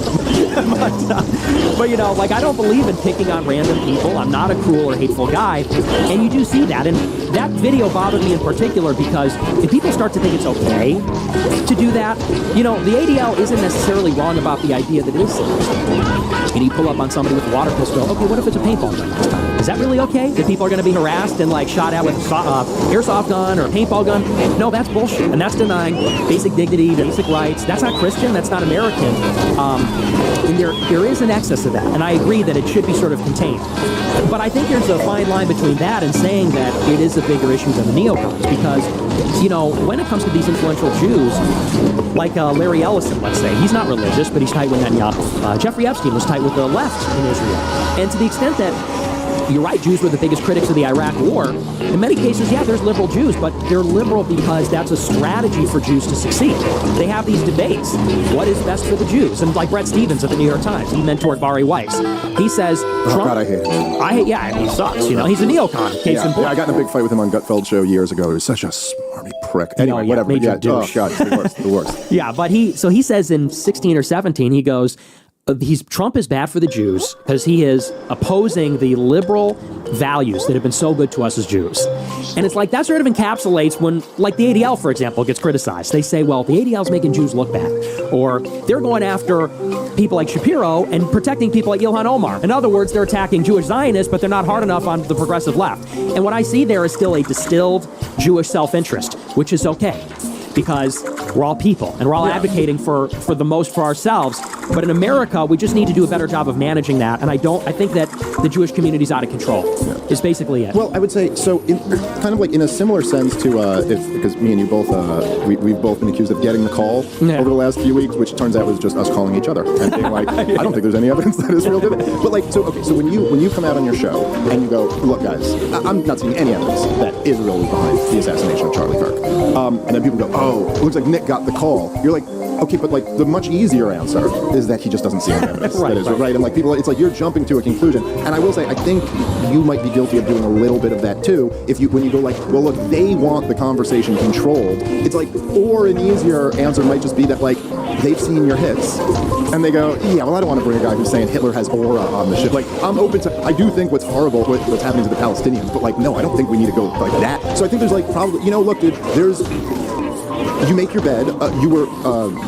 but I don't believe in picking on random people. I'm not a cruel or hateful guy. And you do see that. And that video bothered me in particular because if people start to think it's okay to do that, the ADL isn't necessarily wrong about the idea that it is safe. And you pull up on somebody with a water pistol. Okay, what if it's a paintball gun this time? Is that really okay? That people are going to be harassed and shot at with airsoft gun or a paintball gun? No, that's bullshit. And that's denying basic dignity, basic rights. That's not Christian. That's not American. And there is an excess of that. And I agree that it should be sort of contained. But I think there's a fine line between that and saying that it is a bigger issue than the neocons. Because, when it comes to these influential Jews, like Larry Ellison, let's say, he's not religious, but he's tight with Netanyahu. Jeffrey Epstein was tight with the left in Israel. And to the extent that you're right, Jews were the biggest critics of the Iraq War. In many cases, yeah, there's liberal Jews, but they're liberal because that's a strategy for Jews to succeed. They have these debates. What is best for the Jews? And like Brett Stevens at the New York Times, he mentored Bari Weiss. He says, Trump... God, I hate him. Yeah, he sucks, He's a neocon. Case in point. Yeah, I got in a big fight with him on Gutfeld show years ago. He was such a smarmy prick. Anyway, whatever. Major douche. Oh, God, it's the worst. Yeah, but he says in 16 or 17, he goes... Trump is bad for the Jews because he is opposing the liberal values that have been so good to us as Jews. And it's like that sort of encapsulates when, like the ADL, for example, gets criticized. They say, well, the ADL is making Jews look bad. Or they're going after people like Shapiro and protecting people like Ilhan Omar. In other words, they're attacking Jewish Zionists, but they're not hard enough on the progressive left. And what I see there is still a distilled Jewish self-interest, which is okay. Because we're all people, and we're all advocating for the most for ourselves. But in America, we just need to do a better job of managing that. And I think that the Jewish community is out of control. Is basically it. Well, I would say so. In a similar sense to because me and you both we've both been accused of getting the call over the last few weeks, which turns out was just us calling each other and being like, I don't think there's any evidence that Israel did it. But so when you come out on your show and you go, look, guys, I'm not seeing any evidence that Israel was behind the assassination of Charlie Kirk, and then people go, oh, it looks like Nick got the call. You're like, okay, but the much easier answer is that he just doesn't see any evidence. right. And people, it's like you're jumping to a conclusion. And I will say, I think you might be guilty of doing a little bit of that too. When you go well, look, they want the conversation controlled. It's or an easier answer might just be that they've seen your hits, and they go, yeah, well, I don't want to bring a guy who's saying Hitler has aura on the ship. I'm open to. I do think what's horrible what's happening to the Palestinians, but no, I don't think we need to go like that. So I think there's probably look, dude, there's. You make your bed. You were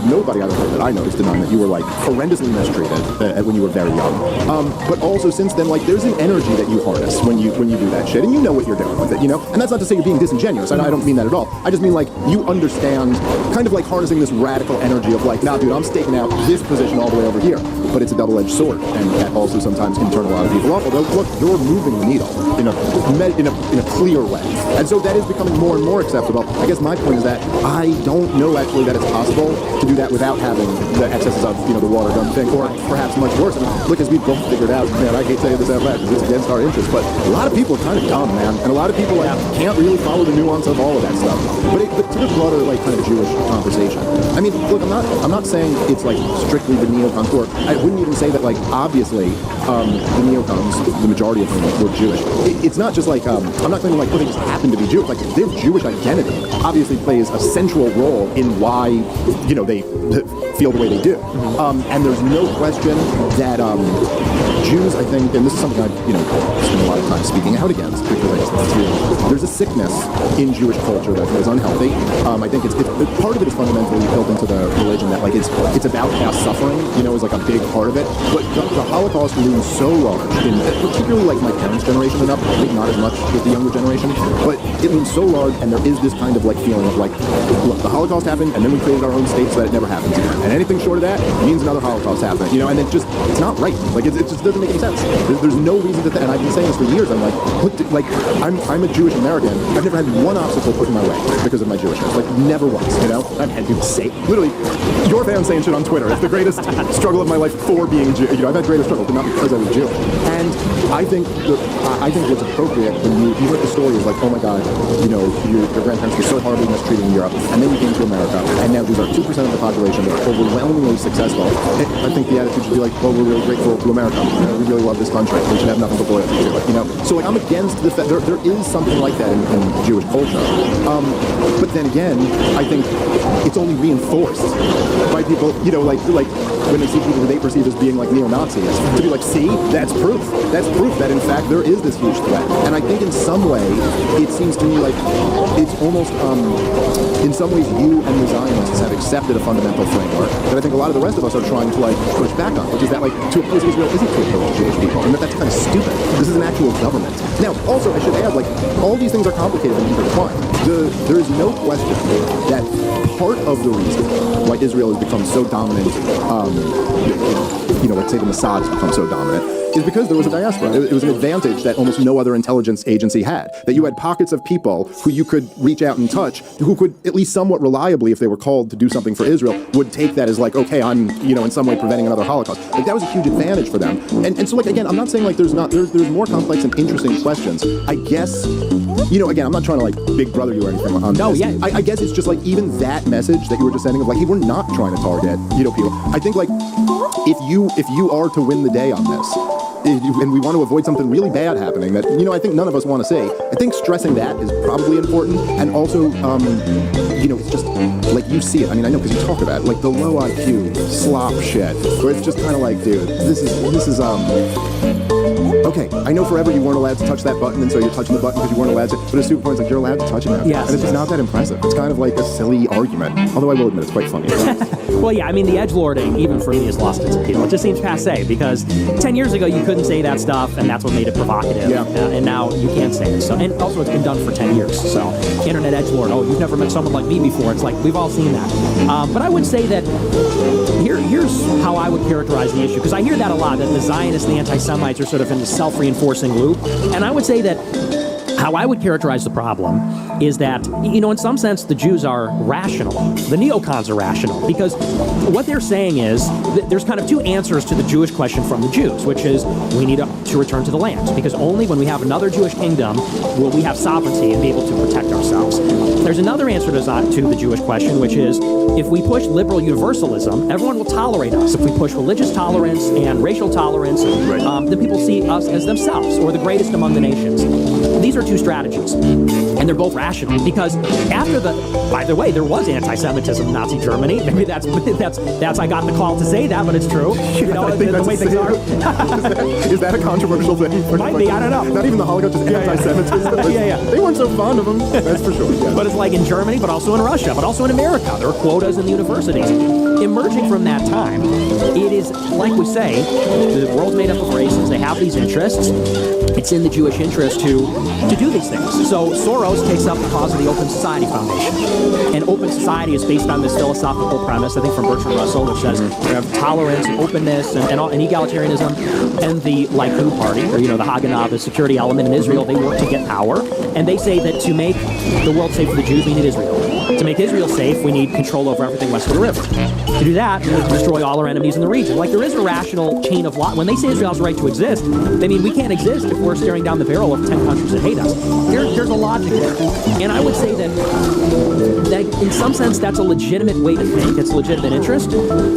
nobody out of that I noticed denying that you were horrendously mistreated when you were very young. But also since then, there's an energy that you harness when you do that shit, and you know what you're doing with it, And that's not to say you're being disingenuous. I don't mean that at all. I just mean you understand, kind of harnessing this radical energy of nah, dude, I'm staking out this position all the way over here. but it's a double-edged sword, and that also sometimes can turn a lot of people off. Although, look, you're moving the needle in a clear way, and so that is becoming more and more acceptable. I guess my point is that I don't know actually that it's possible to do that without having the excesses of the water gun thing, or perhaps much worse. I mean, look, as we've both figured out, man, I hate saying this out loud because it's against our interests, but a lot of people are kind of dumb, man, and a lot of people can't really follow the nuance of all of that stuff. But to the broader kind of Jewish conversation, I mean, look, I'm not saying it's strictly the neocons, or I wouldn't even say that obviously the neocons, the majority of them were Jewish. It's not just I'm not claiming they just happen to be Jewish. Their Jewish identity obviously plays a central role in why they feel the way they do. And there's no question that Jews, I think, and this is something I've spent a lot of time speaking out against, because I just think there's a sickness in Jewish culture that is unhealthy. I think it's part of it is fundamentally built into the religion that it's about past suffering, is a big part of it. But the Holocaust looms so large, in particularly my parents' generation and up. I think not as much with the younger generation, but it looms so large, and there is this kind of feeling of look, the Holocaust happened, and then we created our own state so that it never happens again. And anything short of that means another Holocaust happened, and it's not right. It just doesn't make any sense. There's no reason to, and I've been saying this for years. I'm I'm a Jewish American. I've never had one obstacle put in my way because of my Jewishness. Never once. I've had people say, literally, your fans saying shit on Twitter. It's the greatest struggle of my life for being Jew. I've had greater struggles, but not because I was Jewish. And I think what's appropriate when you hear the story is oh my God, your grandparents were so horribly mistreated in Europe, and then you came to America, and now these are 2% of the population that are overwhelmingly successful. I think the attitude should be well, we're really grateful to America. We really love this country. We should have nothing but loyalty to it. So I'm against the fact there is something like that in Jewish culture. But then again, I think it's only reinforced by people, when they see people who they perceive as being neo-Nazis, to be see, that's proof. That's proof that in fact there is this huge threat. And I think in some way, it seems to me it's almost, in some ways, you and the Zionists have accepted a fundamental framework that I think a lot of the rest of us are trying to push back on, which is that to oppose Israel isn't to oppose Jewish people, and that's kind of stupid. This is an actual government. Now, also, I should add, all these things are complicated and intertwined. There is no question that part of the reason why Israel has become so dominant, let's say the Mossad has become so dominant, is because there was a diaspora. It was an advantage that almost no other intelligence agency had. That you had pockets of people who you could reach out and touch, who could at least somewhat reliably, if they were called to do something for Israel, would take that as okay, I'm in some way preventing another Holocaust. That was a huge advantage for them. And so again, I'm not saying there's more complex and interesting questions. I guess again, I'm not trying to big brother you or anything on this. Yeah. I guess it's just even that message that you were just sending of hey, we're not trying to target people. I think if you are to win the day on this, and we want to avoid something really bad happening that I think none of us want to see, I think stressing that is probably important. And also it's just you see it. I mean, I know because you talk about it, the low IQ slop shit, where it's just kind of dude, this is okay, I know forever you weren't allowed to touch that button, and so you're touching the button because you weren't allowed to, but at a certain point, you're allowed to touch it now. Yes. And it's just not that impressive. It's kind of a silly argument. Although I will admit it's quite funny. Well, yeah, I mean, the edgelording, even for me, has lost its appeal. It just seems passé, because 10 years ago, you couldn't say that stuff, and that's what made it provocative. Yeah. And now you can say it. So, and also, it's been done for 10 years. So, internet edgelord, you've never met someone like me before. It's we've all seen that. But I would say that here's how I would characterize the issue, because I hear that a lot, that the Zionists and the anti-Semites are sort of in the self-reinforcing loop. And I would say that how I would characterize the problem is that, in some sense, the Jews are rational. The neocons are rational, because what they're saying is that there's kind of two answers to the Jewish question from the Jews, which is we need to return to the land, because only when we have another Jewish kingdom will we have sovereignty and be able to protect ourselves. There's another answer to the Jewish question, which is if we push liberal universalism, everyone will tolerate us. If we push religious tolerance and racial tolerance, then people see us as themselves, or the greatest among the nations. These are two strategies, and they're both rational, because by the way, there was anti-Semitism in Nazi Germany. Maybe that's I got the call to say that, but it's true. The way things are. Is that a controversial thing? Might be, I don't know. Not even the Holocaust, just anti-Semitism. Yeah. They weren't so fond of them, that's for sure. Yeah. But it's in Germany, but also in Russia, but also in America. There are quotas in the universities. Emerging from that time, it is, like we say, the world's made up of races. They have these interests. it's in the Jewish interest to do these things. So Soros takes up the cause of the Open Society Foundation. And Open Society is based on this philosophical premise, I think from Bertrand Russell, which says we have tolerance and openness and egalitarianism. And the Likud party, or the Haganah, the security element in Israel, they work to get power. And they say that to make the world safe for the Jews, we need Israel. To make Israel safe, we need control over everything west of the river. To do that, we need to destroy all our enemies in the region. Like, there is a rational chain of law. When they say Israel has a right to exist, they mean we can't exist if we're staring down the barrel of 10 countries that hate us. There's a logic there. And I would say that in some sense, that's a legitimate way to think. It's a legitimate interest.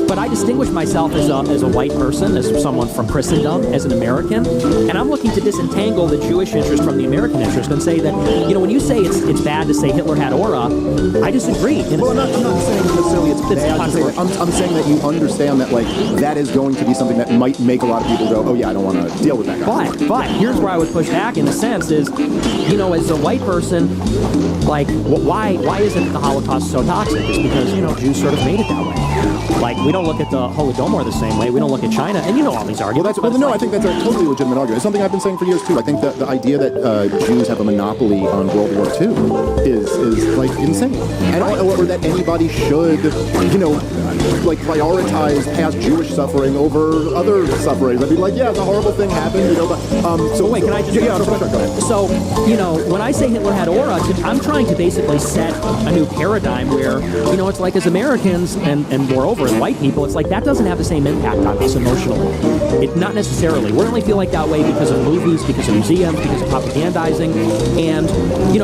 But I distinguish myself as a white person, as someone from Christendom, as an American. And I'm looking to disentangle the Jewish interest from the American interest and say that, when you say it's bad to say Hitler had aura, I disagree. Well, I'm not saying necessarily it's bad. I'm saying that you understand that, like, that is going to be something that might make a lot of people go, oh yeah, I don't want to deal with that guy. But here's where I would push back in a sense is, as a white person, like, why is it that the Holocaust so toxic? It's because, Jews sort of made it that way. Like, we don't look at the Holodomor the same way. We don't look at China, and all these arguments. I think that's a totally legitimate argument. It's something I've been saying for years too. I think that the idea that Jews have a monopoly on World War II is like insane, and or that anybody should, like, prioritize past Jewish suffering over other sufferings. I'd be like, yeah, the horrible thing happened, So wait, can I just? Yeah, go ahead. So, when I say Hitler had aura, I'm trying to basically set a new paradigm where, it's like as Americans and moreover as white people, it's like that doesn't have the same impact on us emotionally. Not necessarily. We only feel like that way because of movies, because of museums, because of propagandizing, and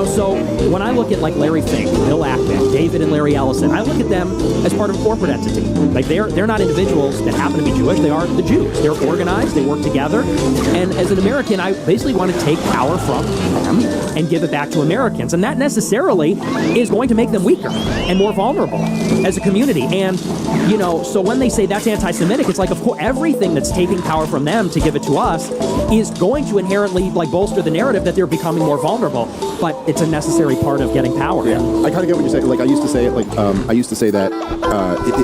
so when I look at like Larry Fink, Bill Ackman, David and Larry Ellison, I look at them as part of a corporate entity. Like they're not individuals that happen to be Jewish. They are the Jews. They're organized. They work together. And as an American, I basically want to take power from them and give it back to Americans. And that necessarily is going to make them weaker and more vulnerable as a community. And so when they say that's anti-Semitic, it's like, of course, everything that's taking power from them to give it to us is going to inherently like bolster the narrative that they're becoming more vulnerable. But it's a necessary part of getting power. Yeah, I kind of get what you're saying. Like, I used to say it. Like, I used to say that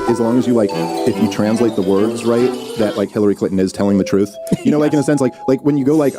as long as you if you translate the words right, that like Hillary Clinton is telling the truth. Like in a sense, like when you go they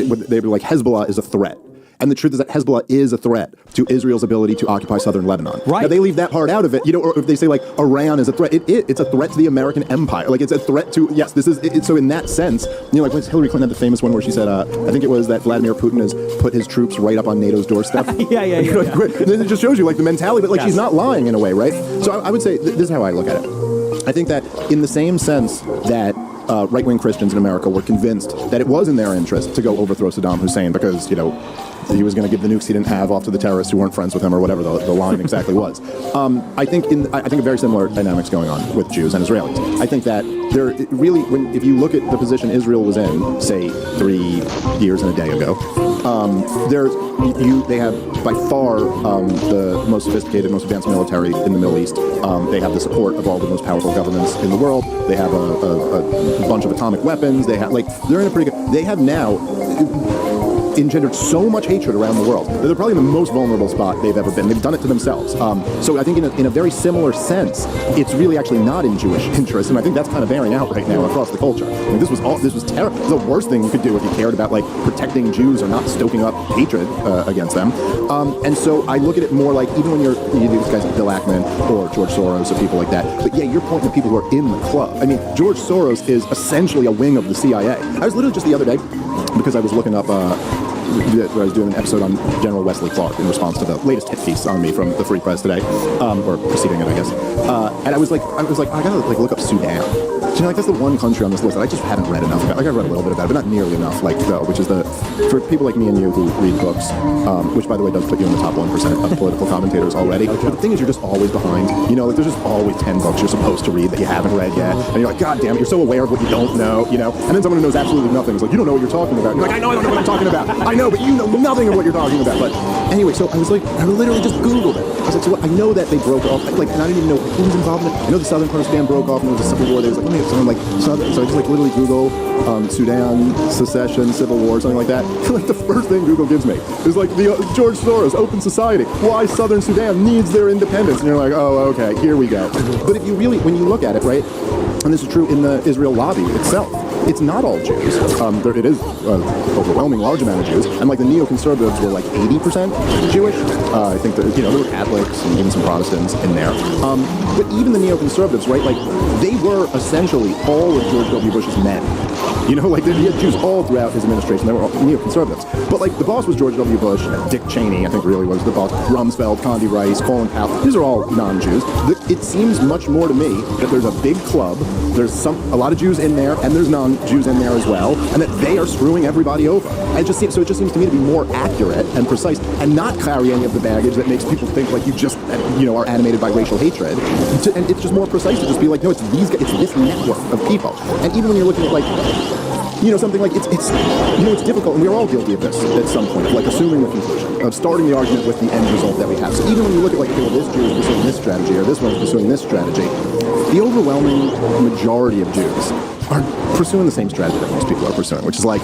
were like Hezbollah is a threat. And the truth is that Hezbollah is a threat to Israel's ability to occupy southern Lebanon. Right. Now, they leave that part out of it, or if they say, like, Iran is a threat, it's a threat to the American empire. Like, it's a threat to, yes, this is, so in that sense, like, when Hillary Clinton had the famous one where she said, I think it was that Vladimir Putin has put his troops right up on NATO's doorstep. Yeah. And then it just shows you, like, the mentality, but, like, she's not lying in a way, right? So I would say, this is how I look at it. I think that in the same sense that right-wing Christians in America were convinced that it was in their interest to go overthrow Saddam Hussein because, he was going to give the nukes he didn't have off to the terrorists who weren't friends with him, or whatever the line exactly was. I think a very similar dynamics going on with Jews and Israelis. I think that there really, if you look at the position Israel was in, say 3 years and a day ago, they have by far the most sophisticated, most advanced military in the Middle East. They have the support of all the most powerful governments in the world. They have a bunch of atomic weapons. They have they're in a pretty good. They have now engendered so much hatred around the world. They're probably in the most vulnerable spot they've ever been. They've done it to themselves. So I think in a very similar sense, it's really actually not in Jewish interest, and I think that's kind of bearing out right now across the culture. I mean, this was terrible. This was the worst thing you could do if you cared about like protecting Jews or not stoking up hatred against them. And so I look at it more like even when you these guys like Bill Ackman or George Soros or people like that. But yeah, you're pointing to people who are in the club. I mean, George Soros is essentially a wing of the CIA. I was literally just the other day because I was looking up. I was doing an episode on General Wesley Clark in response to the latest hit piece on me from the Free Press today, or preceding it, I guess. And I was like, I gotta like look up Sudan. That's the one country on this list that I just haven't read enough about. Like, I read a little bit about it, but not nearly enough. Which is for people like me and you who read books, which by the way does put you in the top 1% of political commentators already. But the thing is, you're just always behind. There's just always 10 books you're supposed to read that you haven't read yet, and you're like, God damn it, you're so aware of what you don't know, And then someone who knows absolutely nothing is like, you don't know what you're talking about. And you're like, I know I don't know what I'm talking about. I know, but you know nothing of what you're talking about. But anyway, so I was like, I literally just Googled it. I was like, so I know that they broke off, and I didn't even know who was involved in it. I know the southern part of Sudan broke off, and there was a civil war. There was like, let me get something like southern. So I just literally Google Sudan, secession, civil war, something like that. The first thing Google gives me is the George Soros, Open Society, why Southern Sudan needs their independence. And you're like, oh, okay, here we go. But if you really, when you look at it, right, and this is true in the Israel lobby itself, it's not all Jews. It is an overwhelming large amount of Jews, and like the neoconservatives were like 80% Jewish. I think that there were Catholics and even some Protestants in there. But even the neoconservatives, right? Like they were essentially all of George W. Bush's men. Like he had Jews all throughout his administration. They were all neoconservatives. But like the boss was George W. Bush, Dick Cheney, I think really was the boss. Rumsfeld, Condi Rice, Colin Powell. These are all non-Jews. It seems much more to me that there's a big club. There's a lot of Jews in there, and there's non-Jews in there as well, and that they are screwing everybody over. And it just seems to me to be more accurate and precise, and not carry any of the baggage that makes people think like you just are animated by racial hatred. And it's just more precise to just be like, no, it's these guys, it's this network of people. And even when you're looking at like something like it's difficult, and we're all guilty of this at some point, like assuming the conclusion, of starting the argument with the end result that we have. So even when you look at like, okay, well, this Jew is pursuing this strategy, or this one is pursuing this strategy, the overwhelming majority of Jews are pursuing the same strategy that most people are pursuing, which is like,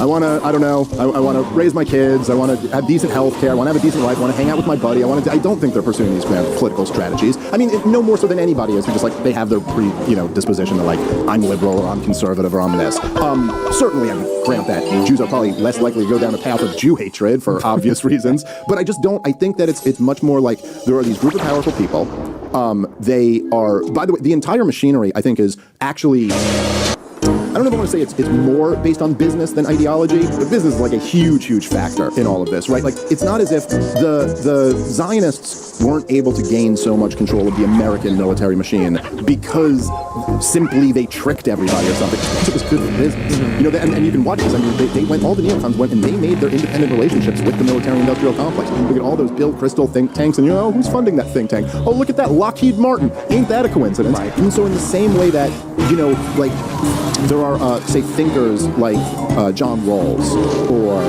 I want to raise my kids, I want to have decent health care, I want to have a decent life, I want to hang out with my buddy, I don't think they're pursuing these grand political strategies. I mean, no more so than anybody is, who just like, they have their disposition to like, I'm liberal, or I'm conservative, or I'm this. Certainly, I would grant that Jews are probably less likely to go down a path of Jew hatred for obvious reasons, but I think that it's much more like, there are these group of powerful people. They are, by the way, the entire machinery, I think, is actually, I don't know if I want to say it's more based on business than ideology, but business is like a huge, huge factor in all of this, right? Like, it's not as if the Zionists weren't able to gain so much control of the American military machine because simply they tricked everybody or something. It was good for business. And you can watch this. I mean, they went, all the neocons went and they made their independent relationships with the military-industrial complex. Look at all those Bill Kristol think tanks, and who's funding that think tank? Oh, look at that, Lockheed Martin. Ain't that a coincidence? Right. And so in the same way that, like, there are, say, thinkers like John Rawls or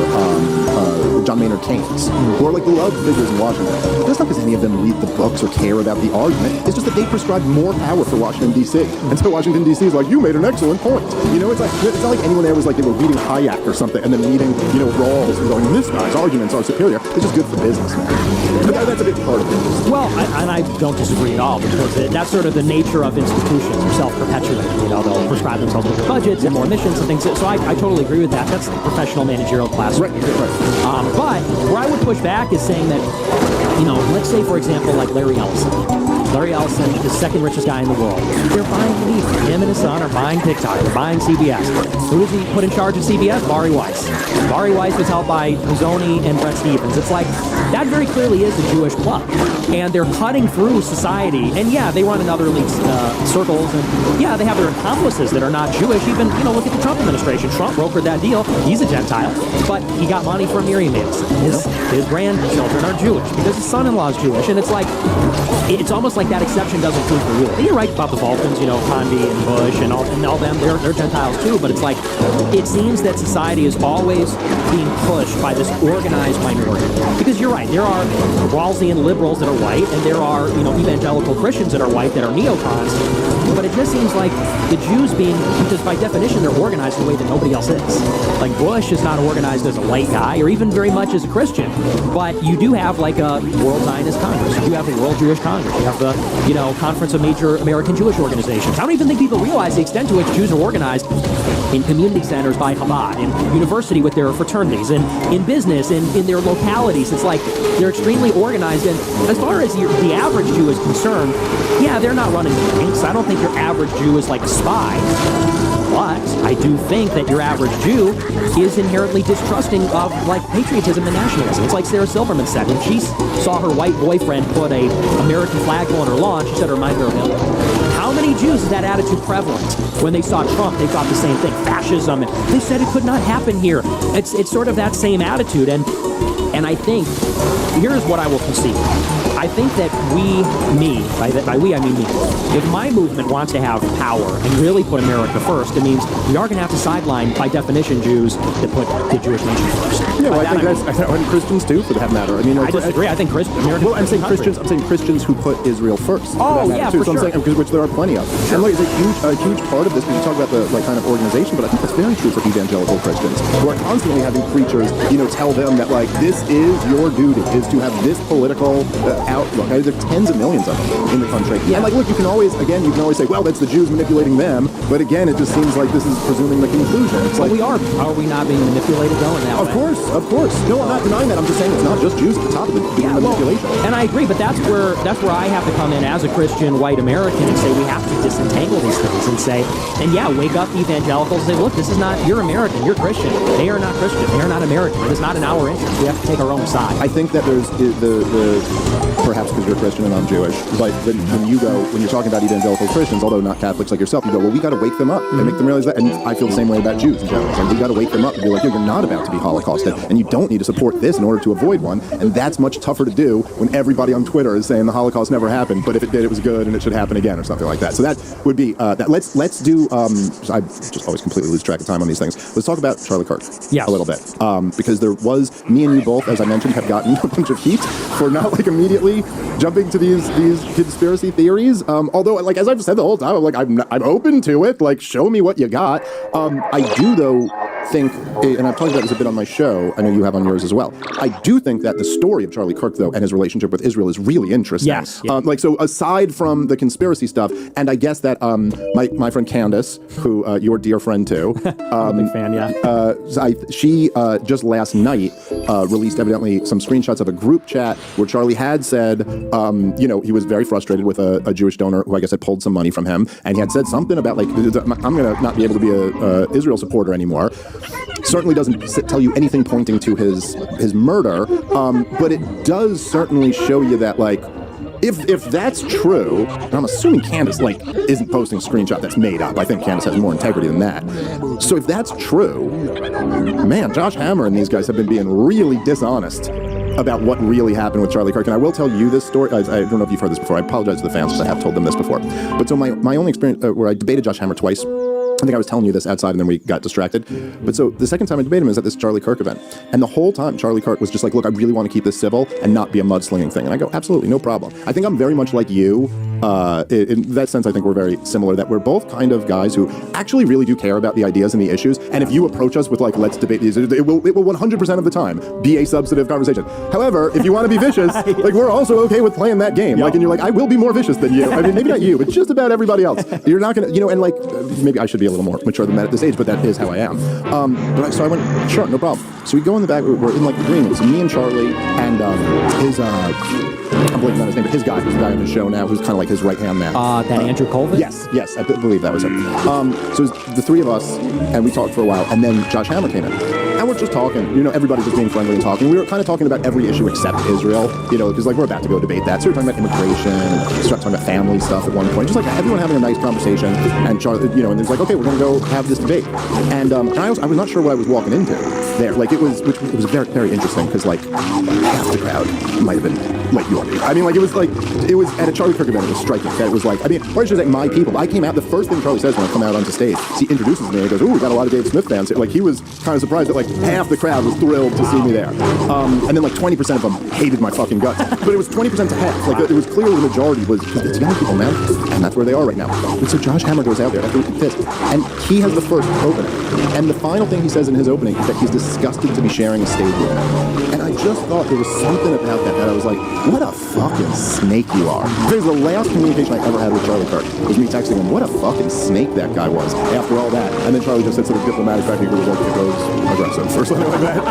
John Maynard Keynes, who are like beloved figures in Washington. That's not because any of them read the books or care about the argument. It's just that they prescribe more power for Washington, D.C. And so Washington, D.C. is like, you made an excellent point. It's not like anyone there was like they were reading Hayek or something and then reading, Rawls and going, this guy's arguments are superior. It's just good for business, man. But that's a big part of it. Well, and I don't disagree at all, because that's sort of the nature of institutions. They're self-perpetuating. They'll prescribe themselves bigger budgets and more missions and things. So I totally agree with that. That's the professional managerial class. Right. But where I would push back is saying that, let's say, for example, like Larry Ellison. Larry Ellison, the second richest guy in the world. They're buying media. Him and his son are buying TikTok. They're buying CBS. Who does he put in charge of CBS? Barry Weiss. Barry Weiss was held by Pizzoni and Brett Stevens. It's like, that very clearly is a Jewish club. And they're cutting through society. And yeah, they run in other elite circles. And yeah, they have their accomplices that are not Jewish. Even, look at the Trump administration. Trump brokered that deal. He's a Gentile. But he got money from Miriam Mason. His grandchildren are Jewish because his son-in-law is Jewish. And it's like, it's almost like that exception doesn't prove the rule. And you're right about the Vulcans, Condi and Bush and all them. They're Gentiles too. But it's like, it seems that society is always being pushed by this organized minority. Because you're right, there are Rawlsian liberals that are white, and there are, evangelical Christians that are white that are neocons. But it just seems like the Jews because by definition they're organized in a way that nobody else is. Like Bush is not organized as a white guy, or even very much as a Christian. But you do have like a World Zionist Congress. You do have a World Jewish Congress. You have the, Conference of Major American Jewish Organizations. I don't even think people realize the extent to which Jews are organized in community centers by Chabad, in university with their fraternities, and in business, in their localities. It's like they're extremely organized. And as far as the average Jew is concerned, yeah, they're not running the banks. I don't think your average Jew is like a spy. But I do think that your average Jew is inherently distrusting of like patriotism and nationalism. It's like Sarah Silverman said when she saw her white boyfriend put a American flag on her lawn. She said it reminded her of Hitler. How many Jews is that attitude prevalent? When they saw Trump, they thought the same thing, fascism. And they said it could not happen here. It's sort of that same attitude. And I think, here's what I will concede. I think that by we I mean me, if my movement wants to have power and really put America first, it means we are going to have to sideline, by definition, Jews that put the Jewish nation first. Yeah, well, I think Christians too, for that matter. I mean, I disagree. I think Americans. Well, I'm saying Christians who put Israel first. Oh, yeah, for sure. Which there are plenty of. Sure. And look, it's a huge part of this. We talk about the kind of organization, but I think that's very true for evangelical Christians who are constantly having preachers, tell them that this is your duty, is to have this political outlook. There are tens of millions of them in the country. Yeah. And like, look, you can always say, well, that's the Jews manipulating them. But again, it just seems like this is presuming the conclusion. It's like, we are. Are we not being manipulated though in that way? Of course. No, I'm not denying that. I'm just saying it's not just Jews at the top of the manipulation. And I agree, but that's where I have to come in as a Christian white American and say we have to disentangle these things and say, wake up evangelicals and say, look, this is not, you're American, you're Christian. They are not Christian. They are not American. It is not in our interest. We have to take our own side. I think that there's perhaps because you're Christian and I'm Jewish, but when you're talking about evangelical Christians, although not Catholics like yourself, you go, well, we got to wake them up and make them realize that. And I feel the same way about Jews in general. Like, we got to wake them up and be like, you're not about to be Holocausted, and you don't need to support this in order to avoid one. And that's much tougher to do when everybody on Twitter is saying the Holocaust never happened, but if it did, it was good and it should happen again or something like that. So that would be that. Let's do. I just always completely lose track of time on these things. Let's talk about Charlie Kirk a little bit, because there was, me and you both, as I mentioned, have gotten a bunch of heat for not like immediately jumping to these conspiracy theories. Although, like, as I've said the whole time, I'm like, I'm open to it. Like, show me what you got. I do though think, and I've talked about this a bit on my show, I know you have on yours as well, I do think that the story of Charlie Kirk, though, and his relationship with Israel is really interesting. Yes. Yeah. So aside from the conspiracy stuff, and I guess that my friend Candace, who your dear friend too, I'm a big fan, she just last night released evidently some screenshots of a group chat where Charlie had said, he was very frustrated with a Jewish donor who I guess had pulled some money from him, and he had said something about, like, I'm going to not be able to be a Israel supporter anymore. Certainly doesn't tell you anything pointing to his murder, but it does certainly show you that, like, if that's true, and I'm assuming Candace, like, isn't posting a screenshot that's made up. I think Candace has more integrity than that. So if that's true, man, Josh Hammer and these guys have been being really dishonest about what really happened with Charlie Kirk. And I will tell you this story. I don't know if you've heard this before. I apologize to the fans because I have told them this before. But so my only experience where I debated Josh Hammer twice, I think I was telling you this outside and then we got distracted. But so the second time I debated him is at this Charlie Kirk event. And the whole time Charlie Kirk was just like, look, I really want to keep this civil and not be a mudslinging thing. And I go, absolutely, no problem. I think I'm very much like you. In that sense, I think we're very similar, that we're both kind of guys who actually really do care about the ideas and the issues. And if you approach us with, like, let's debate these, it will 100% of the time be a substantive conversation. However, if you want to be vicious, like, we're also okay with playing that game. Yep. Like, and you're like, I will be more vicious than you. I mean, maybe not you, but just about everybody else. You're not going to, and like, maybe I should be a little more mature than that at this age, but that is how I am. So I went, sure, no problem. So we go in the back, we're in, like, agreement. So me and Charlie and his, I'm blanking on his name, but his guy, who's the guy on the show now, who's kind of like his right-hand man. That Andrew Colvin? Yes, I believe that was him. So it was the three of us, and we talked for a while, and then Josh Hammer came in. And we're just talking, everybody's just being friendly and talking. We were kind of talking about every issue except Israel, because, like, we're about to go debate that. So we were talking about immigration, and we started talking about family stuff at one point, just like everyone having a nice conversation. And Charlie, and it's like, okay, we're going to go have this debate. And I was not sure what I was walking into there. Like, it was very, very interesting, because, like, half the crowd might have been like you are. I mean, like, it was at a Charlie Kirk event, it was striking. That it was like, or I should say my people. I came out, the first thing Charlie says when I come out onto stage, he introduces me and he goes, ooh, we got a lot of Dave Smith fans. Like, he was kind of surprised that, like, half the crowd was thrilled to see me there. And then, like, 20% of them hated my fucking guts. But it was 20% to half. Like, it was clearly the majority was, because it's young people, man. And that's where they are right now. But so Josh Hammer goes out there after this, and he has the first opening. And the final thing he says in his opening is that he's disgusted to be sharing a stage with him. And I just thought there was something about that I was like, what a fucking snake you are. Because the last communication I ever had with Charlie Kirk was me texting him, what a fucking snake that guy was after all that. And then Charlie just said sort of diplomatic back, he was like, it goes aggressive or something like that.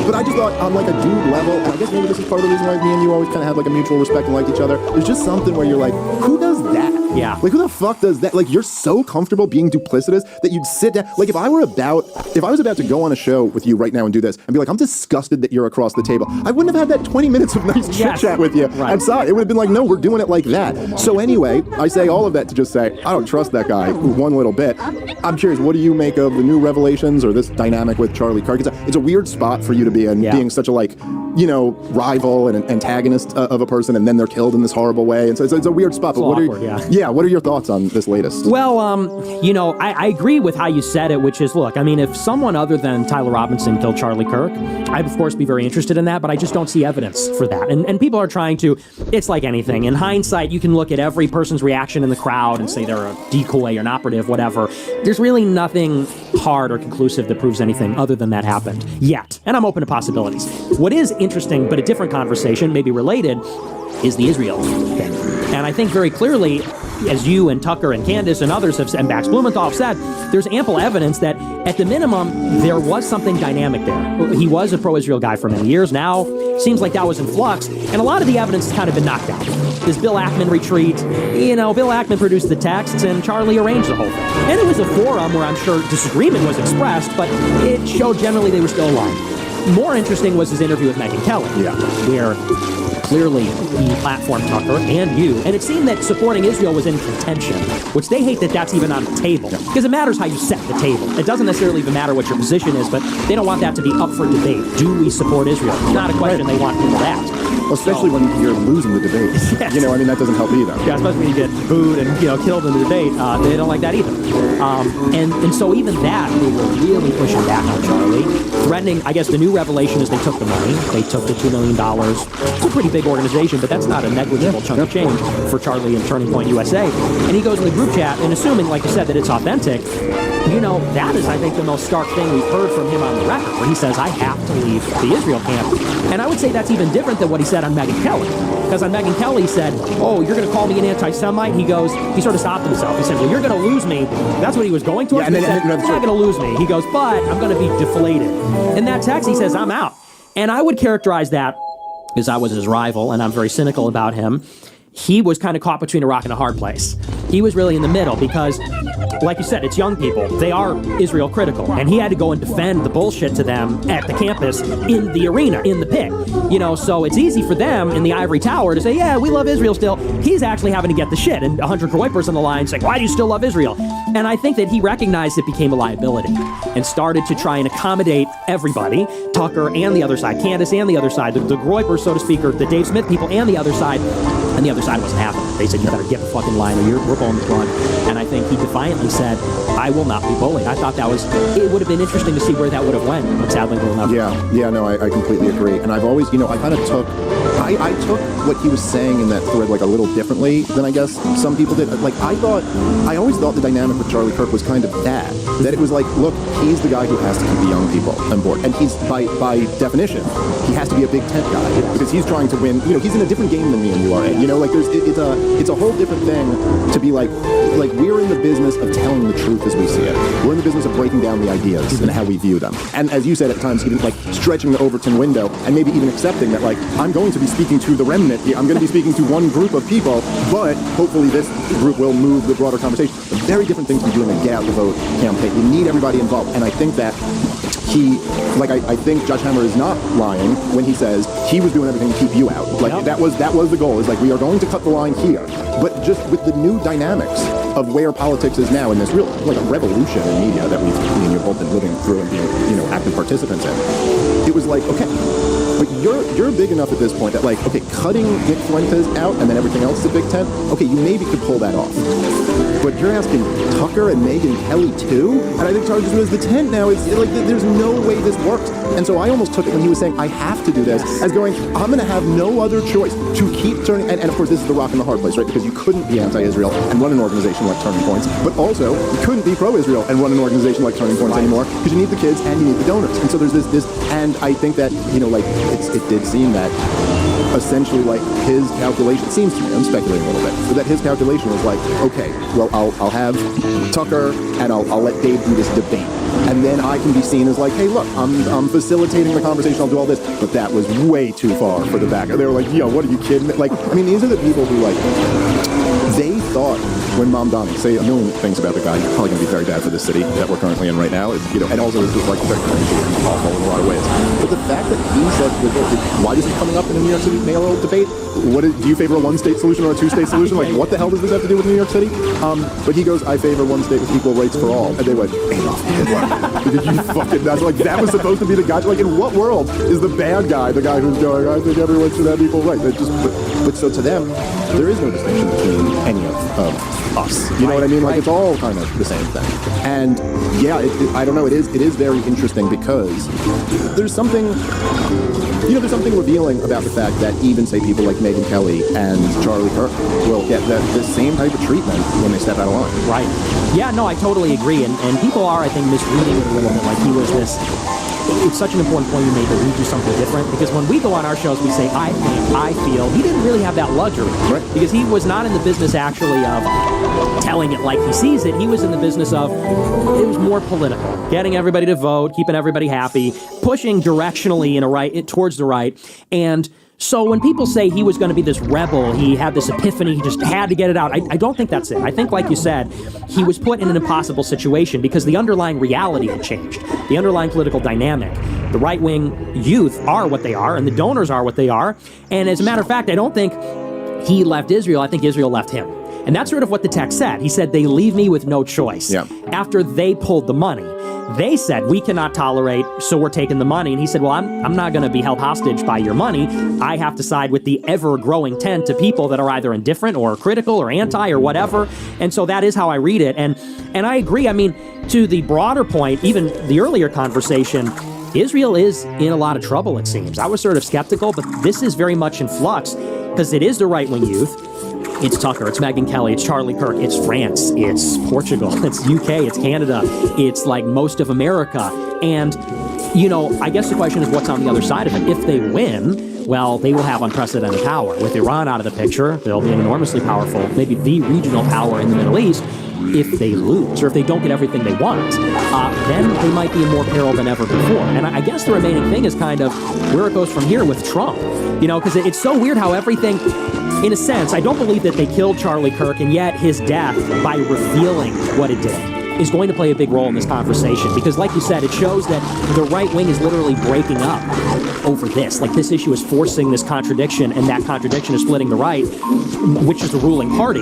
But I just thought on, like, a dude level, and I guess maybe this is part of the reason why me and you always kind of have, like, a mutual respect and liked each other. There's just something where you're like, who does that? Yeah. Like, who the fuck does that? Like, you're so comfortable being duplicitous that you'd sit down. Like, if I was about to go on a show with you right now and do this and be like, I'm disgusted that you're across the table, I wouldn't have had that 20 minutes of nice chit-chat with you. Right. I'm sorry. It would have been like, no, we're doing it like that. So anyway, I say all of that to just say, I don't trust that guy one little bit. I'm curious, what do you make of the new revelations or this dynamic with Charlie Kirk? It's a weird spot for you to be in, being such a, like, rival and an antagonist of a person, and then they're killed in this horrible way. And so it's a weird spot. But what are your thoughts on this latest? Well, I agree with how you said it, which is, look, I mean, if someone other than Tyler Robinson killed Charlie Kirk, I'd of course be very interested in that, but I just don't see evidence for that. And people are trying to, it's like anything. In hindsight, you can look at every person's reaction in the crowd and say they're a decoy or an operative, whatever. There's really nothing hard or conclusive that proves anything other than that happened yet. And I'm open to possibilities. What is interesting, but a different conversation, maybe related, is the Israel thing. And I think very clearly, as you and Tucker and Candace and others have, and Max Blumenthal have said, there's ample evidence that at the minimum, there was something dynamic there. He was a pro-Israel guy for many years. Now, seems like that was in flux. And a lot of the evidence has kind of been knocked out. This Bill Ackman retreat, Bill Ackman produced the texts and Charlie arranged the whole thing. And it was a forum where I'm sure disagreement was expressed, but it showed generally they were still aligned. More interesting was his interview with Megyn Kelly, where clearly he platformed Tucker and you, and it seemed that supporting Israel was in contention, which they hate that that's even on the table, because it matters how you set the table. It doesn't necessarily even matter what your position is, but they don't want that to be up for debate. Do we support Israel? It's not a question they want people to ask. Especially when you're losing the debate. Yes. That doesn't help either. Yeah, especially when you get booed and killed in the debate. They don't like that either. And so even that, they were really pushing back on Charlie, threatening. I guess the new revelation is they took the money. They took the $2 million. It's a pretty big organization, but that's not a negligible chunk of change for Charlie and Turning Point USA. And he goes in the group chat, and assuming, like you said, that it's authentic, that is, I think, the most stark thing we've heard from him on the record, where he says, I have to leave the Israel camp. And I would say that's even different than what he said on Megyn Kelly. Because on Megyn Kelly, he said, oh, you're going to call me an anti-Semite? He sort of stopped himself. He said, well, you're going to lose me. That's what he was going towards. Yeah, he said, you're not going to lose me. He goes, but I'm going to be deflated. In that text, he says, I'm out. And I would characterize that, because I was his rival, and I'm very cynical about him, he was kind of caught between a rock and a hard place. He was really in the middle because, like you said, it's young people. They are Israel critical. And he had to go and defend the bullshit to them at the campus, in the arena, in the pit. So it's easy for them in the ivory tower to say, yeah, we love Israel still. He's actually having to get the shit. And 100 Groypers on the line saying, why do you still love Israel? And I think that he recognized it became a liability and started to try and accommodate everybody, Tucker and the other side, Candace and the other side, the Groypers, so to speak, or the Dave Smith people and the other side. And the other side wasn't having it. They said, you better get the fucking line or we're pulling the plug. And I think he defiantly said, I will not be bullied. I thought it would have been interesting to see where that would have went, but sadly will never. I completely agree. And I've always, I kind of I took what he was saying in that thread like a little differently than I guess some people did. Like I always thought the dynamic with Charlie Kirk was kind of that it was like, look, he's the guy who has to keep the young people on board. And he's, by definition, he has to be a big tent guy because he's trying to win, he's in a different game than me and you are in. It's a whole different thing to be like we're in the business of telling the truth as we see it. We're in the business of breaking down the ideas and how we view them. And as you said at times, even like stretching the Overton window and maybe even accepting that like, I'm going to be speaking to the remnant here. I'm going to be speaking to one group of people, but hopefully this group will move the broader conversation. A very different thing to be doing a get out the vote campaign. You need everybody involved. And I think that I think Josh Hammer is not lying when he says he was doing everything to keep you out. Like that was the goal. Is like, we are going to cut the line here. But just with the new dynamics of where politics is now in this real like revolution in media that we've both been living through and being active participants in, it was like, okay, but you're big enough at this point that like, okay, cutting Nick Fuentes out and then everything else is a Big Ten, okay, you maybe could pull that off. But you're asking Tucker and Megyn Kelly too? And I think Charles was the tent now. It's like, there's no way this works. And so I almost took it when he was saying, I have to do this, as going, I'm going to have no other choice to keep turning. And of course, this is the rock and the hard place, right? Because you couldn't be anti-Israel and run an organization like Turning Points. But also, you couldn't be pro-Israel and run an organization like Turning Points anymore, because you need the kids and you need the donors. And so there's this, and I think that, it did seem that essentially like his calculation, seems to me, I'm speculating a little bit, but that his calculation was like, okay, well, I'll have Tucker and I'll let Dave do this debate. And then I can be seen as like, hey, look, I'm facilitating the conversation, I'll do all this. But that was way too far for the back. They were like, yo, what are you kidding? Like, I mean, these are the people who like, they thought when Mom Donnie say a million things about the guy, you're probably going to be very bad for the city that we're currently in right now, and also it's just like very cringy and awful in a lot of ways. But the fact that he said, why is this coming up in a New York City mayoral debate? Do you favor a one-state solution or a two-state solution? Like, what the hell does this have to do with New York City? But he goes, I favor one state with equal rights for all. And they went, Adolf Hitler. Did you fucking nuts? Like, that was supposed to be the guy. Like, in what world is the bad guy the guy who's going, I think everyone should have equal rights? But so to them, there is no distinction between any of us. You know what I mean? Like, it's all kind of the same thing. And yeah, I don't know. It is very interesting because there's something. There's something revealing about the fact that even, say, people like Megyn Kelly and Charlie Kirk will get the same type of treatment when they step out of line. Right. Yeah, no, I totally agree. And people are, I think, misreading it a little bit. Like he was this it's such an important point you made that we do something different, because when we go on our shows, we say, I think, I feel. He didn't really have that luxury, Right. because he was not in the business actually of telling it like he sees it. He was in the business of, it was more political, getting everybody to vote, keeping everybody happy, pushing directionally towards the right. And so when people say he was going to be this rebel, he had this epiphany, he just had to get it out, I don't think that's it. I think, like you said, he was put in an impossible situation because the underlying reality had changed. The underlying political dynamic. The right-wing youth are what they are, and the donors are what they are. And as a matter of fact, I don't think he left Israel. I think Israel left him. And that's sort of what the text said. He said, they leave me with no choice. Yeah. After they pulled the money. They said, we cannot tolerate, so we're taking the money. And he said, well, I'm not going to be held hostage by your money. I have to side with the ever-growing tent of people that are either indifferent or critical or anti or whatever. And so that is how I read it. And I agree. I mean, to the broader point, even the earlier conversation, Israel is in a lot of trouble, it seems. I was sort of skeptical, but this is very much in flux because it is the right-wing youth. It's Tucker, it's Megyn Kelly, it's Charlie Kirk, it's France, it's Portugal, it's UK, it's Canada, it's like most of America. And, you know, I guess the question is what's on the other side of it. If they win, well, they will have unprecedented power. With Iran out of the picture, they'll be an enormously powerful, maybe the regional power in the Middle East. If they lose, or if they don't get everything they want, then they might be in more peril than ever before. And I guess the remaining thing is kind of where it goes from here with Trump. You know, because it's so weird how everything, in a sense, I don't believe that they killed Charlie Kirk, and yet his death, by revealing what it did, is going to play a big role in this conversation. Because like you said, it shows that the right wing is literally breaking up over this. Like, this issue is forcing this contradiction, and that contradiction is splitting the right, which is the ruling party.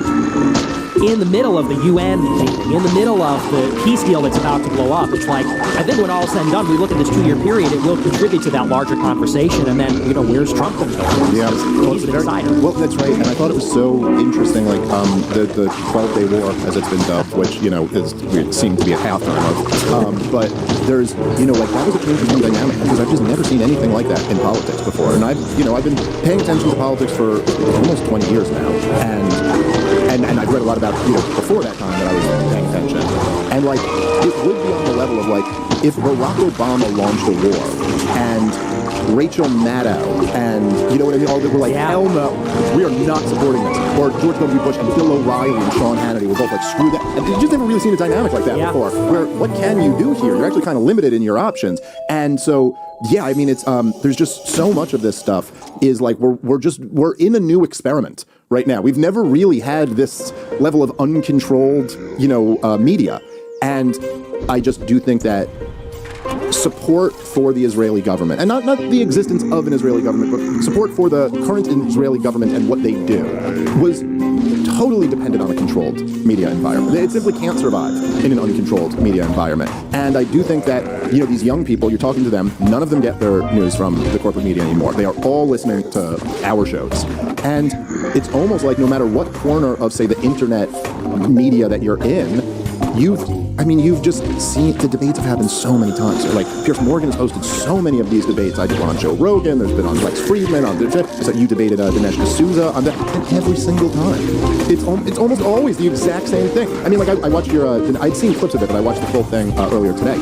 In the middle of the UN meeting, in the middle of the peace deal that's about to blow up, it's like, I think when all is said and done, we look at this 2-year period, it will contribute to that larger conversation, and then, you know, where's Trump going to go? Yeah, He's the decider. well, that's right, and I thought it was so interesting, like, the 12-day war, as it's been dubbed, which, you know, it seemed to be at halftime of, but there's, you know, like, that was a change in dynamic, because I've just never seen anything like that in politics before, and I've been paying attention to politics for almost 20 years now, and I've read a lot about, you know, before that time that I was paying attention. And, like, it would be on the level of, like, if Barack Obama launched a war and Rachel Maddow and, you know what I mean, all that were like, hell no, we are not supporting this. Or George W. Bush and Bill O'Reilly and Sean Hannity were both like, screw that. And you just never really seen a dynamic like that before, where what can you do here? You're actually kind of limited in your options. And so, yeah, I mean, it's there's just so much of this stuff is like we're in a new experiment right now. We've never really had this level of uncontrolled, you know, media. And I just do think that support for the Israeli government, and not the existence of an Israeli government, but support for the current Israeli government and what they do, was totally dependent on a controlled media environment. It simply can't survive in an uncontrolled media environment. And I do think that, you know, these young people, you're talking to them, none of them get their news from the corporate media anymore. They are all listening to our shows. And it's almost like no matter what corner of, say, the internet media that you're in, you've just seen the debates have happened so many times. Like, Piers Morgan has hosted so many of these debates. I did one on Joe Rogan. There's been on Lex Friedman. So you debated Dinesh D'Souza on that. And every single time, it's almost always the exact same thing. I mean, like, I watched I'd seen clips of it, but I watched the full thing earlier today,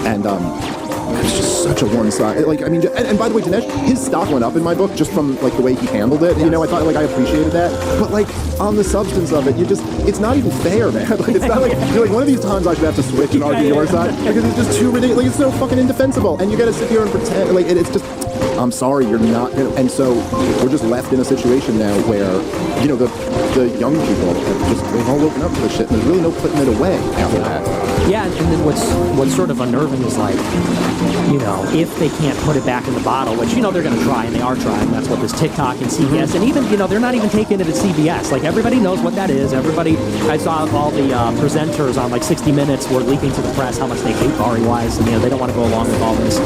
and it's just such a one-sided. Like, I mean, and by the way, Dinesh, his stock went up in my book just from like the way he handled it. You know, I thought, like, I appreciated that. But like on the substance of it, it's not even fair, man. Like, it's not like you're like, one of these times I should have to switch and argue your side because it's just too ridiculous. Like, it's so fucking indefensible, and you got to sit here and pretend like it's just. I'm sorry, you're not gonna. And so we're just left in a situation now where, you know, the young people they've all woken up to this shit, and there's really no putting it away after that. Yeah, and then what's sort of unnerving is, like, you know, if they can't put it back in the bottle, which, you know, they're going to try, and they are trying. That's what this TikTok and CBS, and even, you know, they're not even taking it at CBS. Like, everybody knows what that is. I saw all the presenters on, like, 60 Minutes were leaking to the press how much they hate Bari Weiss, and, you know, they don't want to go along with all this.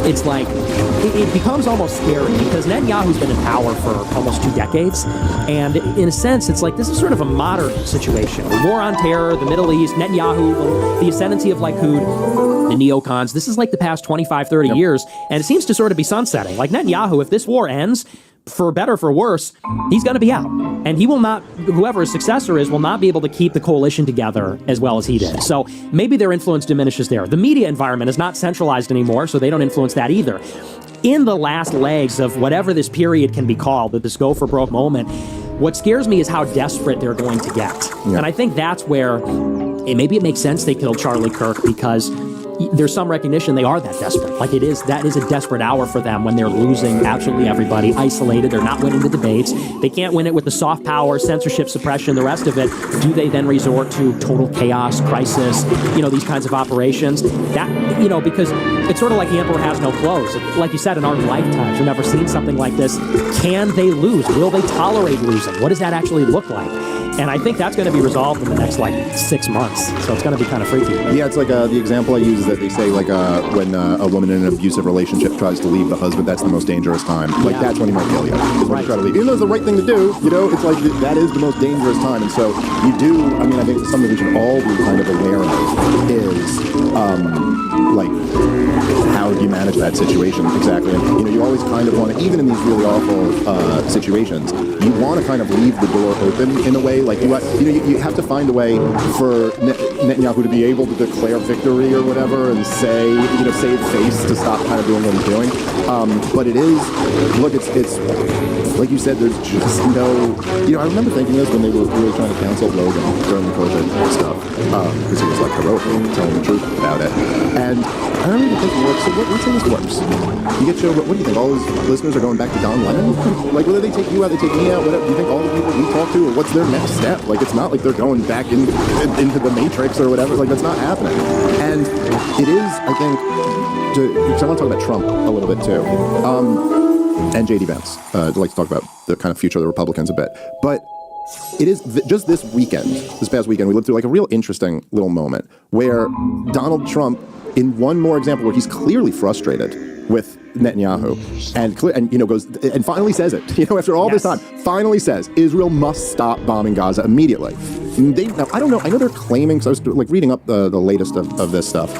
It's like, it becomes almost scary because Netanyahu's been in power for almost 2 decades, and in a sense, it's like this is sort of a modern situation. The war on terror, the Middle East, Netanyahu, the ascendancy of Likud, the neocons. This is like the past 25, 30 years, and it seems to sort of be sunsetting. Like, Netanyahu, if this war ends, for better or for worse, he's going to be out. And he will not, whoever his successor is, will not be able to keep the coalition together as well as he did. So maybe their influence diminishes there. The media environment is not centralized anymore, so they don't influence that either. In the last legs of whatever this period can be called, this go for broke moment, what scares me is how desperate they're going to get. Yeah. And I think that's where maybe it makes sense they killed Charlie Kirk, because there's some recognition they are that desperate. Like that is a desperate hour for them when they're losing absolutely everybody, isolated, they're not winning the debates. They can't win it with the soft power, censorship, suppression, the rest of it. Do they then resort to total chaos, crisis, these kinds of operations? That, because it's sort of like the emperor has no clothes. Like you said, in our lifetimes, we've never seen something like this. Can they lose? Will they tolerate losing? What does that actually look like? And I think that's going to be resolved in the next, 6 months. So it's going to be kind of freaky. Yeah, it's like the example I use is that they say, when a woman in an abusive relationship tries to leave the husband, that's the most dangerous time. That's when he might kill you. When you try to leave. Even though it's the right thing to do, it's like that is the most dangerous time. And so you do, I think something we should all be kind of aware of is, how do you manage that situation exactly? And, you always kind of want to, even in these really awful situations, you want to kind of leave the door open in a way. Like you have to find a way for Netanyahu to be able to declare victory or whatever and say, save face to stop kind of doing what he's doing. But it is, look, it's like you said, there's just no, I remember thinking this when they were really trying to cancel Logan during the COVID stuff, because he was heroically telling the truth about it. And I remember thinking, let's say this works. You get what do you think? All his listeners are going back to Don Lemon? Whether they take you out, they take me out, whatever. Do you think all the people we talk to, or what's their next step? It's not like they're going back into the Matrix or whatever. That's not happening. And it is, I think, because I want to talk about Trump a little bit too, and J.D. Vance. I'd like to talk about the kind of future of the Republicans a bit. But it is just this past weekend, we lived through a real interesting little moment where Donald Trump, in one more example where he's clearly frustrated with Netanyahu, and goes and finally says it. After all this time, finally says Israel must stop bombing Gaza immediately. Now, I don't know. I know they're claiming. So I was reading up the latest of this stuff.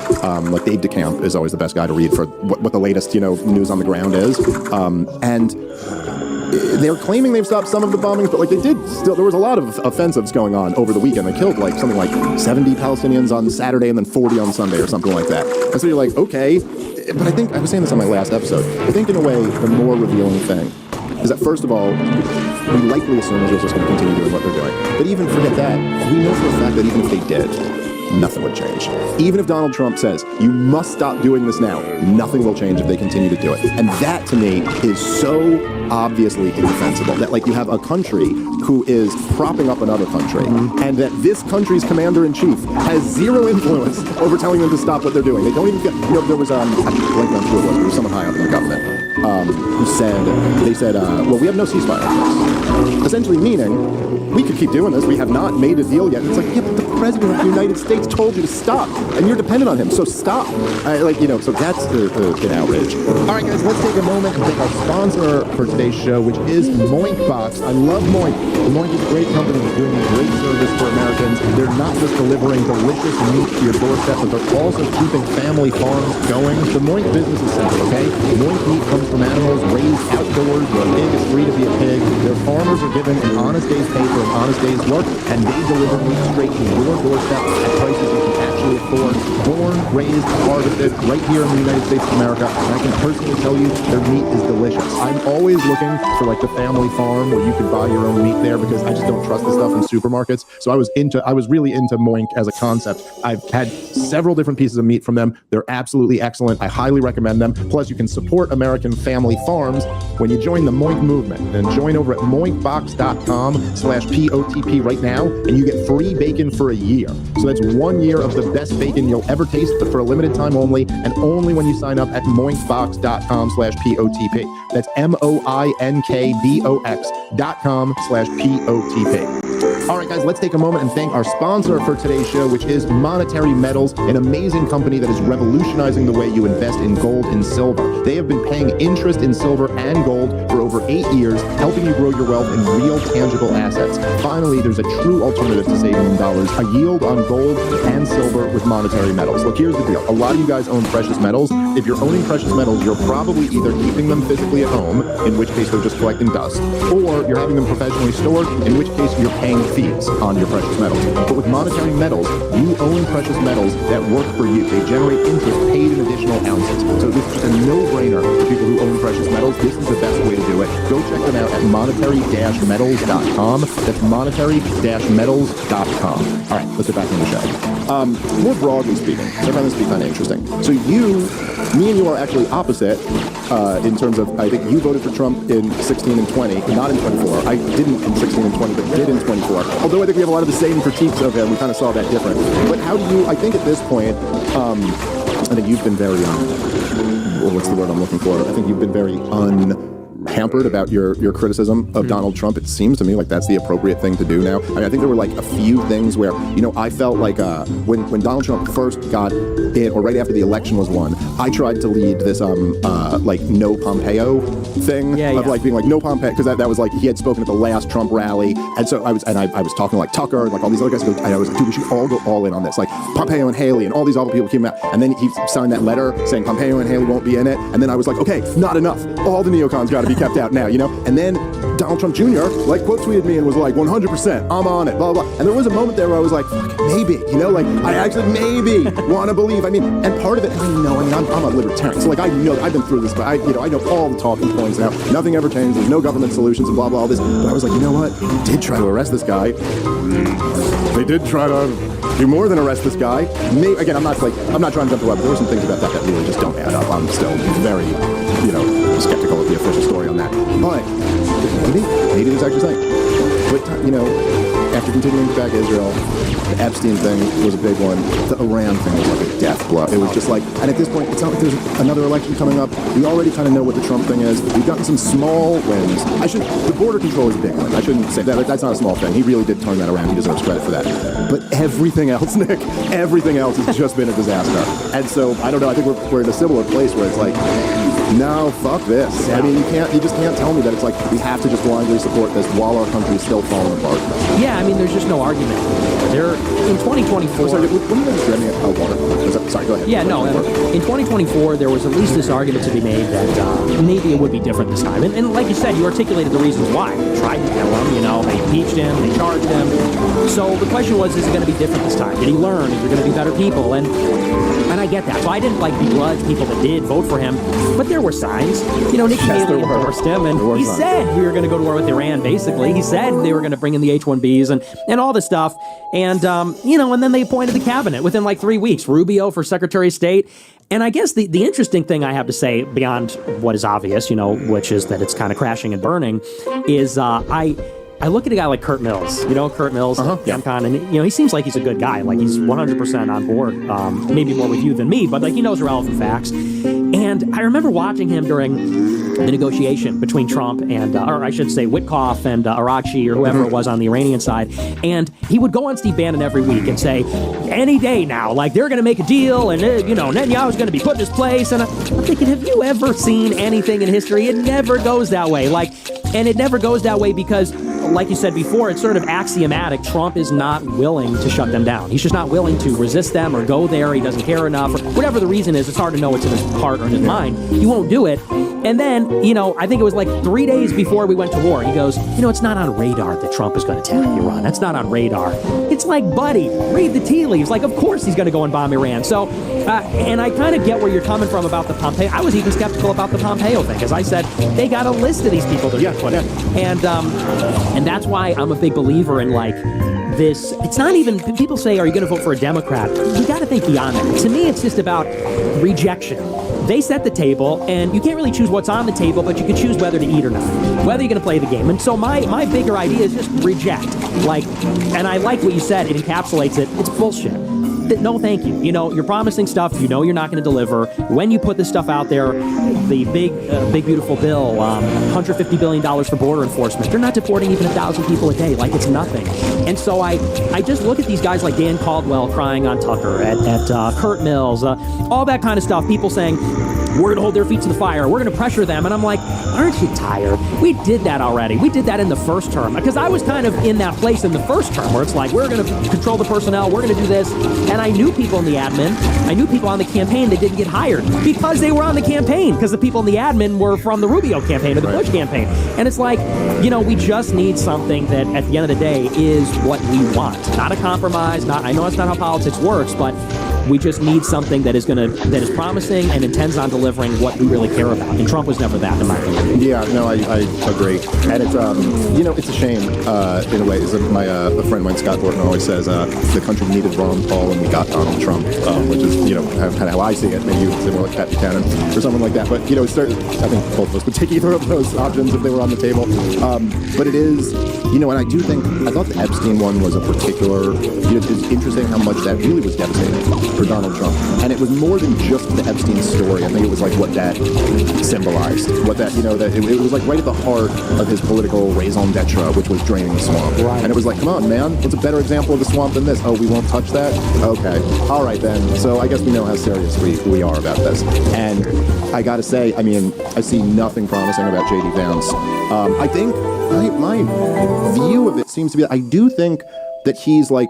Dave DeCamp is always the best guy to read for what the latest news on the ground is. And they're claiming they've stopped some of the bombings, but they did still. There was a lot of offensives going on over the weekend. They killed something like 70 Palestinians on Saturday and then 40 on Sunday or something like that. And so you're okay. But I think, I was saying this on my last episode, I think in a way the more revealing thing is that, first of all, we likely assume Israel's just going to continue doing what they're doing. But even forget that, we know for a fact that even if they did, nothing would change. Even if Donald Trump says, you must stop doing this now, nothing will change if they continue to do it. And that, to me, is so obviously indefensible. That, you have a country who is propping up another country, and that this country's commander-in-chief has zero influence over telling them to stop what they're doing. They don't even get, there was, I'm blanking on who it was, there was someone high up in the government, who said, well, we have no ceasefire in place. Essentially meaning, we could keep doing this, we have not made a deal yet. It's yeah, but the President of the United States told you to stop, and you're dependent on him, so stop. So that's an outrage. All right, guys, let's take a moment and thank our sponsor for today's show, which is Moinkbox. I love Moink. Moink is a great company that's doing a great service for Americans. They're not just delivering delicious meat to your doorstep, but they're also keeping family farms going. The Moink business is simple, okay? Moink meat comes from animals raised outdoors where a pig is free to be a pig. Their farmers are given an honest day's pay for an honest day's work, and they deliver meat straight to your doorstep at prices you can actually afford. Born, raised, harvested right here in the United States of America, and I can personally tell you their meat is delicious. I'm always looking for the family farm where you can buy your own meat there, because I just don't trust the stuff in supermarkets. So I was really into Moink as a concept. I've had several different pieces of meat from them. They're absolutely excellent. I highly recommend them. Plus, you can support American family farms when you join the Moink movement. And join over at moinkbox.com/POTP right now, and you get free bacon for a year. So that's 1 year of the best bacon you'll ever taste, but for a limited time only, and only when you sign up at moinkbox.com/POTP. That's MOINKBOX.com/POTP. All right, guys, let's take a moment and thank our sponsor for today's show, which is Monetary Metals, an amazing company that is revolutionizing the way you invest in gold and silver. They have been paying interest in silver and gold for over 8 years, helping you grow your wealth in real, tangible assets. Finally, there's a true alternative to saving in dollars, a yield on gold and silver with Monetary Metals. Look, here's the deal. A lot of you guys own precious metals. If you're owning precious metals, you're probably either keeping them physically at home, in which case they're just collecting dust, or you're having them professionally stored, in which case you're paying fees on your precious metals. But with Monetary Metals, you own precious metals that work for you. They generate interest paid in additional ounces. So this is just a no-brainer for people who own precious metals. This is the best way to do it. Go check them out at monetary-metals.com. That's monetary-metals.com. All right, let's get back on the show. More broadly speaking, I found this to be kind of interesting. So me and you are actually opposite in terms of, I think you voted for Trump in 16 and 20, not in 24. I didn't in 16 and 20, but did in 24. Although I think we have a lot of the same critiques of him, we kind of saw that different. But how do you, I think at this point, I think you've been very, what's the word I'm looking for? I think you've been very hampered about your criticism of Donald Trump. It seems to me like that's the appropriate thing to do now. I mean, I think there were like a few things where, I felt like when Donald Trump first got in, or right after the election was won, I tried to lead this like no Pompeo thing of like being like no Pompeo, because that was like he had spoken at the last Trump rally, and so I was talking to like Tucker and like all these other guys, and I was like, dude, we should all go all in on this, like Pompeo and Haley and all these other people came out, and then he signed that letter saying Pompeo and Haley won't be in it, and then I was like, okay, not enough, all the neocons got to be kept out now, and then Donald Trump Jr. like quote tweeted me and was like 100% I'm on it, blah blah blah, and there was a moment there where I was like, fuck, maybe, like I actually maybe want to believe. I mean, and part of it, I'm a libertarian, so like I know I've been through this, but I know all the talking points now. Nothing ever changed. There's no government solutions and blah blah all this. But I was like, you know what? They did try to arrest this guy. They did try to do more than arrest this guy. Again, I'm not trying to jump the web, but there were some things about that really just don't add up. I'm still very, skeptical of the official story on that. But maybe there's actually something. But after continuing to back Israel, the Epstein thing was a big one. The Iran thing was like a death blow. It was just like, and at this point, it's not like there's another election coming up. We already kind of know what the Trump thing is. We've gotten some small wins. The border control is a big one. I shouldn't say that. That's not a small thing. He really did turn that around. He deserves credit for that. But everything else, Nick, everything else has just been a disaster. And so, I don't know, I think we're in a similar place where it's like, no, fuck this. Yeah. I mean, you just can't tell me that it's like we have to just blindly support this while our country is still falling apart. Yeah, I mean, there's just no argument. There, in 2024... Sorry, when you just read me water? Sorry, go ahead. Yeah, no, in 2024, there was at least this argument to be made that maybe it would be different this time. And like you said, you articulated the reasons why. They tried to kill him, they impeached him, they charged him. So the question was, is it going to be different this time? Did he learn? Is there going to be better people? And I get that. So I didn't begrudge people that did vote for him, but there were signs. Nikki Haley endorsed him, and he said we were going to go to war with Iran, basically. He said they were going to bring in the H-1Bs and all this stuff. And, and then they appointed the cabinet within 3 weeks. Rubio for Secretary of State. And I guess the interesting thing I have to say, beyond what is obvious, which is that it's kind of crashing and burning, is I look at a guy like Kurt Mills, Kurt Mills, CanCon, and, he seems like he's a good guy. Like, he's 100% on board, maybe more with you than me, but, he knows relevant facts. And I remember watching him during the negotiation between Trump and, or I should say, Witkoff and Araghchi or whoever it was on the Iranian side. And he would go on Steve Bannon every week and say, any day now, they're going to make a deal, and, Netanyahu's going to be put in his place. And I'm thinking, have you ever seen anything in history? It never goes that way. And it never goes that way because, like you said before, it's sort of axiomatic. Trump is not willing to shut them down. He's just not willing to resist them or go there. He doesn't care enough, or whatever the reason is. It's hard to know what's in his heart or in his mind. He won't do it. And then, I think it was 3 days before we went to war, he goes, it's not on radar that Trump is going to attack Iran. That's not on radar. It's buddy, read the tea leaves. Of course he's going to go and bomb Iran. So, and I kind of get where you're coming from about the Pompeo. I was even skeptical about the Pompeo thing, because I said, they got a list of these people they're going to put in. And that's why I'm a big believer in this. It's not even, people say, are you going to vote for a Democrat? You got to think beyond that. To me, it's just about rejection. They set the table, and you can't really choose what's on the table, but you can choose whether to eat or not, whether you're going to play the game. And so my bigger idea is just reject. And I like what you said. It encapsulates it. It's bullshit. no, thank you. You know, you're promising stuff you know you're not going to deliver. When you put this stuff out there, the big beautiful bill, $150 billion for border enforcement, they're not deporting even 1,000 people a day, like it's nothing. And so I just look at these guys like Dan Caldwell crying on Tucker, at Kurt Mills, all that kind of stuff, people saying, we're going to hold their feet to the fire. We're going to pressure them. And I'm like, aren't you tired? We did that already. We did that in the first term. Because I was kind of in that place in the first term where it's like, we're going to control the personnel. We're going to do this. And I knew people in the admin. I knew people on the campaign that didn't get hired because they were on the campaign. Because the people in the admin were from the Rubio campaign or the Bush campaign. And it's like, you know, we just need something that at the end of the day is what we want. Not a compromise. I know it's not how politics works, but we just need something that is promising and intends on delivering what we really care about. And Trump was never that, in my opinion. Yeah, no, I agree. And it's, you know, it's a shame, in a way. A friend of mine, Scott Thornton, always says the country needed Ron Paul and we got Donald Trump, which is, you know, kind of how I see it. Maybe you would say more like Pat Buchanan or something like that. But, you know, I think both of us would take either of those options if they were on the table. But it is, you know, and I thought the Epstein one was a particular, you know, it's interesting how much that really was devastating for Donald Trump. And it was more than just the Epstein story. I think it was like what that symbolized. What that, you know, that it was like right at the heart of his political raison d'etre, which was draining the swamp. Right. And it was like, come on, man, what's a better example of the swamp than this? Oh, we won't touch that? Okay. All right, then. So I guess we know how serious we are about this. And I got to say, I mean, I see nothing promising about J.D. Vance. I think my view of it seems to be, I do think that he's like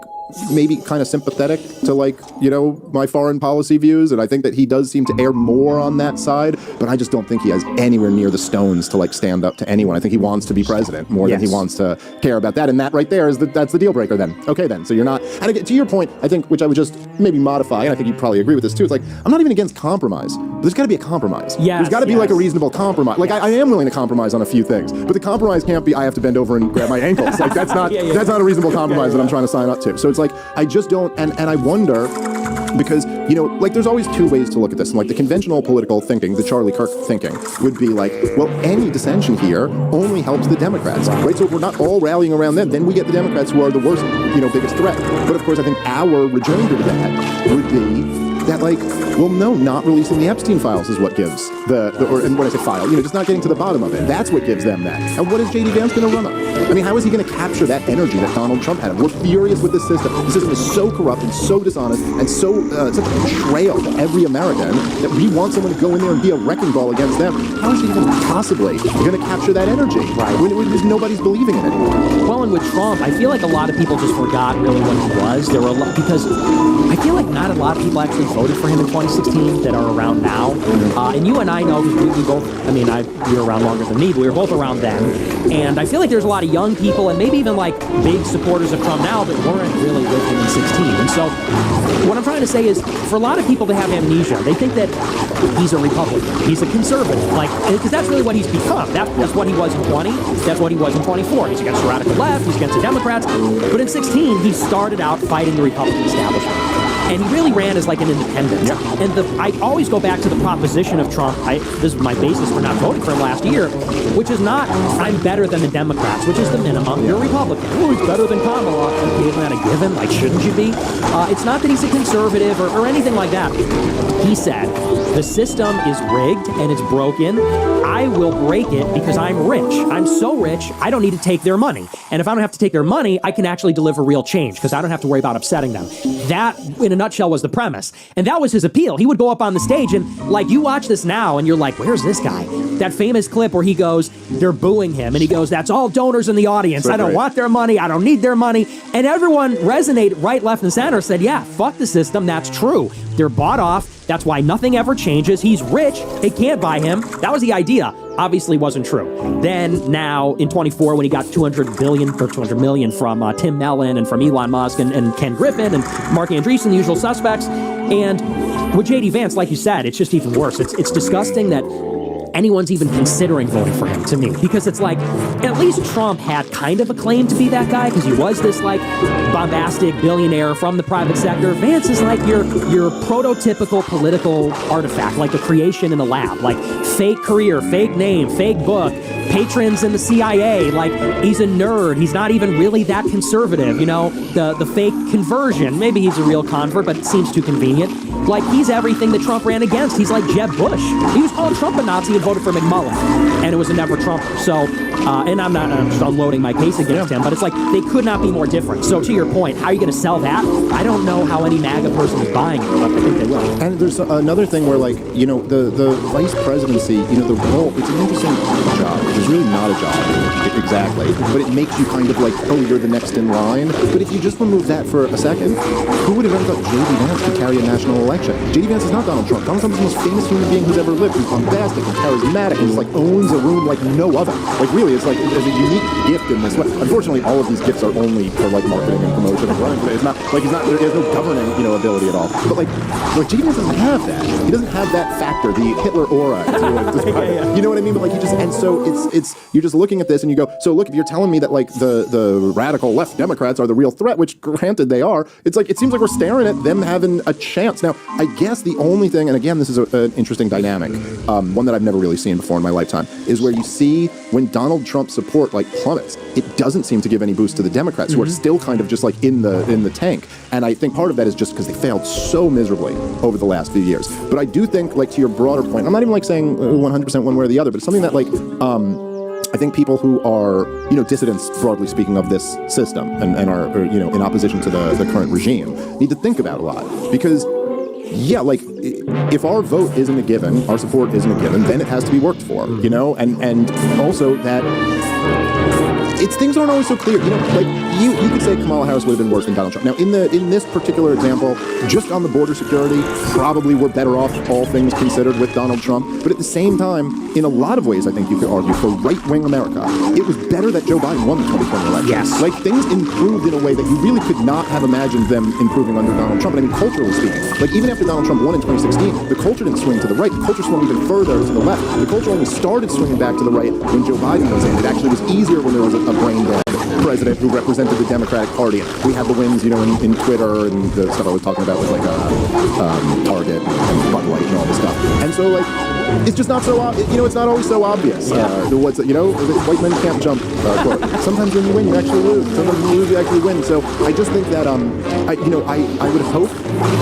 maybe kind of sympathetic to, like, you know, my foreign policy views, and I think that he does seem to err more on that side, but I just don't think he has anywhere near the stones to, like, stand up to anyone. I think he wants to be president more than he wants to care about that, and that right there is that's the deal breaker then. Okay, then, so you're not, and again, to your point, I think, which I would just maybe modify, and I think you probably agree with this too, it's like, I'm not even against compromise, but there's got to be a compromise. Yes, there's got to be like a reasonable compromise. Like, I am willing to compromise on a few things, but the compromise can't be I have to bend over and grab my ankles. Like, that's not that's not a reasonable compromise that I'm trying to sign up to. So it's like, I just don't, and I wonder, because, you know, like, there's always two ways to look at this. And, like, the conventional political thinking, the Charlie Kirk thinking, would be like, well, any dissension here only helps the Democrats, right? So if we're not all rallying around them, then we get the Democrats who are the worst, you know, biggest threat. But, of course, I think our rejoinder to that would be that, like, well, no, not releasing the Epstein files is what gives and when I say file, you know, just not getting to the bottom of it. That's what gives them that. And what is J.D. Vance going to run on? I mean, how is he going to capture that energy that Donald Trump had? We're furious with this system. The system is so corrupt and so dishonest and so such a betrayal to every American that we want someone to go in there and be a wrecking ball against them. How is he even possibly going to capture that energy? Right. When nobody's believing in it anymore. Well, and with Trump, I feel like a lot of people just forgot really what he was. There were a lot, because I feel like not a lot of people actually voted for him in 2016 that are around now. And you and I know, because we both, I mean, you were around longer than me, but we were both around then. And I feel like there's a lot of young people and maybe even like big supporters of Trump now that weren't really with him in 16. And so what I'm trying to say is, for a lot of people to have amnesia, they think that he's a Republican, he's a conservative, like, because that's really what he's become. That's what he was in 20, that's what he was in 24. He's against the radical left, he's against the Democrats. But in 16, he started out fighting the Republican establishment. And he really ran as like an independent. Yeah. And I always go back to the proposition of Trump. This is my basis for not voting for him last year, which is not, I'm better than the Democrats, which is the minimum. You're a Republican. Oh, he's better than Kamala. Isn't that a given? Like, shouldn't you be? It's not that he's a conservative or anything like that. He said, the system is rigged and it's broken. I will break it because I'm rich. I'm so rich, I don't need to take their money. And if I don't have to take their money, I can actually deliver real change because I don't have to worry about upsetting them. That, in a nutshell, was the premise. And that was his appeal. He would go up on the stage and, like, you watch this now and you're like, where's this guy? That famous clip where he goes, they're booing him. And he goes, that's all donors in the audience. So I don't want their money. I don't need their money. And everyone resonated right, left, and center, said, yeah, fuck the system. That's true. They're bought off. That's why nothing ever changes. He's rich. They can't buy him. That was the idea. Obviously wasn't true. Then now in 24, when he got 200 million from Tim Mellon and from Elon Musk and Ken Griffin and Mark Andreessen, the usual suspects. And with J.D. Vance, like you said, it's just even worse. It's disgusting that anyone's even considering voting for him, to me, because it's like, at least Trump had kind of a claim to be that guy, because he was this like bombastic billionaire from the private sector. Vance is like your prototypical political artifact, like a creation in a lab, like fake career, fake name, fake book, patrons in the CIA, like he's a nerd, he's not even really that conservative, you know, the fake conversion, maybe he's a real convert, but it seems too convenient. Like, he's everything that Trump ran against. He's like Jeb Bush. He was calling Trump a Nazi and voted for McMullen, and it was a never Trumper. So, and I'm just unloading my case against him, but it's like, they could not be more different. So to your point, how are you going to sell that? I don't know how any MAGA person is buying it, but I think they will. And there's another thing where, like, you know, the vice presidency, you know, the role, it's an interesting job. It's really not a job, exactly, but it makes you kind of like, oh, you're the next in line. But if you just remove that for a second, who would have ever thought J.D. Vance could carry a national election? J.D. Vance is not Donald Trump. Donald Trump is the most famous human being who's ever lived. He's bombastic and charismatic and just like owns a room like no other. Like, really, it's like there's a unique gift in this way. Unfortunately, all of these gifts are only for like marketing and promotion and running. It's not like there is no governing, you know, ability at all. But like J.D. Vance doesn't have that. He doesn't have that factor, the Hitler aura. You know what I mean? But like, he just, and so it's you're just looking at this and you go, so look, if you're telling me that like the radical left Democrats are the real threat, which granted they are, it's like, it seems like we're staring at them having a chance. Now, I guess the only thing, and again, this is an interesting dynamic, one that I've never really seen before in my lifetime, is where you see when Donald Trump's support like plummets, it doesn't seem to give any boost to the Democrats, who are still kind of just like in the tank. And I think part of that is just because they failed so miserably over the last few years. But I do think, like, to your broader point, I'm not even like saying 100% one way or the other, but it's something that like I think people who are, you know, dissidents, broadly speaking, of this system and are, you know, in opposition to the current regime need to think about a lot. Because, yeah, like, if our vote isn't a given, our support isn't a given, then it has to be worked for, you know? And also that things aren't always so clear. You know, like, you could say Kamala Harris would have been worse than Donald Trump. Now, in this particular example, just on the border security, probably we're better off, all things considered, with Donald Trump. But at the same time, in a lot of ways, I think you could argue, for right-wing America, it was better that Joe Biden won the 2020 election. Yes. Like, things improved in a way that you really could not have imagined them improving under Donald Trump. And I mean, culturally speaking, like, even after Donald Trump won in 2016, the culture didn't swing to the right. The culture swung even further to the left. The culture only started swinging back to the right when Joe Biden was in. It actually was easier when there was a brain-dead president who represented the Democratic Party. We had the wins, you know, in Twitter and the stuff I was talking about with like Target and Bud Light and all this stuff. And so, like, it's just not so, you know, it's not always so obvious. What's, you know, white men can't jump. Quote. Sometimes when you win, you actually lose. Sometimes when you lose, you actually win. So I just think that, I would hope,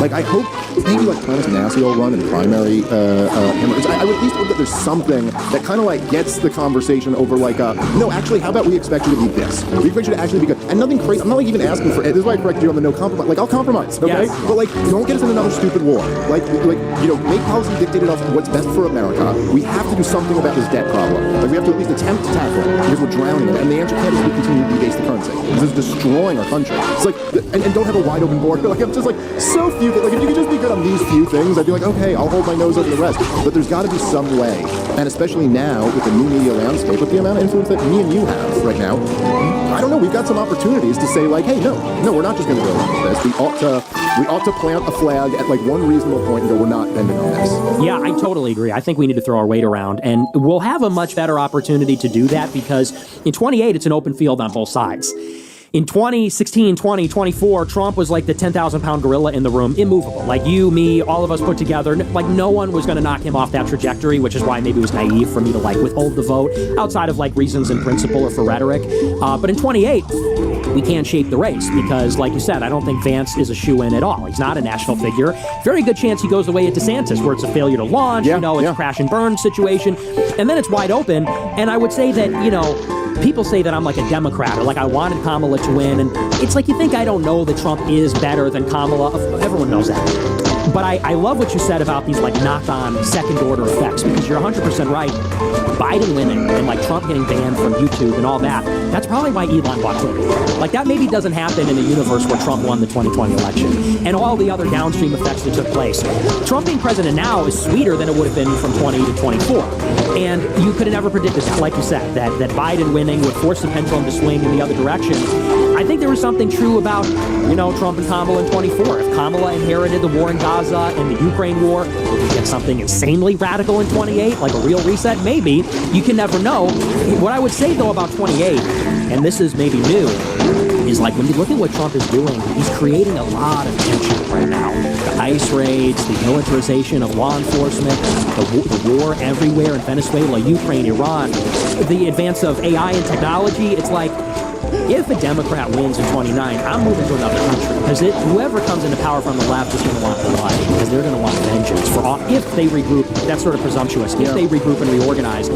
like, I hope maybe like Thomas Massey will run in primary hemorrhage. I would at least hope that there's something that kind of like gets the conversation over like, no, actually, how about we expect you to be this? We expect you to actually be good. And nothing crazy. I'm not like even asking for it. This is why I corrected you on the no compromise. Like, I'll compromise, okay? Yes. But like, don't get us in another stupid war. Like, you know, make policy dictated off what's best for America. We have to do something about this debt problem. Like, we have to at least attempt to tackle it because we're drowning in it. And the answer can't just be continue to debase the currency. This is destroying our country. It's like, and don't have a wide open border. Like, I'm just like, so few things. Like, if you could just be good on these few things, I'd be like, okay, I'll hold my nose over the rest. But there's got to be some way. And especially now with the new media landscape, with the amount of influence that me and you have right now, I don't know, we've got some opportunities to say like, hey, no, we're not just going to go along with this. We ought to plant a flag at like one reasonable point and go, we're not bending on this. Yeah, I totally agree. I think we need to throw our weight around, and we'll have a much better opportunity to do that because in 28, it's an open field on both sides. In 2016, 20, 24, Trump was like the 10,000-pound gorilla in the room, immovable. Like you, me, all of us put together, like no one was going to knock him off that trajectory, which is why maybe it was naive for me to like withhold the vote outside of like reasons in principle or for rhetoric. But in 28, we can't shape the race because, like you said, I don't think Vance is a shoo-in at all. He's not a national figure. Very good chance he goes away at DeSantis, where it's a failure to launch, it's a crash and burn situation, and then it's wide open. And I would say that, you know, people say that I'm like a Democrat or like I wanted Kamala to win, and it's like you think I don't know that Trump is better than Kamala. Everyone knows that. But I love what you said about these like knock-on second-order effects because you're 100% right. Biden winning and like Trump getting banned from YouTube and all that, that's probably why Elon bought Twitter. Like that maybe doesn't happen in a universe where Trump won the 2020 election and all the other downstream effects that took place. Trump being president now is sweeter than it would have been from 20 to 24. And you could have never predicted, like you said, that Biden wins winning would force the pendulum to swing in the other direction. I think there was something true about, Trump and Kamala in 24. If Kamala inherited the war in Gaza and the Ukraine war, would we get something insanely radical in 28, like a real reset? Maybe. You can never know. What I would say, though, about 28, and this is maybe new, is like when you look at what Trump is doing, he's creating a lot of tension right now. The ICE raids, the militarization of law enforcement, the war everywhere in Venezuela, Ukraine, Iran, the advance of AI and technology. It's like, if a Democrat wins in 29, I'm moving to another country. Because whoever comes into power from the left is going to want blood. Because they're going to want vengeance. If they regroup, that's sort of presumptuous. If they regroup and reorganize,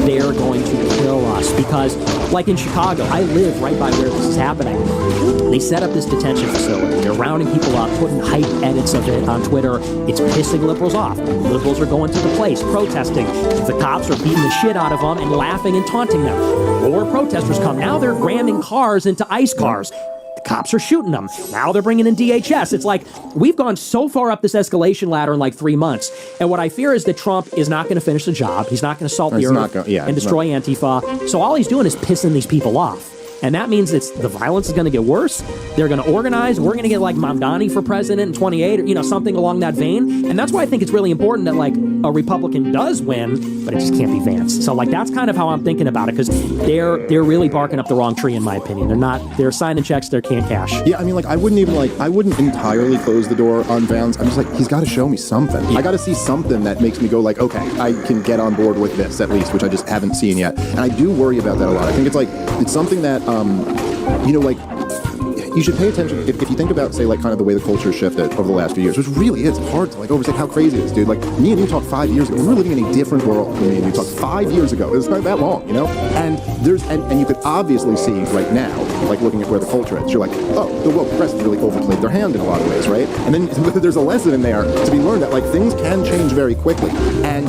they're going to kill us. Because, like in Chicago, I live right by where this is happening. They set up this detention facility. They're rounding people up, putting hype edits of it on Twitter. It's pissing liberals off. Liberals are going to the place, protesting. The cops are beating the shit out of them and laughing and taunting them. More protesters come. Now they're ramming cars into ICE cars. The cops are shooting them. Now they're bringing in DHS. It's like, we've gone so far up this escalation ladder in like 3 months. And what I fear is that Trump is not going to finish the job. He's not going to salt the earth and destroy Antifa. So all he's doing is pissing these people off. And that means the violence is going to get worse. They're going to organize. We're going to get like Mamdani for president in 28, or, something along that vein. And that's why I think it's really important that like a Republican does win, but it just can't be Vance. So like that's kind of how I'm thinking about it, because they're really barking up the wrong tree in my opinion. They're signing checks they can't cash. Yeah, I mean, like I wouldn't entirely close the door on Vance. I'm just like, he's got to show me something. I got to see something that makes me go like, okay, I can get on board with this at least, which I just haven't seen yet. And I do worry about that a lot. I think it's something that you should pay attention if you think about, say, like kind of the way the culture shifted over the last few years, which really is hard to like overstate how crazy it is, dude. Like me and you talked 5 years ago. We were living in a different world when me and you talked 5 years ago. It's not that long, And and you could obviously see right now, like looking at where the culture is, you're like, oh, the woke press has really overplayed their hand in a lot of ways, right? And then there's a lesson in there to be learned that like things can change very quickly. And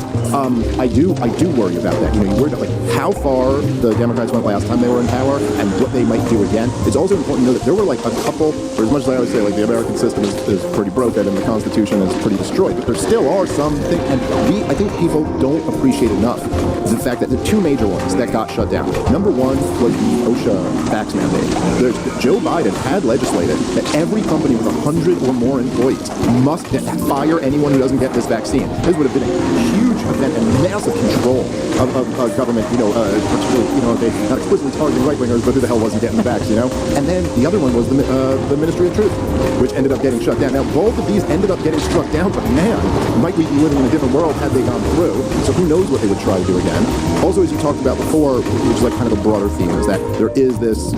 I do worry about that. You worry about like how far the Democrats went last time they were in power and what they might do again. It's also important to know that there were like a couple, for as much as I always say, like the American system is pretty broken and the Constitution is pretty destroyed, but there still are some things, and I think people don't appreciate enough the fact that the two major ones that got shut down. Number one was the OSHA vax mandate. Joe Biden had legislated that every company with 100 or more employees must fire anyone who doesn't get this vaccine. This would have been a huge event and massive control of government, particularly, they not explicitly targeting right-wingers, but who the hell wasn't getting the vax, And then the other one was the Ministry of Truth, which ended up getting shut down. Now, both of these ended up getting struck down, but man, might we be living in a different world had they gone through. So who knows what they would try to do again. Also, as you talked about before, which is like kind of a broader theme, is that there is this,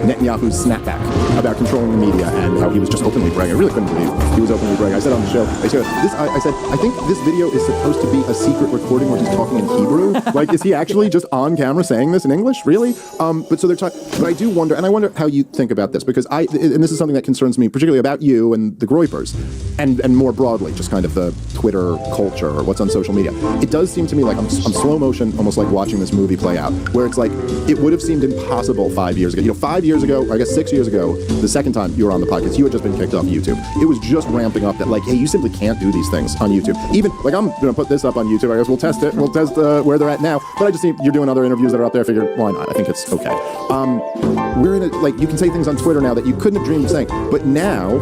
Netanyahu's snapback about controlling the media and how he was just openly bragging. I really couldn't believe he was openly bragging. I said on the show, I said, I think this video is supposed to be a secret recording where he's talking in Hebrew. Like, is he actually just on camera saying this in English? Really? But I do wonder, and I wonder how you think about this, because and this is something that concerns me, particularly about you and the Groypers, and more broadly, just kind of the Twitter culture or what's on social media. It does seem to me like I'm slow motion, almost like watching this movie play out, where it's like, it would have seemed impossible 5 years ago. 5 years ago, or I guess 6 years ago, the second time you were on the podcast, you had just been kicked off YouTube. It was just ramping up that, like, hey, you simply can't do these things on YouTube. Even, like, I'm going to put this up on YouTube. I guess we'll test it. We'll test where they're at now. But I just think you're doing other interviews that are out there. I figure, why not? I think it's okay. We're in like, you can say things on Twitter now that you couldn't have dreamed of saying. But now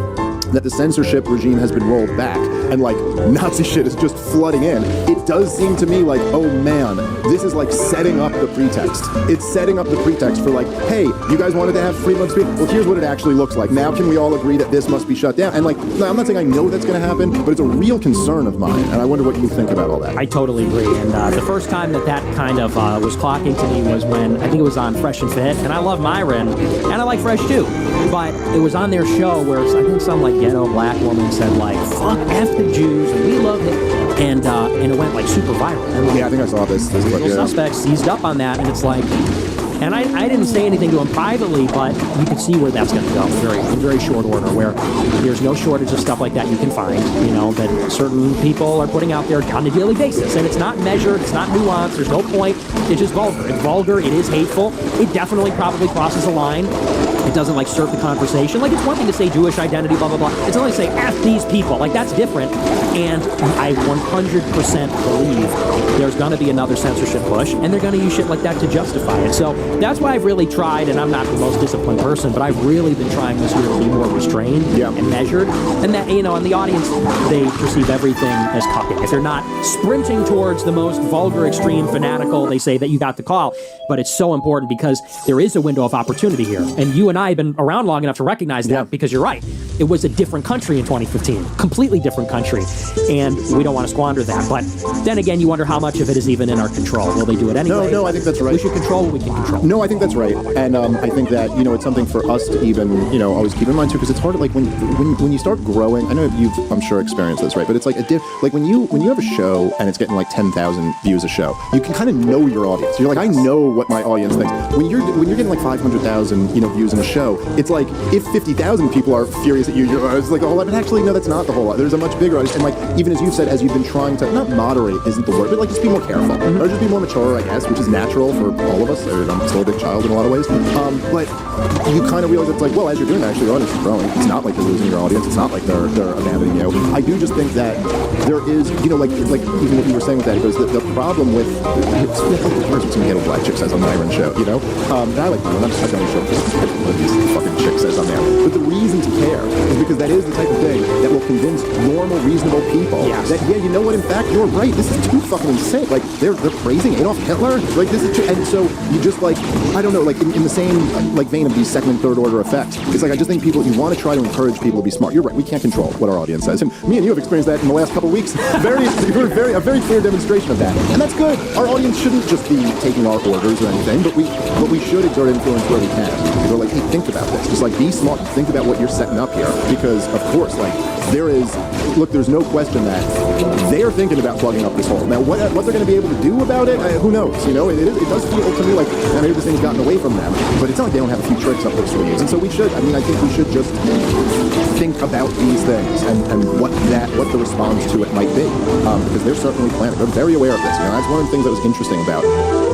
that the censorship regime has been rolled back and like Nazi shit is just flooding in, it does seem to me like, oh man, this is like setting up the pretext. It's setting up the pretext for like, hey, you guys wanted to have freedom of speech? Well, here's what it actually looks like. Now can we all agree that this must be shut down? And like, no, I'm not saying I know that's going to happen, but it's a real concern of mine, and I wonder what you think about all that. I totally agree. And the first time that kind of was clocking to me was when, I think it was on Fresh and Fit, and I love Myron, and I like Fresh too, but it was on their show where I think some like ghetto black woman said like, fuck F the Jews, and we love it, and it went like super viral. And, like, yeah, I think I saw this clip, yeah. Suspects seized up on that, and it's like, and I didn't say anything to him privately, but you can see where that's going to go in very short order, where there's no shortage of stuff like that you can find, that certain people are putting out there on a daily basis. And it's not measured, it's not nuanced, there's no point, it's just vulgar. It's vulgar, it is hateful, it definitely probably crosses a line. It doesn't like serve the conversation. Like, it's one thing to say Jewish identity, blah, blah, blah. It's only to say F these people. Like, that's different. And I 100% believe there's going to be another censorship push, and they're going to use shit like that to justify it. So that's why I've really tried, and I'm not the most disciplined person, but I've really been trying this year to be more restrained and measured. And that, you know, in the audience, they perceive everything as cucking. If they're not sprinting towards the most vulgar, extreme, fanatical, they say that you got the call. But it's so important because there is a window of opportunity here. And you and I have been around long enough to recognize that because you're right. It was a different country in 2015, completely different country. And we don't want to squander that. But then again, you wonder how much of it is even in our control. Will they do it anyway? No, I think that's right. We should control what we can control. No, I think that's right. And I think that, you know, it's something for us to even, you know, always keep in mind too, because it's hard, like when you start growing, I know you've, I'm sure, experienced this, right? But it's like like when you have a show and it's getting like 10,000 views a show, you can kind of know your audience. You're like, I know what my audience thinks. When you're getting like 500,000, you know, views in a show, it's like if 50,000 people are furious at you, it's like a whole lot. But actually, no, that's not the whole lot. There's a much bigger audience. And like, even as you've said, as you've been trying to, not moderate isn't the word, but like just be more careful. Or just be more mature, I guess, which is natural for all of us. I'm still a big child in a lot of ways. But you kind of realize it's like, well, as you're doing that, actually, your audience is growing. It's not like you're losing your audience. It's not like they're abandoning you. I do just think that there is, you know, like even what you were saying with that, because the problem with, it's like the words what some ghetto black chick says on the Iron Show, you know? And I like, I'm just not sure what these fucking chick says on there. But the reason to care is because that is the type of thing that will convince normal, reasonable people that, yeah, you know what, in fact, you're right. This is too fucking insane. Like, they're praising Adolf Hitler. Like, this is, and so you just like, I don't know, like in the same like vein of these second and third order effects. It's like, I just think people, you want to try to encourage people to be smart. You're right. We can't control what our audience says. And me and you have experienced that in the last couple of weeks. A very clear demonstration of that. And that's good. Our audience shouldn't just be taking our orders or anything, but we should exert influence where we can. We're like, hey, think about this. Just like, be smart. Think about what you're setting up here. Because, of course, like, there's no question that they're thinking about plugging up this hole. Now, what they're going to be able to do about it, who knows? You know, it does feel to me like maybe this thing's gotten away from them, but it's not like they don't have a few tricks up their sleeves. And so I think we should just think about these things and what the response to it might be, because they're certainly planning. They're very aware of this. You know, that's one of the things that was interesting about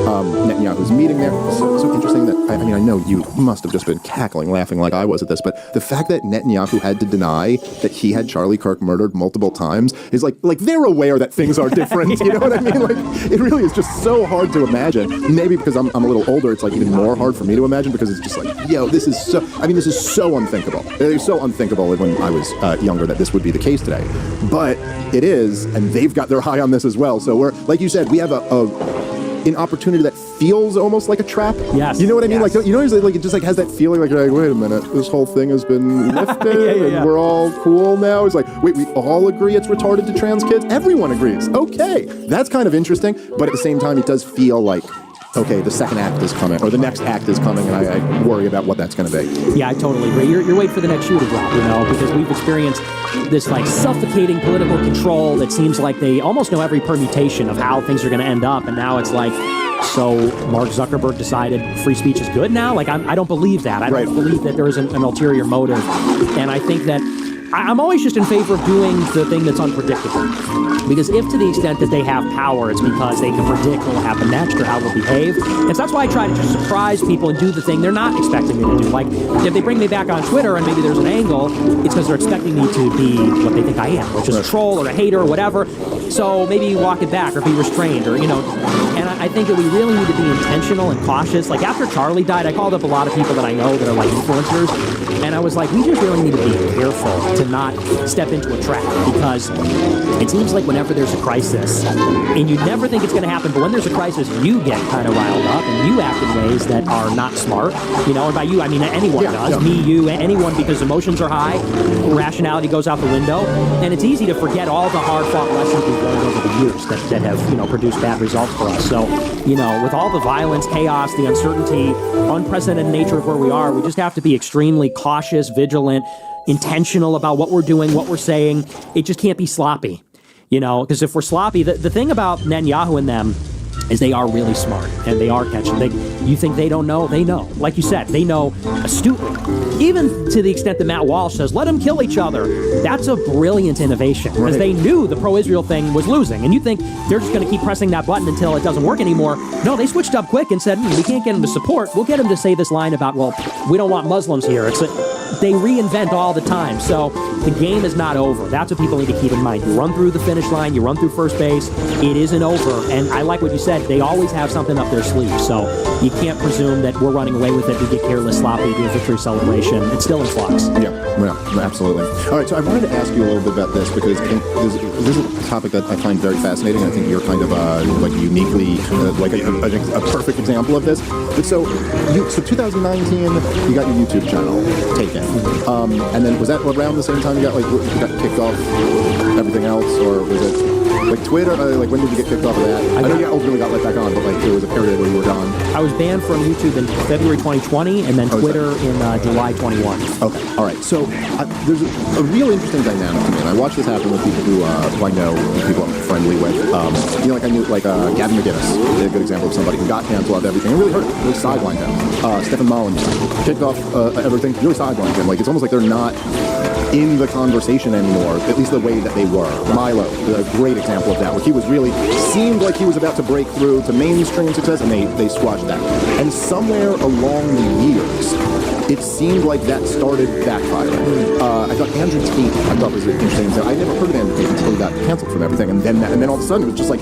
Netanyahu's meeting there. So interesting that I know you must have just been cackling, laughing like I was at this, but the fact that Netanyahu had to deny that he had Charlie Kirk murdered multiple times is like they're aware that things are different. You know what I mean? Like, it really is just so hard to imagine. Maybe because I'm a little older, it's like even more hard for me to imagine, because it's just like, yo, this is so unthinkable. It was so unthinkable when I was younger that this would be the case today. But it is, and they've got their eye on this as well. So we're, like you said, we have an opportunity that feels almost like a trap. Yes. You know what I mean? Yes. Like, you know, like it just like has that feeling like, wait a minute, this whole thing has been lifted and we're all cool now. It's like, wait, we all agree it's retarded to trans kids? Everyone agrees. Okay. That's kind of interesting. But at the same time, it does feel like, okay, the second act is coming, or the next act is coming, and I worry about what that's going to be. Yeah, I totally agree. You're waiting for the next shoe to drop, you know, because we've experienced this like suffocating political control that seems like they almost know every permutation of how things are going to end up, and now it's like, so Mark Zuckerberg decided free speech is good now? Like, I don't believe that. I don't believe that there is an ulterior motive, and I think that I'm always just in favor of doing the thing that's unpredictable. Because if to the extent that they have power, it's because they can predict what will happen next or how they'll behave. And so that's why I try to just surprise people and do the thing they're not expecting me to do. Like, if they bring me back on Twitter and maybe there's an angle, it's because they're expecting me to be what they think I am, which is a troll or a hater or whatever. So maybe walk it back or be restrained or, you know. And I think that we really need to be intentional and cautious. Like, after Charlie died, I called up a lot of people that I know that are like influencers. And I was like, we just really need to be careful to not step into a trap, because it seems like whenever there's a crisis, and you never think it's going to happen, but when there's a crisis, you get kind of riled up and you act in ways that are not smart. You know, and by you, I mean anyone does. Me, you, anyone, because emotions are high, rationality goes out the window, and it's easy to forget all the hard-fought lessons we've learned over the years that have, you know, produced bad results for us. So, you know, with all the violence, chaos, the uncertainty, unprecedented nature of where we are, we just have to be extremely cautious, vigilant, intentional about what we're doing, what we're saying. It just can't be sloppy, you know, because if we're sloppy, the thing about Netanyahu and them is they are really smart and they are catching. You think they don't know? They know. Like you said, they know astutely. Even to the extent that Matt Walsh says, let them kill each other. That's a brilliant innovation, because they knew the pro-Israel thing was losing. And you think they're just going to keep pressing that button until it doesn't work anymore. No, they switched up quick and said, we can't get them to support. We'll get them to say this line about, well, we don't want Muslims here. they reinvent all the time. So the game is not over. That's what people need to keep in mind. You run through the finish line, you run through first base, it isn't over. And I like what you said. They always have something up their sleeve. So you can't presume that we're running away with it. We get careless, sloppy, do a victory celebration. It's still in flux. Yeah, absolutely. All right, so I wanted to ask you a little bit about this because I think this is a topic that I find very fascinating. I think you're kind of like uniquely like a perfect example of this. But so 2019, you got your YouTube channel taken, and then was that around the same time you got kicked off everything else, or was it like Twitter? Like when did you get kicked off of that? I know you ultimately got let back on, but like there was a period where you were gone. I was banned from YouTube in February 2020, and then Twitter in July 21. Okay, all right. So there's a real interesting dynamic to me, and I watch this happen with people who I know, people I'm friendly with. Like I knew Gavin McGinnis, a good example of somebody who got canceled off everything. It really hurt him, really sidelined him. Stephen Mullins kicked off everything, really sidelined him. Like it's almost like they're not in the conversation anymore, at least the way that they were. Milo, a great example of that, where he was really, seemed like he was about to break through to mainstream success, and they squashed that. And somewhere along the years, it seemed like that started backfiring. I thought Andrew Tate, was interesting. I never heard of Andrew Tate until he got canceled from everything, and then all of a sudden it was just like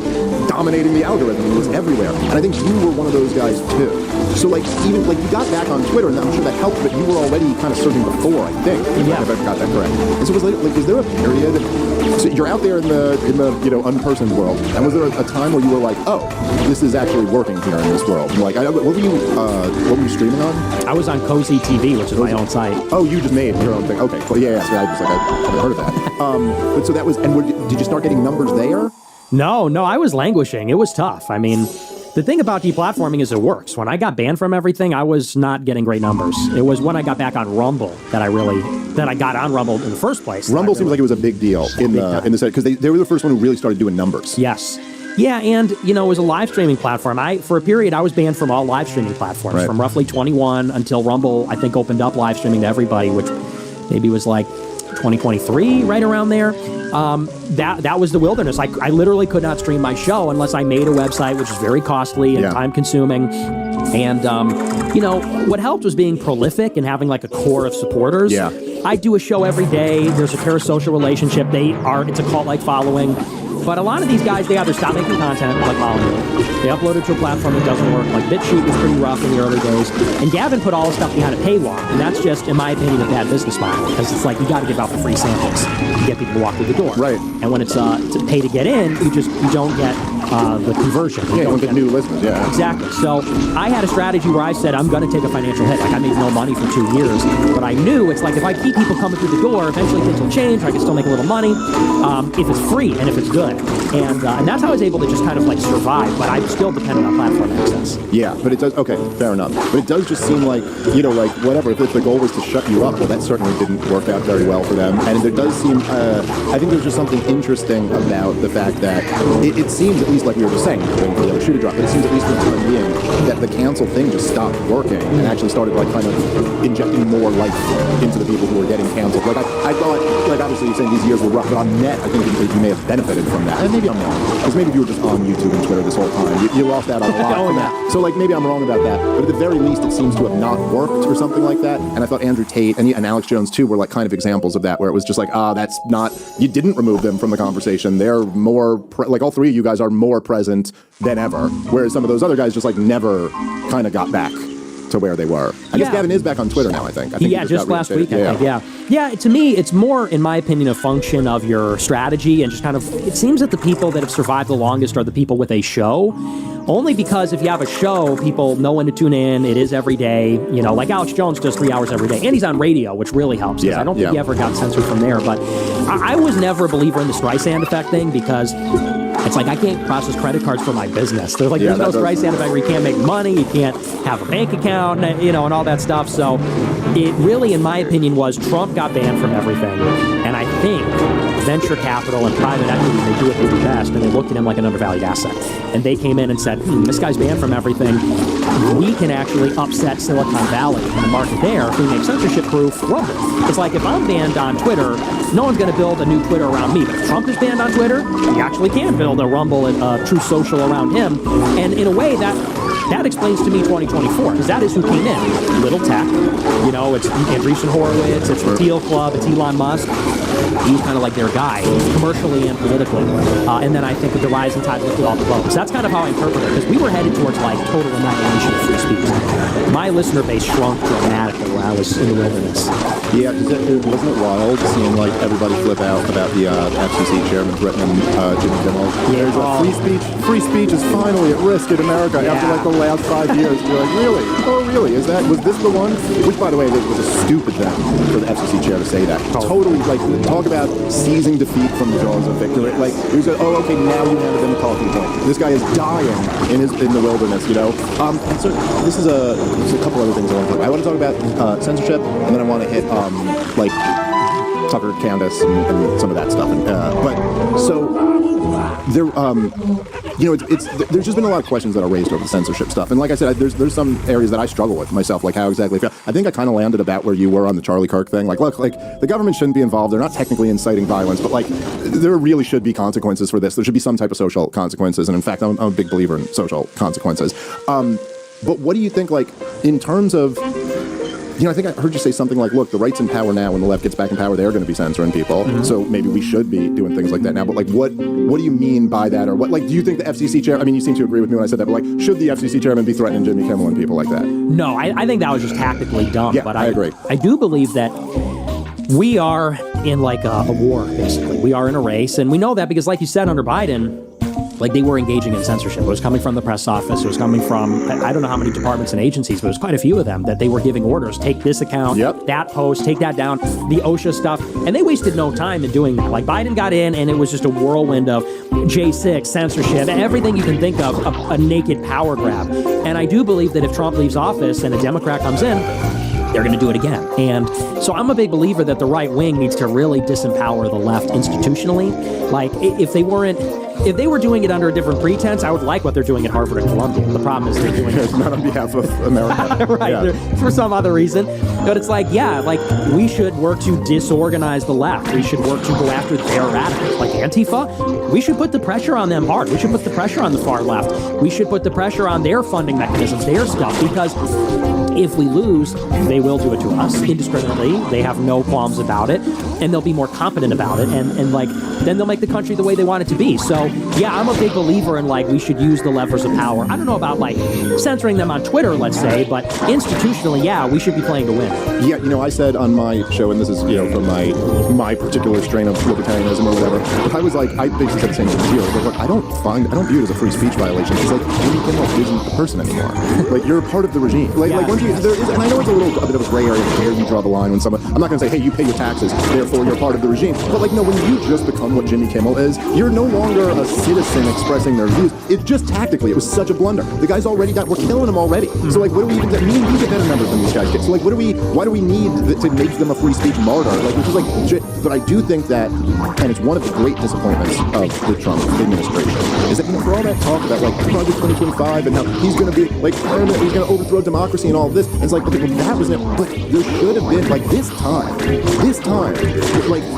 dominating the algorithm. It was everywhere, and I think you were one of those guys too. So even you got back on Twitter, and I'm sure that helped, but you were already kind of surfing before, I think. If I've ever got that correct. And so was there a period? So you're out there in the unpersoned world, and was there a time where you were like, oh, this is actually working here in this world? Like, what were you streaming on? I was on Cozy TV, which is my own site. Oh, you just made your own thing. Okay, cool. Yeah. So I haven't heard of that. But so that was, and did you start getting numbers there? No, I was languishing. It was tough. I mean, the thing about deplatforming is it works. When I got banned from everything, I was not getting great numbers. It was when I got back on Rumble that I got on Rumble in the first place. Rumble seems like it was a big deal in the set, because they were the first one who really started doing numbers. Yes. Yeah, and, it was a live streaming platform. For a period, I was banned from all live streaming platforms, from roughly 21 until Rumble, I think, opened up live streaming to everybody, which maybe was like 2023, right around there. That was the wilderness. I literally could not stream my show unless I made a website, which is very costly and time-consuming. And, what helped was being prolific and having like a core of supporters. Yeah. I do a show every day. There's a parasocial relationship. It's a cult-like following. But a lot of these guys, they either stop making content, like Molly, they upload it to a platform that doesn't work. Like BitChute was pretty rough in the early days. And Gavin put all his stuff behind a paywall. And that's just, in my opinion, a bad business model. Because it's like, you got to give out the free samples to get people to walk through the door. Right. And when it's to pay to get in, you don't get the conversion. You don't get new listeners, yeah. Exactly. So I had a strategy where I said, I'm going to take a financial hit. Like, I made no money for 2 years. But I knew it's like, if I keep people coming through the door, eventually things will change. I can still make a little money if it's free and if it's good. And that's how I was able to just kind of like survive, but I'm still dependent on platform access. Yeah, but it does, okay, fair enough. But it does just seem like, whatever, if the goal was to shut you up, well, that certainly didn't work out very well for them. And there does seem, I think there's just something interesting about the fact that it seems, at least like we were just saying, waiting for the other shoe to drop, but it seems at least for the time being that the cancel thing just stopped working and actually started like kind of injecting more life into the people who were getting canceled. Like I thought, like obviously you're saying these years were rough, but on net, I think you may have benefited from that. And maybe I'm wrong. Because maybe if you were just on YouTube and Twitter this whole time, you lost out on a lot from that. So like maybe I'm wrong about that, but at the very least it seems to have not worked or something like that. And I thought Andrew Tate and Alex Jones too were like kind of examples of that, where it was just like, that's not, you didn't remove them from the conversation. They're more, like all three of you guys are more present than ever, whereas some of those other guys just like never kind of got back to where they were. I guess Gavin is back on Twitter now, I think. Just last week, I think. Yeah, to me, it's more, in my opinion, a function of your strategy and just kind of, it seems that the people that have survived the longest are the people with a show. Only because if you have a show, people know when to tune in. It is every day. Like Alex Jones does 3 hours every day. And he's on radio, which really helps. I don't think he ever got censored from there. But I was never a believer in the Streisand effect thing, because it's like I can't process credit cards for my business. They're like, there's no Streisand effect where you can't make money, you can't have a bank account, and all that stuff. So it really, in my opinion, was Trump got banned from everything. And I think venture capital and private equity, they do what they do best, and they looked at him like an undervalued asset. And they came in and said, this guy's banned from everything. we can actually upset Silicon Valley and the market there if we make censorship-proof Rumble. It's like if I'm banned on Twitter, no one's going to build a new Twitter around me. But if Trump is banned on Twitter, we actually can build a Rumble and True Social around him. And in a way, that explains to me 2024, because that is who came in. Little tech, it's Andreessen Horowitz, it's the Teal Club, it's Elon Musk. He's kind of like their guy, commercially and politically. And then I think the rising tide lifted all the boats. That's kind of how I interpret it, because we were headed towards total annihilation of free speech. My listener base shrunk dramatically when I was in the wilderness. Yeah, wasn't it wild seeing everybody flip out about the FCC chairman threatening Jimmy Kimmel? Yeah. Free speech is finally at risk in America after the last 5 years. You're like, really? Oh, really? Was this the one? Which, by the way, was a stupid thing for the FCC chair to say that. Totally, talk about seizing defeat from the jaws of victory. He said, oh, okay, now you handed him a talking point. This guy is dying in the wilderness, And so there's a couple other things I want to talk about. I want to talk about censorship, and then I want to hit Tucker, Candace, and some of that stuff. There's just been a lot of questions that are raised over the censorship stuff. And like I said, there's some areas that I struggle with myself, like how exactly. I think I kind of landed about where you were on the Charlie Kirk thing. Look, the government shouldn't be involved. They're not technically inciting violence, but there really should be consequences for this. There should be some type of social consequences. And in fact, I'm a big believer in social consequences. But what do you think, in terms of, I think I heard you say something like, look, the right's in power now. When the left gets back in power, they're going to be censoring people. Mm-hmm. So maybe we should be doing things like that now. But what do you mean by that? Or do you think the FCC chair, you seem to agree with me when I said that, but should the FCC chairman be threatening Jimmy Kimmel and people like that? No, I think that was just tactically dumb. Yeah, but I agree. I do believe that we are in a war, basically. We are in a race. And we know that because, like you said, under Biden, they were engaging in censorship. It was coming from the press office. It was coming from, I don't know how many departments and agencies, but it was quite a few of them that they were giving orders. Take this account, that post, take that down, the OSHA stuff. And they wasted no time in doing that. Biden got in and it was just a whirlwind of J6, censorship, everything you can think of, a naked power grab. And I do believe that if Trump leaves office and a Democrat comes in, they're going to do it again. And so I'm a big believer that the right wing needs to really disempower the left institutionally. If they were doing it under a different pretense, I would like what they're doing at Harvard and Columbia. The problem is they're doing it not on behalf of America. Right, for some other reason. But it's we should work to disorganize the left. We should work to go after their radicals, like Antifa. We should put the pressure on them hard. We should put the pressure on the far left. We should put the pressure on their funding mechanisms, their stuff, because if we lose, they will do it to us indiscriminately. They have no qualms about it, and they'll be more competent about it, and then they'll make the country the way they want it to be. So, yeah, I'm a big believer in we should use the levers of power. I don't know about censoring them on Twitter, let's say, but institutionally, yeah, we should be playing to win. Yeah, I said on my show, and this is from my particular strain of libertarianism or whatever. I was I basically said the same thing as you. I was I don't view it as a free speech violation. It's Jimmy Kimmel isn't a person anymore. You're a part of the regime. Once there is, and I know it's a bit of a gray area where you draw the line when someone. I'm not going to say, hey, you pay your taxes, therefore you're part of the regime. But no, when you just become what Jimmy Kimmel is, you're no longer a citizen expressing their views. It's just tactically, it was such a blunder. The guy's already done. We're killing him already. So what do we even? Me and you get better numbers than these guys get. So why do we need to make them a free speech martyr? But I do think that, and it's one of the great disappointments of the Trump administration, is that for all that talk about Project 2025 and how he's going to be permanent, he's going to overthrow democracy and all of this, it's okay, well, that was it. But there should have been this time,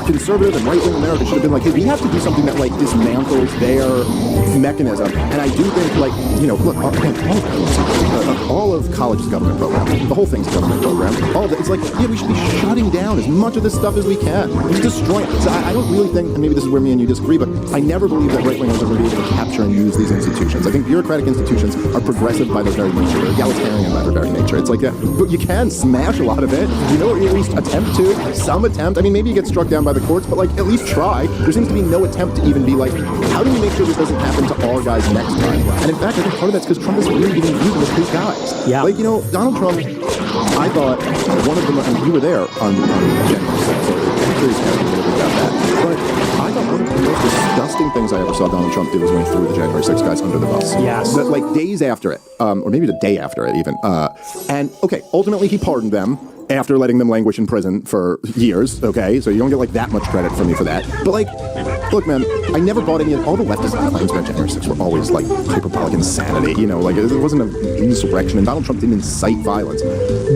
conservative and right-wing America should have been hey, we have to do something that dismantles their mechanism. And I do think look, all of college is a government program. The whole thing's a government program. All of it, it's we should be shutting down as much of this stuff as we can. Just destroying it. So I don't really think, and maybe this is where me and you disagree, but I never believe that right-wingers are going to be able to capture and use these institutions. I think bureaucratic institutions are progressive by their very nature. They're egalitarian by their very nature. It's but you can smash a lot of it. Or at least attempt to. Some attempt. Maybe you get struck down by the courts, but at least try. There seems to be no attempt to even be how do we make sure this doesn't happen to our guys next time? And in fact, I think part of that's because Trump isn't really even using them as his guys. Yeah. Donald Trump, I thought one of them, and you were there on January 6th, so I'm curious how you about that. But I thought one of the most disgusting things I ever saw Donald Trump do was when he threw the January 6th guys under the bus. Yes. Days after it, or maybe the day after it even. And, okay, ultimately he pardoned them. after letting them languish in prison for years, okay? So you don't get, like, that much credit from me for that. But, like, look, man, I never bought any of all the leftist claims about January 6th were always, like, hyperbolic insanity, you know? Like, it wasn't an insurrection, and Donald Trump didn't incite violence.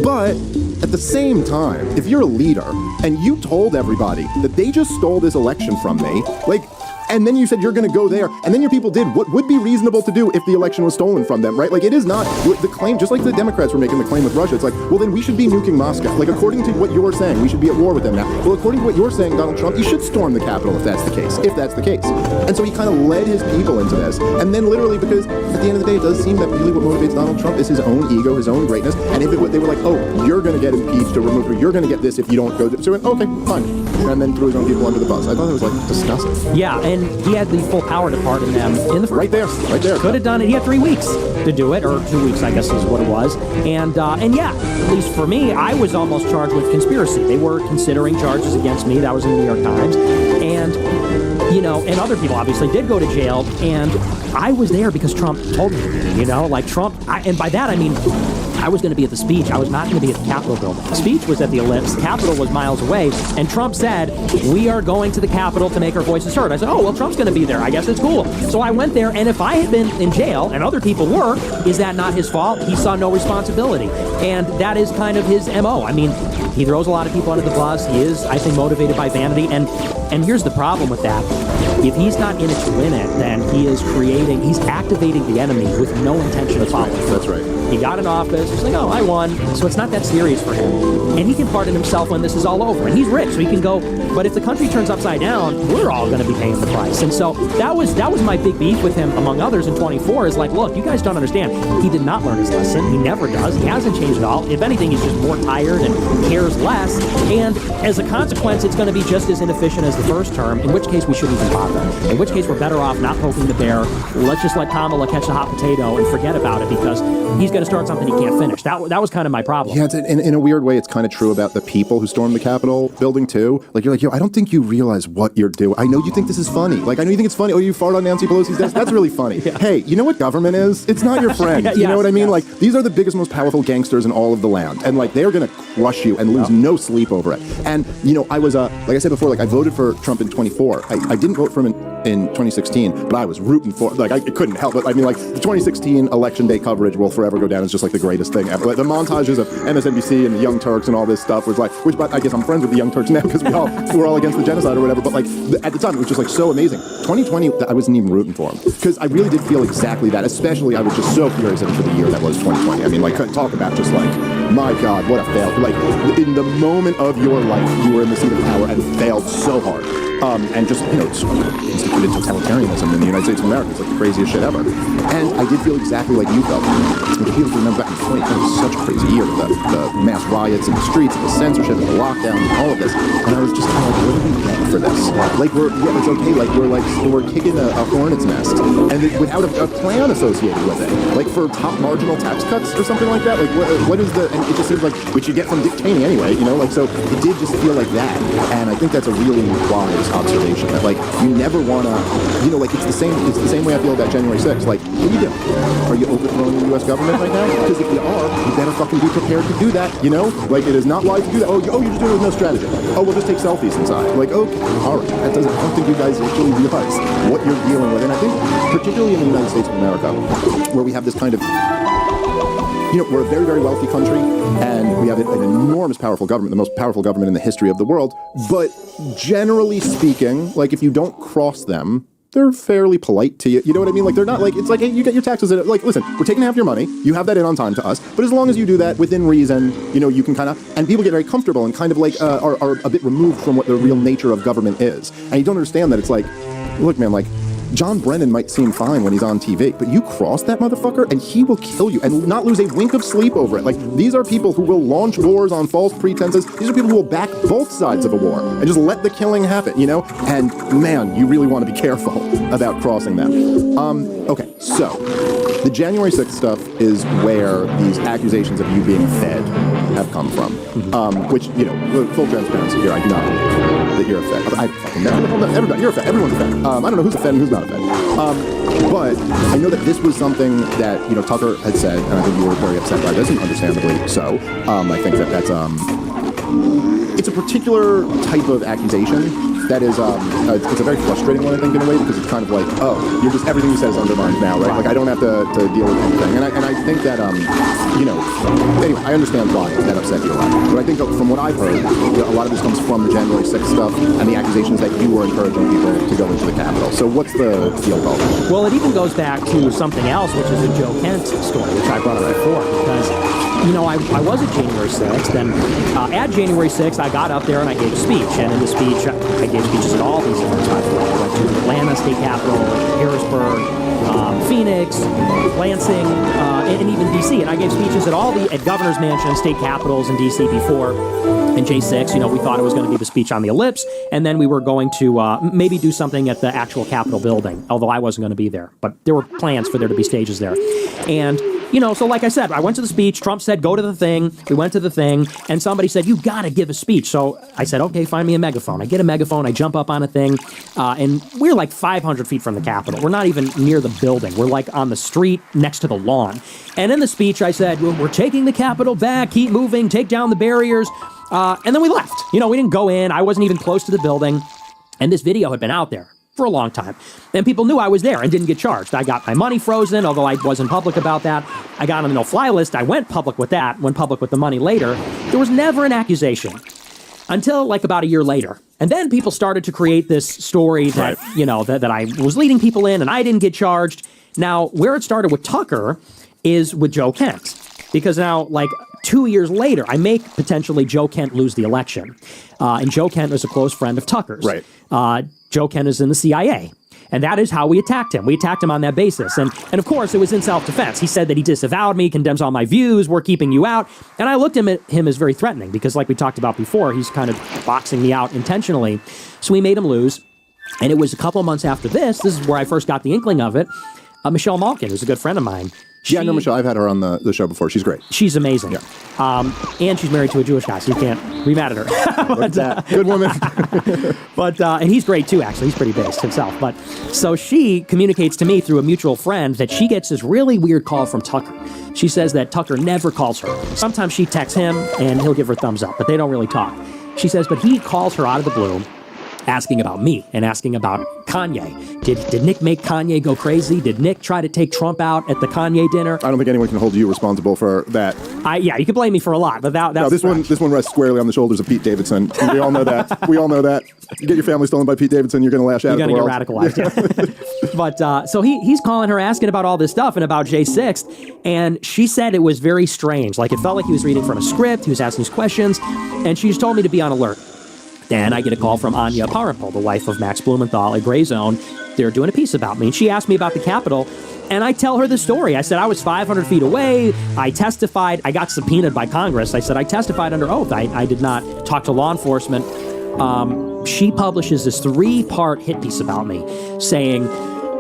But at the same time, if you're a leader and you told everybody that they just stole this election from me, like, and then you said you're going to go there, and then your people did what would be reasonable to do if the election was stolen from them, right? Like, it is not the claim, just like the Democrats were making the claim with Russia. It's like, well, then we should be nuking Moscow. Like, according to what you're saying, we should be at war with them now. Well, according to what you're saying, Donald Trump, you should storm the Capitol if that's the case. If that's the case. And so he kind of led his people into this. And then literally, because at the end of the day, it does seem that really what motivates Donald Trump is his own ego, his own greatness. And if they were like, oh, you're going to get impeached or removed, or you're going to get this if you don't go. So he went, okay, fine. And then threw his own people under the bus. I thought it was, like, disgusting. Yeah, and he had the full power to pardon them in the right there. Could have done it. He had 3 weeks to do it, or 2 weeks, I guess is what it was. And yeah, at least for me, I was almost charged with conspiracy. They were considering charges against me. That was in the New York Times. And, you know, and other people obviously did go to jail. And I was there because Trump told me to be, you know, like Trump. And by that, I mean, I was going to be at the speech. I was not going to be at the Capitol building. The speech was at the Ellipse. The Capitol was miles away. And Trump said, we are going to the Capitol to make our voices heard. I said, oh, well, Trump's going to be there. I guess it's cool. So I went there. And if I had been in jail, and other people were, is that not his fault? He saw no responsibility. And that is kind of his MO. I mean, he throws a lot of people under the bus. He is, I think, motivated by vanity. And here's the problem with that. If he's not in it to win it, then he's activating the enemy with no intention of following. That's right. He got in office. He's like, oh, I won. So it's not that serious for him. And he can pardon himself when this is all over. And he's rich, so he can go. But if the country turns upside down, we're all going to be paying the price. And so that was my big beef with him, among others, in 24, is like, look, you guys don't understand. He did not learn his lesson. He never does. He hasn't changed at all. If anything, he's just more tired and cares less. And as a consequence, it's going to be just as inefficient as the first term, in which case we shouldn't even bother. In which case we're better off not poking the bear. Let's just let Kamala catch the hot potato and forget about it, because he's going to start something he can't finish. That was kind of my problem. Yeah, in a weird way, it's kind of true about the people who stormed the Capitol building, too. Like, you're like, yo, I don't think you realize what you're doing. I know you think this is funny. Like, I know you think it's funny. Oh, you farted on Nancy Pelosi's desk? That's really funny. Yeah. Hey, you know what government is? It's not your friend. You know what I mean? Like, these are the biggest, most powerful gangsters in all of the land. And, like, they're going to crush you and lose no sleep over it. And, you know, I was, like I said before, like, I voted for Trump in 24. I didn't vote for him in 2016, but I was rooting for, like, I couldn't help it. I mean, like, the 2016 election day coverage will forever go down as just, like, the greatest thing ever. Like, the montages of MSNBC and the Young Turks and all this stuff was, like, but I guess I'm friends with the Young Turks now because we're all against the genocide or whatever, but, like, at the time, it was just, like, so amazing. 2020, I wasn't even rooting for him because I really did feel exactly that, especially I was just so furious at him for the year that was 2020. I mean, like, talk about just, like, my God, what a fail. Like, in the moment of your life, you were in the seat of power and failed so hard. And just, you know, instituted totalitarianism in the United States of America. It's like the craziest shit ever. And I did feel exactly like you felt. When people remember back in 2020, it was such a crazy year with the mass riots in the streets, and the censorship, and the lockdown, and all of this. And I was just kind of like, what do we get for this? Like, it's okay. Like, we're kicking a hornet's nest, and without a plan associated with it. Like, for top marginal tax cuts or something like that. Like, what is the? And it just seems like, which you get from Dick Cheney anyway. You know, like, so it did just feel like that. And I think that's a really wise observation that, like, you never want to, you know, like, it's the same way I feel about January 6th. Like, what are you doing? Are you overthrowing the U.S. government right now? Because if you are, you better fucking be prepared to do that, you know? Like, it is not wise to do that. Oh, you're just doing it with no strategy. Oh, we'll just take selfies inside. Like, okay, all right. I don't think you guys actually realize what you're dealing with. And I think, particularly in the United States of America, where we have this kind of, you know, we're a very, very wealthy country, and we have an enormous powerful government, the most powerful government in the history of the world. But generally speaking, like, if you don't cross them, they're fairly polite to you. You know what I mean? Like, they're not like, it's like, hey, you get your taxes in. Like, listen, we're taking half your money. You have that in on time to us. But as long as you do that within reason, you know, you can kind of, and people get very comfortable and kind of like are a bit removed from what the real nature of government is. And you don't understand that it's like, look, man, like, John Brennan might seem fine when he's on TV, but you cross that motherfucker and he will kill you and not lose a wink of sleep over it. Like, these are people who will launch wars on false pretenses. These are people who will back both sides of a war and just let the killing happen, you know? And man, you really want to be careful about crossing them. Okay, so the January 6th stuff is where these accusations of you being fed have come from, which, you know, full transparency here, I do not believe that you're a Fed. I fucking never. Everybody, you're a Fed. Everyone's a Fed. I don't know who's a Fed and who's not a Fed. But I know that this was something that, you know, Tucker had said, and I think you were very upset by this, and understandably so. I think that that's it's a particular type of accusation that is, it's a very frustrating one, I think, in a way, because it's kind of like, oh, everything you said is undermined now, right? Like, I don't have to deal with anything. And I think that, anyway, I understand why that upset you a lot. But I think from what I've heard, a lot of this comes from the January 6th stuff and the accusations that you were encouraging people to go into the Capitol. So what's the deal about that? Well, it even goes back to something else, which is the Joe Kent story, which I brought up before, because I was at January 6th, and at January 6th, I got up there and I gave a speech. And in the speech, I gave speeches at all these different times. I went to Atlanta State Capitol, Harrisburg, Phoenix, Lansing, and even D.C. And I gave speeches at Governor's Mansion, state capitals in D.C. before. And J6, we thought it was going to be the speech on the ellipse, and then we were going to maybe do something at the actual Capitol building, although I wasn't going to be there. But there were plans for there to be stages there. And so like I said, I went to the speech. Trump said, go to the thing. We went to the thing, and somebody said, you got to give a speech. So I said, okay, find me a megaphone. I get a megaphone. I jump up on a thing, and we're like 500 feet from the Capitol. We're not even near the building. We're like on the street next to the lawn. And in the speech, I said, we're taking the Capitol back. Keep moving. Take down the barriers. And then we left. We didn't go in. I wasn't even close to the building. And this video had been out there for a long time. And people knew I was there and didn't get charged. I got my money frozen, although I wasn't public about that. I got on the no-fly list. I went public with that, went public with the money later. There was never an accusation until like about a year later. And then people started to create this story that, that I was leading people in and I didn't get charged. Now, where it started with Tucker is with Joe Kent. Because now, 2 years later, I make potentially Joe Kent lose the election. And Joe Kent is a close friend of Tucker's. Right. Joe Kent is in the CIA. And that is how we attacked him. We attacked him on that basis. And of course, it was in self-defense. He said that he disavowed me, condemns all my views, we're keeping you out. And I looked at him as very threatening because like we talked about before, he's kind of boxing me out intentionally. So we made him lose. And it was a couple months after this is where I first got the inkling of it. Michelle Malkin, who's a good friend of mine. I know Michelle. I've had her on the show before. She's great. She's amazing. Yeah. And she's married to a Jewish guy, so you can't be mad at her. But, good woman. And he's great too, actually. He's pretty based himself. But so she communicates to me through a mutual friend that she gets this really weird call from Tucker. She says that Tucker never calls her. Sometimes she texts him and he'll give her a thumbs up, but they don't really talk. She says, but he calls her out of the blue, asking about me and asking about Kanye. Did Nick make Kanye go crazy? Did Nick try to take Trump out at the Kanye dinner? I don't think anyone can hold you responsible for that. You can blame me for a lot, but that's this one rests squarely on the shoulders of Pete Davidson. We all know that. We all know that. You get your family stolen by Pete Davidson, you're going to lash out at the world. You're going to get radicalized. But so he's calling her, asking about all this stuff and about J6, and she said it was very strange. Like it felt like he was reading from a script. He was asking these questions, and she just told me to be on alert. Then I get a call from Anya Parampil, the wife of Max Blumenthal at Gray Zone. They're doing a piece about me. And she asked me about the Capitol, and I tell her the story. I said I was 500 feet away. I testified. I got subpoenaed by Congress. I said I testified under oath. I did not talk to law enforcement. She publishes this 3-part hit piece about me, saying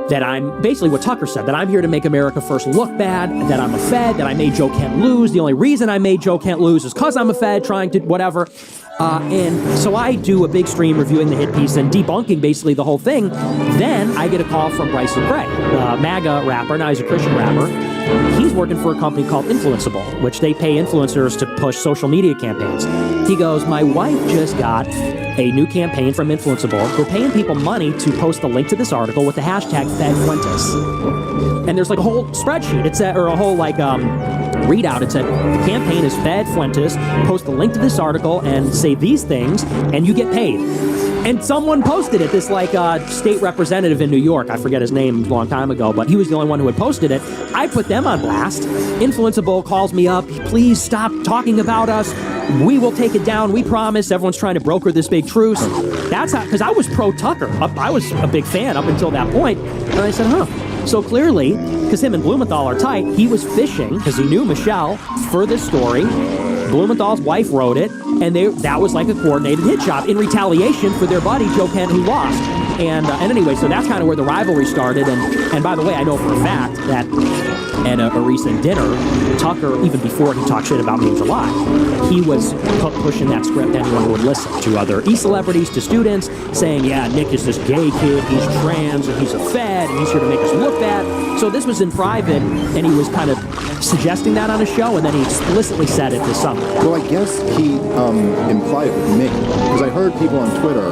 that I'm basically what Tucker said, that I'm here to make America first look bad, that I'm a Fed, that I made Joe Kent lose. The only reason I made Joe Kent lose is because I'm a Fed trying to whatever. And so I do a big stream reviewing the hit piece and debunking basically the whole thing. Then I get a call from Bryson Gray, the MAGA rapper. Now he's a Christian rapper. He's working for a company called Influenceable, which they pay influencers to push social media campaigns. He goes, my wife just got a new campaign from Influenceable. We're paying people money to post the link to this article with the hashtag FedFuentes. And there's like a whole spreadsheet. It's a whole readout. It said the campaign is Fed Fuentes. Post the link to this article and say these things, and you get paid. And someone posted it. This state representative in New York. I forget his name a long time ago, but he was the only one who had posted it. I put them on blast. Influenceable calls me up. Please stop talking about us. We will take it down. We promise. Everyone's trying to broker this big truce. That's how, because I was pro Tucker. I was a big fan up until that point. And I said, So clearly, because him and Blumenthal are tight, he was fishing, because he knew Michelle, for this story. Blumenthal's wife wrote it, and that was like a coordinated hit job in retaliation for their buddy, Joe Kent, who lost. And anyway, so that's kind of where the rivalry started. And by the way, I know for a fact that at a recent dinner, Tucker, even before he talked shit about me in July, he was pushing that script to anyone who would listen, to other e-celebrities, to students, saying, yeah, Nick is this gay kid, he's trans, and he's a Fed, and he's here to make us look bad. So this was in private, and he was kind of suggesting that on a show, and then he explicitly said it this summer. Well, I guess he implied it with me, because I heard people on Twitter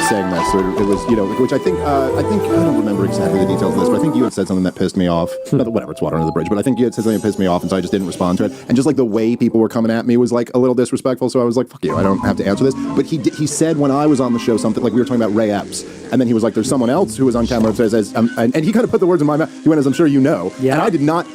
saying this. So it was, which I think I don't remember exactly the details of this, but I think you had said something that pissed me off. Whatever, it's water under the bridge. But I think you had said something that pissed me off, and so I just didn't respond to it. And just like the way people were coming at me was like a little disrespectful. So I was like, "Fuck you! I don't have to answer this." But he said when I was on the show something like we were talking about Ray Epps, and then he was like, "There's someone else who was on camera that says," and he kind of put the words in my mouth. He went, "As I'm sure you know." Yeah. And I did not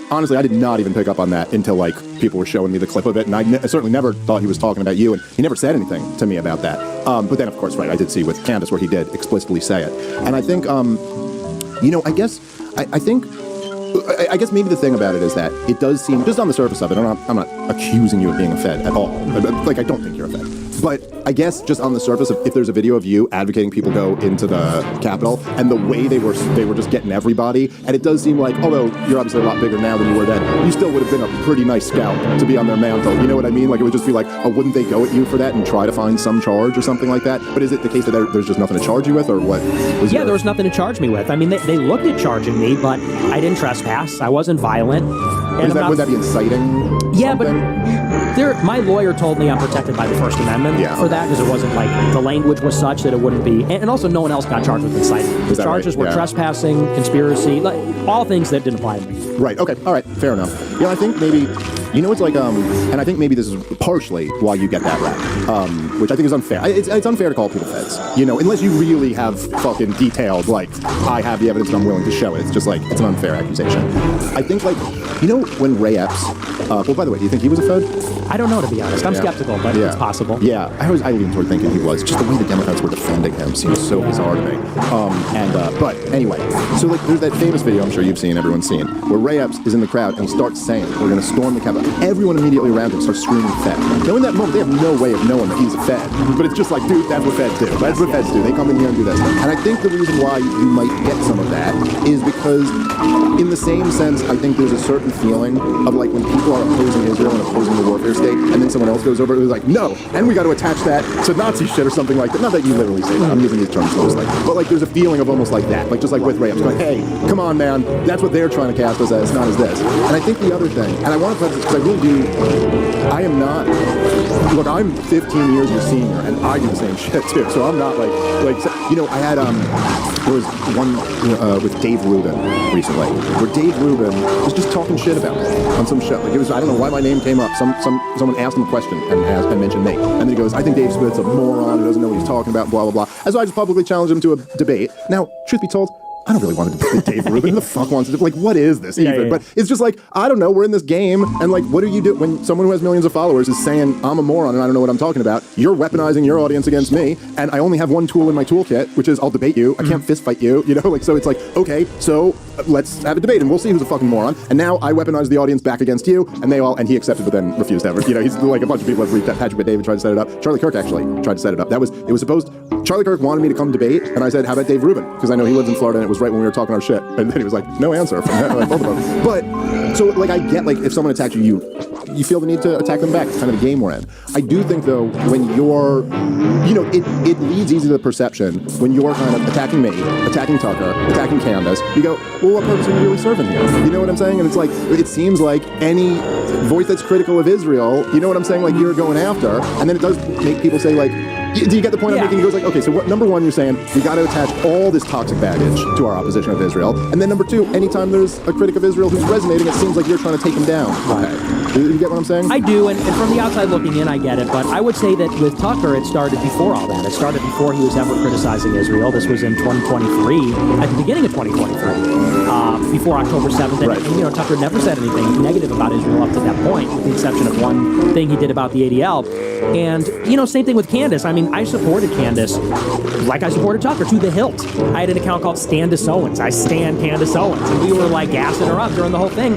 even pick up on that until like people were showing me the clip of it, and I certainly never thought he was talking about you, and he never said anything to me about that. But then, of course, right, I did see with Candace where he did explicitly say it, and I think, I guess maybe the thing about it is that it does seem, just on the surface of it, I'm not accusing you of being a Fed at all. Like, I don't think you're a Fed. But I guess just on the surface of, if there's a video of you advocating people go into the Capitol, and the way they were just getting everybody, and it does seem like, although you're obviously a lot bigger now than you were then, you still would have been a pretty nice scout to be on their mantle. You know what I mean? Like, it would just be like, oh, wouldn't they go at you for that and try to find some charge or something like that? But is it the case that there's just nothing to charge you with, or what? Yeah, there was nothing to charge me with. I mean, they looked at charging me, but I didn't trespass. I wasn't violent. Would that be inciting? Yeah, something? but my lawyer told me I'm protected by the First Amendment for that, because it wasn't like the language was such that it wouldn't be, and also no one else got charged with inciting. The charges were trespassing, conspiracy, like all things that didn't apply to me. Right. Okay. All right. Fair enough. Yeah, I think maybe. It's like, and I think maybe this is partially why you get that rap, which I think is unfair. It's unfair to call people Feds, unless you really have fucking detailed, like, I have the evidence and I'm willing to show it. It's just like, it's an unfair accusation. I think, like, when Ray Epps, well, by the way, do you think he was a Fed? I don't know, to be honest. I'm skeptical, but it's possible. Yeah, I lean toward thinking he was. Just the way the Democrats were defending him seems so bizarre to me. But anyway, so like, there's that famous video I'm sure you've seen, everyone's seen, where Ray Epps is in the crowd and he starts saying, "We're going to storm the Capitol." Everyone immediately around him starts screaming Fed. Now in that moment, they have no way of knowing that he's a Fed. But it's just like, dude, that's what Feds do. That's what Feds do. They come in here and do this. And I think the reason why you might get some of that is because, in the same sense, I think there's a certain feeling of like when people are opposing Israel and opposing the warfare state, and then someone else goes over it who's like, no, and we got to attach that to Nazi shit or something like that. Not that you literally say that. I'm using these terms loosely. But like, there's a feeling of almost like that. Like, just like with Ray, I'm going, hey, come on, man. That's what they're trying to cast us as, not as this. And I think the other thing, and I want to preface this because I really do, I am not, look, I'm 15 years your senior, and I do the same shit too. So I'm not like, I had, there was one with Dave Rubin recently, where Dave Rubin was just talking shit about me on some show. Like, it was, I don't know why my name came up. Someone asked him a question and mentioned me. And then he goes, I think Dave Smith's a moron who doesn't know what he's talking about, blah, blah, blah. And so I just publicly challenged him to a debate. Now, truth be told, I don't really want to debate Dave Rubin. Who the fuck wants to do? Like, what is this even? Yeah. But it's just like, I don't know. We're in this game, and like, what do you do when someone who has millions of followers is saying I'm a moron and I don't know what I'm talking about? You're weaponizing your audience against me, and I only have one tool in my toolkit, which is I'll debate you. I can't fist fight you. Like, so it's like, okay, so let's have a debate, and we'll see who's a fucking moron. And now I weaponize the audience back against you, and and he accepted, but then refused ever. He's like a bunch of people have reached out. Patrick David tried to set it up. Charlie Kirk actually tried to set it up. It was supposed. Charlie Kirk wanted me to come debate, and I said, how about Dave Rubin? Because I know he lives in Florida, and it was right when we were talking our shit. And then he was like, no answer from that. Both of them. But, so, like, I get, like, if someone attacks you feel the need to attack them back. It's kind of the game we're in. I do think, though, when you're, it leads easy to the perception when you're kind of attacking me, attacking Tucker, attacking Candace, you go, well, what purpose are you really serving here? You know what I'm saying? And it's like, it seems like any voice that's critical of Israel, you know what I'm saying, like, you're going after, and then it does make people say, like, do you get the point I'm making? He goes like, okay, so number one, you're saying we got to attach all this toxic baggage to our opposition of Israel, and then number two, anytime there's a critic of Israel who's resonating, it seems like you're trying to take him down. Right. Do you get what I'm saying? I do, and from the outside looking in, I get it, but I would say that with Tucker, it started before all that. It started before he was ever criticizing Israel. This was in 2023, at the beginning of 2023, before October 7th, and, right. Tucker never said anything negative about Israel up to that point, with the exception of one thing he did about the ADL. And, same thing with Candace. I mean, I supported Candace like I supported Tucker to the hilt. I had an account called Standis Owens. I stand Candace Owens. And we were like gassing her up during the whole thing.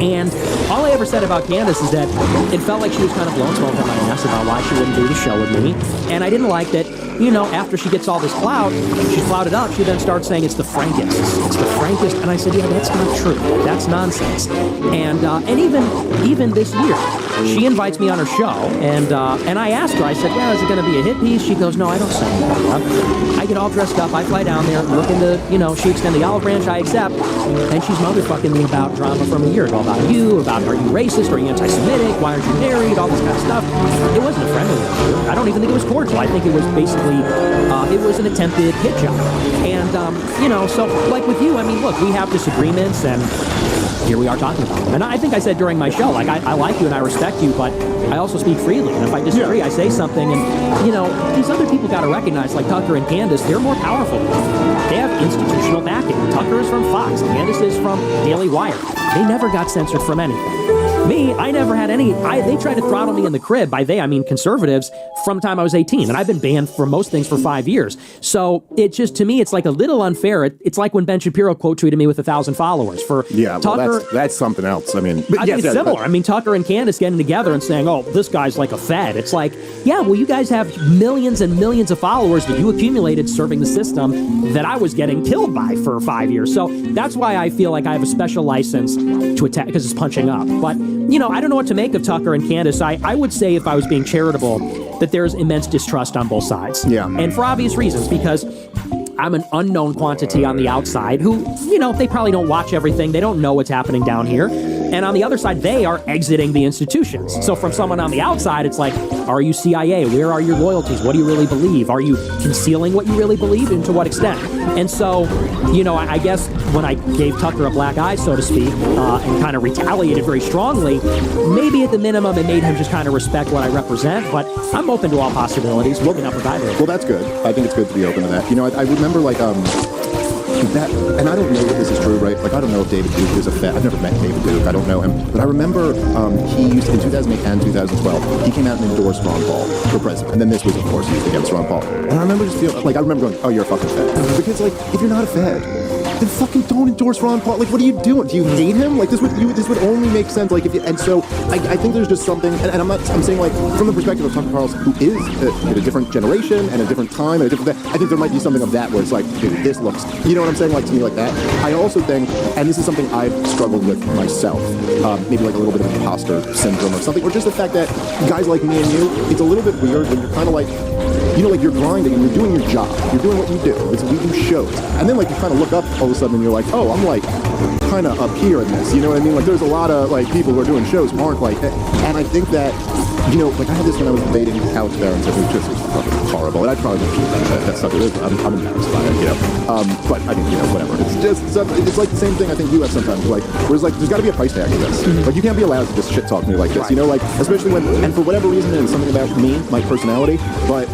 And all I ever said about Candace is that it felt like she was kind of blowing smoke at my ass about why she wouldn't do the show with me. And I didn't like that after she gets all this clout, she's clouded up, she then starts saying it's the Frankists. It's the Frankists. And I said, yeah, that's not true. That's nonsense. And even this year, she invites me on her show, and I asked her, I said, well, is it going to be a hit piece? She goes, no, I don't sing I get all dressed up, I fly down there, look into, she extend the olive branch, I accept, and she's motherfucking me about drama from a year ago, about you, about are you racist, are you anti-Semitic, why aren't you married, all this kind of stuff. It wasn't a friendly issue. I don't even think it was cordial. I think it was basically, it was an attempted hit job. And, so like with you, I mean, look, we have disagreements, and here we are talking about them. And I think I said during my show, like, I like you and I respect you, but I also speak freely. And if I disagree, I say something. And, these other people got to recognize, like Tucker and Candace, they're more powerful. They have institutional backing. Tucker is from Fox. Candace is from Daily Wire. They never got censored from anything. Me, I never had any. They tried to throttle me in the crib. By they, I mean conservatives, from the time I was 18. And I've been banned from most things for 5 years. So it just, to me, it's like a little unfair. It's like when Ben Shapiro quote tweeted me with 1,000 followers. For Tucker, that's something else. I mean, I think it's similar. I mean, Tucker and Candace getting together and saying, oh, this guy's like a fed. It's like, yeah, well, you guys have millions and millions of followers that you accumulated serving the system that I was getting killed by for 5 years. So that's why I feel like I have a special license to attack, because it's punching up. But, I don't know what to make of Tucker and Candace. I would say, if I was being charitable, that there's immense distrust on both sides. Yeah. And for obvious reasons, because I'm an unknown quantity on the outside who, they probably don't watch everything. They don't know what's happening down here. And on the other side, they are exiting the institutions. So from someone on the outside, it's like, are you CIA? Where are your loyalties? What do you really believe? Are you concealing what you really believe, and to what extent? And so, I guess when I gave Tucker a black eye, so to speak, and kind of retaliated very strongly, maybe at the minimum it made him just kind of respect what I represent, but I'm open to all possibilities, looking up with either. Well, that's good. I think it's good to be open to that. I remember, that, and I don't know if this is true, right? Like, I don't know if David Duke is a fan. I've never met David Duke. I don't know him. But I remember he used to, in 2008 and 2012, he came out and endorsed Ron Paul for president. And then this was, of course, used against Ron Paul. And I remember just feeling, I remember going, oh, you're a fucking fed. Because, if you're not a fed, then fucking don't endorse Ron Paul. What are you doing? Do you hate him? This would only make sense, if you, and so I think there's just something, and I'm saying, from the perspective of Tucker Carlson, who is in a different generation and a different time and a different, I think there might be something of that where it's dude, this looks, you know what I'm saying, to me, like that. I also think, and this is something I've struggled with myself, maybe a little bit of imposter syndrome or something, or just the fact that guys like me and you, it's a little bit weird when you're kind of you're grinding and you're doing your job. You're doing what you do. We do shows. And then, you kind of look up all of a sudden and you're like, oh, I'm, kind of up here in this. You know what I mean? There's a lot of, people who are doing shows who aren't like that. And I think that, I had this when I was debating Alex Barron, so it was just fucking horrible. And I probably don't shoot that stuff. I'm embarrassed by it, But, I mean, whatever. It's just, it's like the same thing I think you have sometimes. Whereas, there's got to be a price tag to this. You can't be allowed to just shit talk me like this. Especially when, and for whatever reason, it's something about me, my personality, but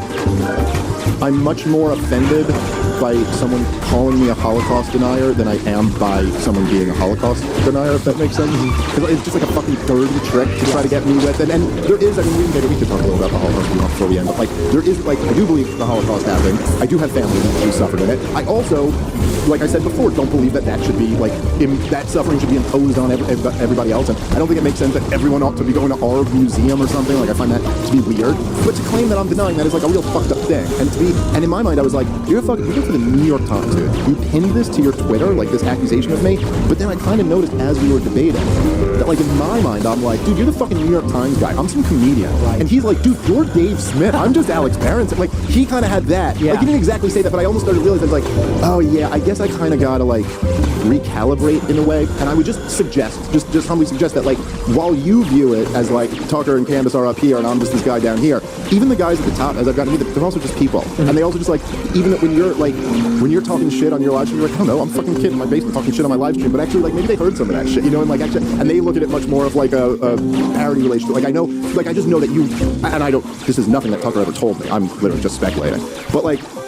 I'm much more offended by someone calling me a Holocaust denier than I am by someone being a Holocaust denier, if that makes sense. Because it's just a fucking dirty trick to try to get me with. And there is, I mean, we could talk a little about the Holocaust before we end, but there is, I do believe the Holocaust happened. I do have family who suffered in it. I also, like I said before, don't believe that should be, that suffering should be imposed on everybody else. And I don't think it makes sense that everyone ought to be going to our museum or something. I find that to be weird. But to claim that I'm denying that is, a real fucked up thing. And in my mind, I was like, you go to the New York Times, dude. You pinned this to your Twitter, this accusation of me. But then I kind of noticed as we were debating that, in my mind, I'm like, dude, you're the fucking New York Times guy. I'm some comedian. Right. And he's like, dude, you're Dave Smith. I'm just Alex Barron. He kind of had that. Yeah. He didn't exactly say that, but I almost started realizing, oh yeah, I guess I kind of gotta recalibrate in a way. And I would just suggest, just humbly suggest that while you view it as Tucker and Candace are up here and I'm just this guy down here, even the guys at the top, as I've gotten to meet, they're also just people. Mm-hmm. And they also just even when you're talking shit on your live stream, you're like, oh no, I'm fucking kid in my basement talking shit on my live stream, but actually maybe they heard some of that shit, and they look at it much more of a parody relationship. I know, I just know that you, and I don't, this is nothing that Tucker ever told me, I'm literally just speculating, but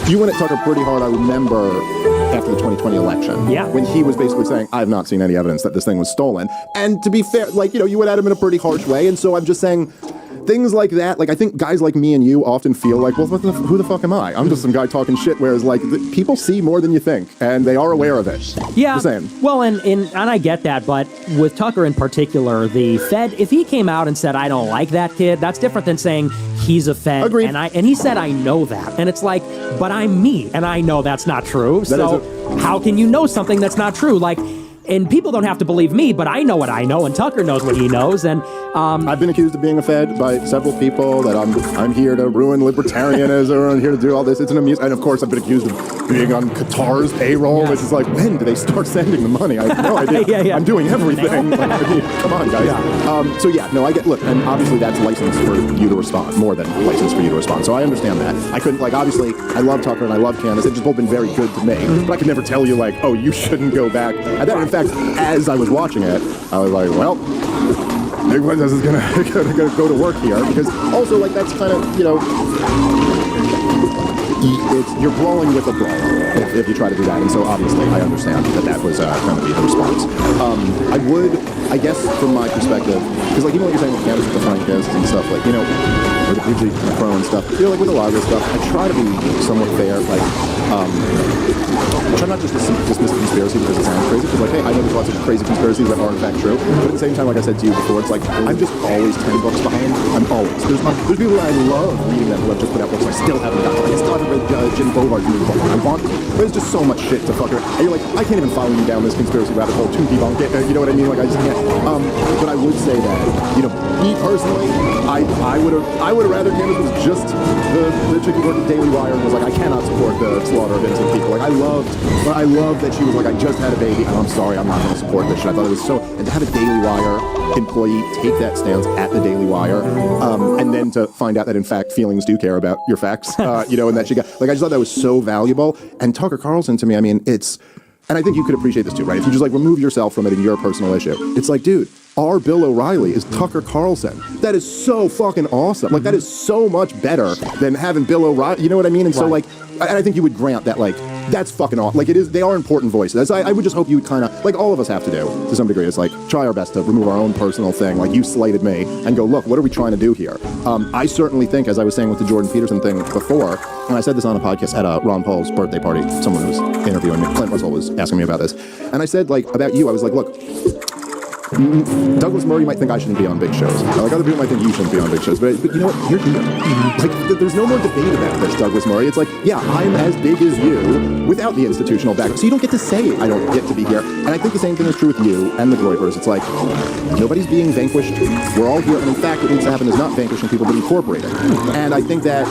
you went at Tucker pretty hard, I remember, after the 2020 election. Yeah. When he was basically saying, I have not seen any evidence that this thing was stolen. And to be fair, you went at him in a pretty harsh way, and so I'm just saying, things like that. Like, I think guys like me and you often feel like, well, who the fuck am I? I'm just some guy talking shit. Whereas, like, people see more than you think, and they are aware of it. Yeah. Just saying. Well, and I get that, but with Tucker in particular, the Fed, if he came out and said, I don't like that kid, that's different than saying he's a Fed. Agreed. And he said, I know that. And it's like, but I'm me, and I know that's not true. So how can you know something that's not true? Like, and people don't have to believe me, but I know what I know, and Tucker knows what he knows. And I've been accused of being a Fed by several people, that I'm here to ruin libertarianism, I'm here to do all this. It's an amusement. And of course, I've been accused of being on Qatar's payroll, which is like, when do they start sending the money? I have no idea. Yeah. I'm doing everything. Like, I mean, come on, guys. Yeah. So yeah, no, I get. Look, and obviously that's license for you to respond, more than license for you to respond. So I understand that. I couldn't, like, obviously, I love Tucker and I love Candace. They've just both been very good to me. But I could never tell you, like, oh, you shouldn't go back. And then, in fact, as I was watching it, I was like, well, Nick Fuentes is gonna go to work here, because also, like, that's kind of, you know, you're brawling with a brawler if you try to do that, and so obviously I understand that was going to be the response. I would, I guess, from my perspective, because like even what you're saying with Candace with the Frankists and stuff, like, you know, or the PvZ Pro and stuff, you know, like with a lot of this stuff, I try to be somewhat fair, like, I try not just to dismiss the conspiracy because it sounds crazy, because like, hey, I know there's lots of crazy conspiracies that are in fact true, but at the same time, like I said to you before, it's like, I'm just always 10 books behind. I'm always. There's people that I love reading that who have just put out books I still haven't gotten. Like, I still haven't read Jim Bovar's new book. I want to, but there's just so much shit to fuck around. And you're like, I can't even follow you down this conspiracy rabbit hole to debunk it. You know what I mean? Like, I just can't. But I would say that, you know, me personally, I would have rather Candace was just the chick who worked at Daily Wire and was like, I cannot support the slaughter of innocent people. Like, I loved that she was like, I just had a baby, and I'm sorry, I'm not going to support this shit. I thought it was so, and to have a Daily Wire employee take that stance at the Daily Wire, and then to find out that in fact feelings do care about your facts, you know, and that she got, like, I just thought that was so valuable. And Tucker Carlson, to me, I mean, it's, and I think you could appreciate this too, right? If you just like remove yourself from it in your personal issue, it's like, dude, our Bill O'Reilly is Tucker Carlson. That is so fucking awesome. Like, that is so much better than having Bill O'Reilly. You know what I mean? And so, like, and I think you would grant that, like, that's fucking awesome. Like, it is, they are important voices. I would just hope you would kind of, like all of us have to do, to some degree, is like, try our best to remove our own personal thing. Like, you slighted me, and go, look, what are we trying to do here? I certainly think, as I was saying with the Jordan Peterson thing before, and I said this on a podcast at Ron Paul's birthday party, someone who was interviewing me, Clint Russell was asking me about this, and I said, like, about you, I was like, look, Douglas Murray might think I shouldn't be on big shows. Like, other people might think you shouldn't be on big shows. But you know what? You're here. Like, there's no more debate about this, Douglas Murray. It's like, yeah, I'm as big as you without the institutional background. So you don't get to say I don't get to be here. And I think the same thing is true with you and the Groypers. It's like, nobody's being vanquished. We're all here. And in fact, what needs to happen is not vanquishing people, but incorporating. And I think that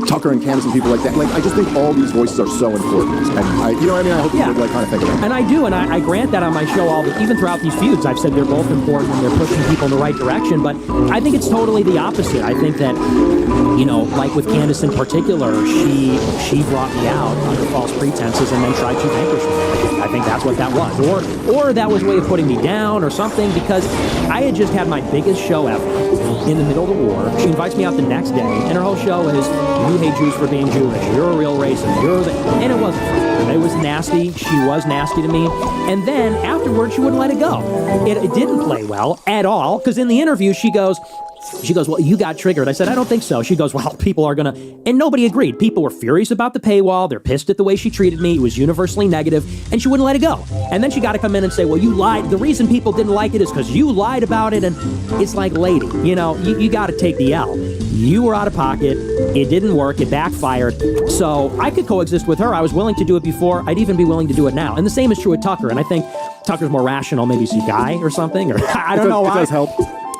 Tucker and Candace and people like that, like, I just think all these voices are so important. And I, you know what I mean? I hope you would, like, kind of think of that. And I do, and I grant that on my show even throughout these feuds. I've said they're both important and they're pushing people in the right direction, but I think it's totally the opposite. I think that, you know, like with Candace in particular, she brought me out under false pretenses and then tried to vanquish me. I think that's what that was. Or that was a way of putting me down or something, because I had just had my biggest show ever in the middle of the war. She invites me out the next day, and her whole show is, you hate Jews for being Jewish, you're a real racist, and it wasn't fun. It was nasty. She was nasty to me. And then afterwards, she wouldn't let it go. It didn't play well at all, because in the interview, she goes, well, you got triggered. I said, I don't think so. She goes, well, people are going to... And nobody agreed. People were furious about the paywall. They're pissed at the way she treated me. It was universally negative, and she wouldn't let it go. And then she got to come in and say, well, you lied. The reason people didn't like it is because you lied about it. And it's like, lady, you know, you got to take the L. You were out of pocket. It didn't work. It backfired. So I could coexist with her. I was willing to do it before. I'd even be willing to do it now. And the same is true with Tucker. And I think Tucker's more rational. Maybe he's a guy or something. Or I don't know why. It does help.